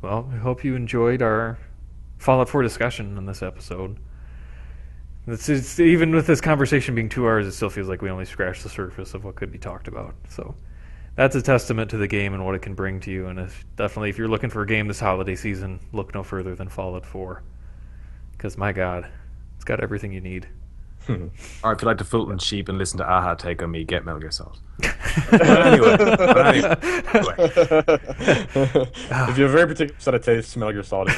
Well, I hope you enjoyed our Fallout 4 discussion in this episode. It's even with this conversation being 2 hours, it still feels like we only scratched the surface of what could be talked about. So that's a testament to the game and what it can bring to you. And if you're looking for a game this holiday season, look no further than Fallout 4. Because, my God, it's got everything you need. All right, if you like to Fulton Sheep and listen to Aha Take on Me, get Metal Gear Solid. Anyway. If you have a very particular set of tastes, Metal Gear Solid.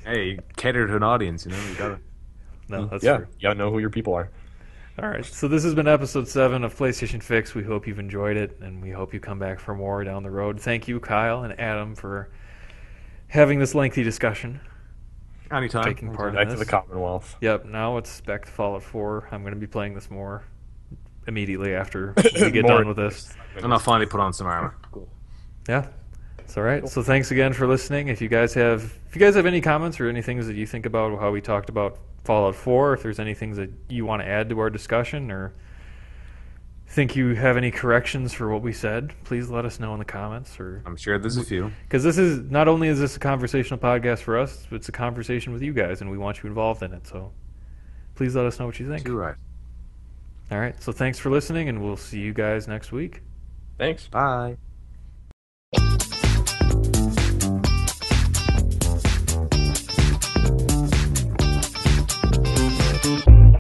Hey, cater to an audience, you gotta. No, that's true. You gotta know who your people are. All right, so this has been episode 7 of PlayStation Fix. We hope you've enjoyed it, and we hope you come back for more down the road. Thank you, Kyle and Adam, for having this lengthy discussion. Anytime. Taking part in Back this. to the Commonwealth. Yep, now it's back to Fallout 4. I'm going to be playing this more immediately after we get done with this. And I'll finally put on some armor. Cool. Yeah, it's all right. So thanks again for listening. If you guys have any comments or any things that you think about how we talked about Fallout 4, if there's any things that you want to add to our discussion or think you have any corrections for what we said, please let us know in the comments. Or I'm sure there's a few. Because not only is this a conversational podcast for us, but it's a conversation with you guys, and we want you involved in it. So please let us know what you think. You're right. All right. So thanks for listening, and we'll see you guys next week. Thanks. Bye.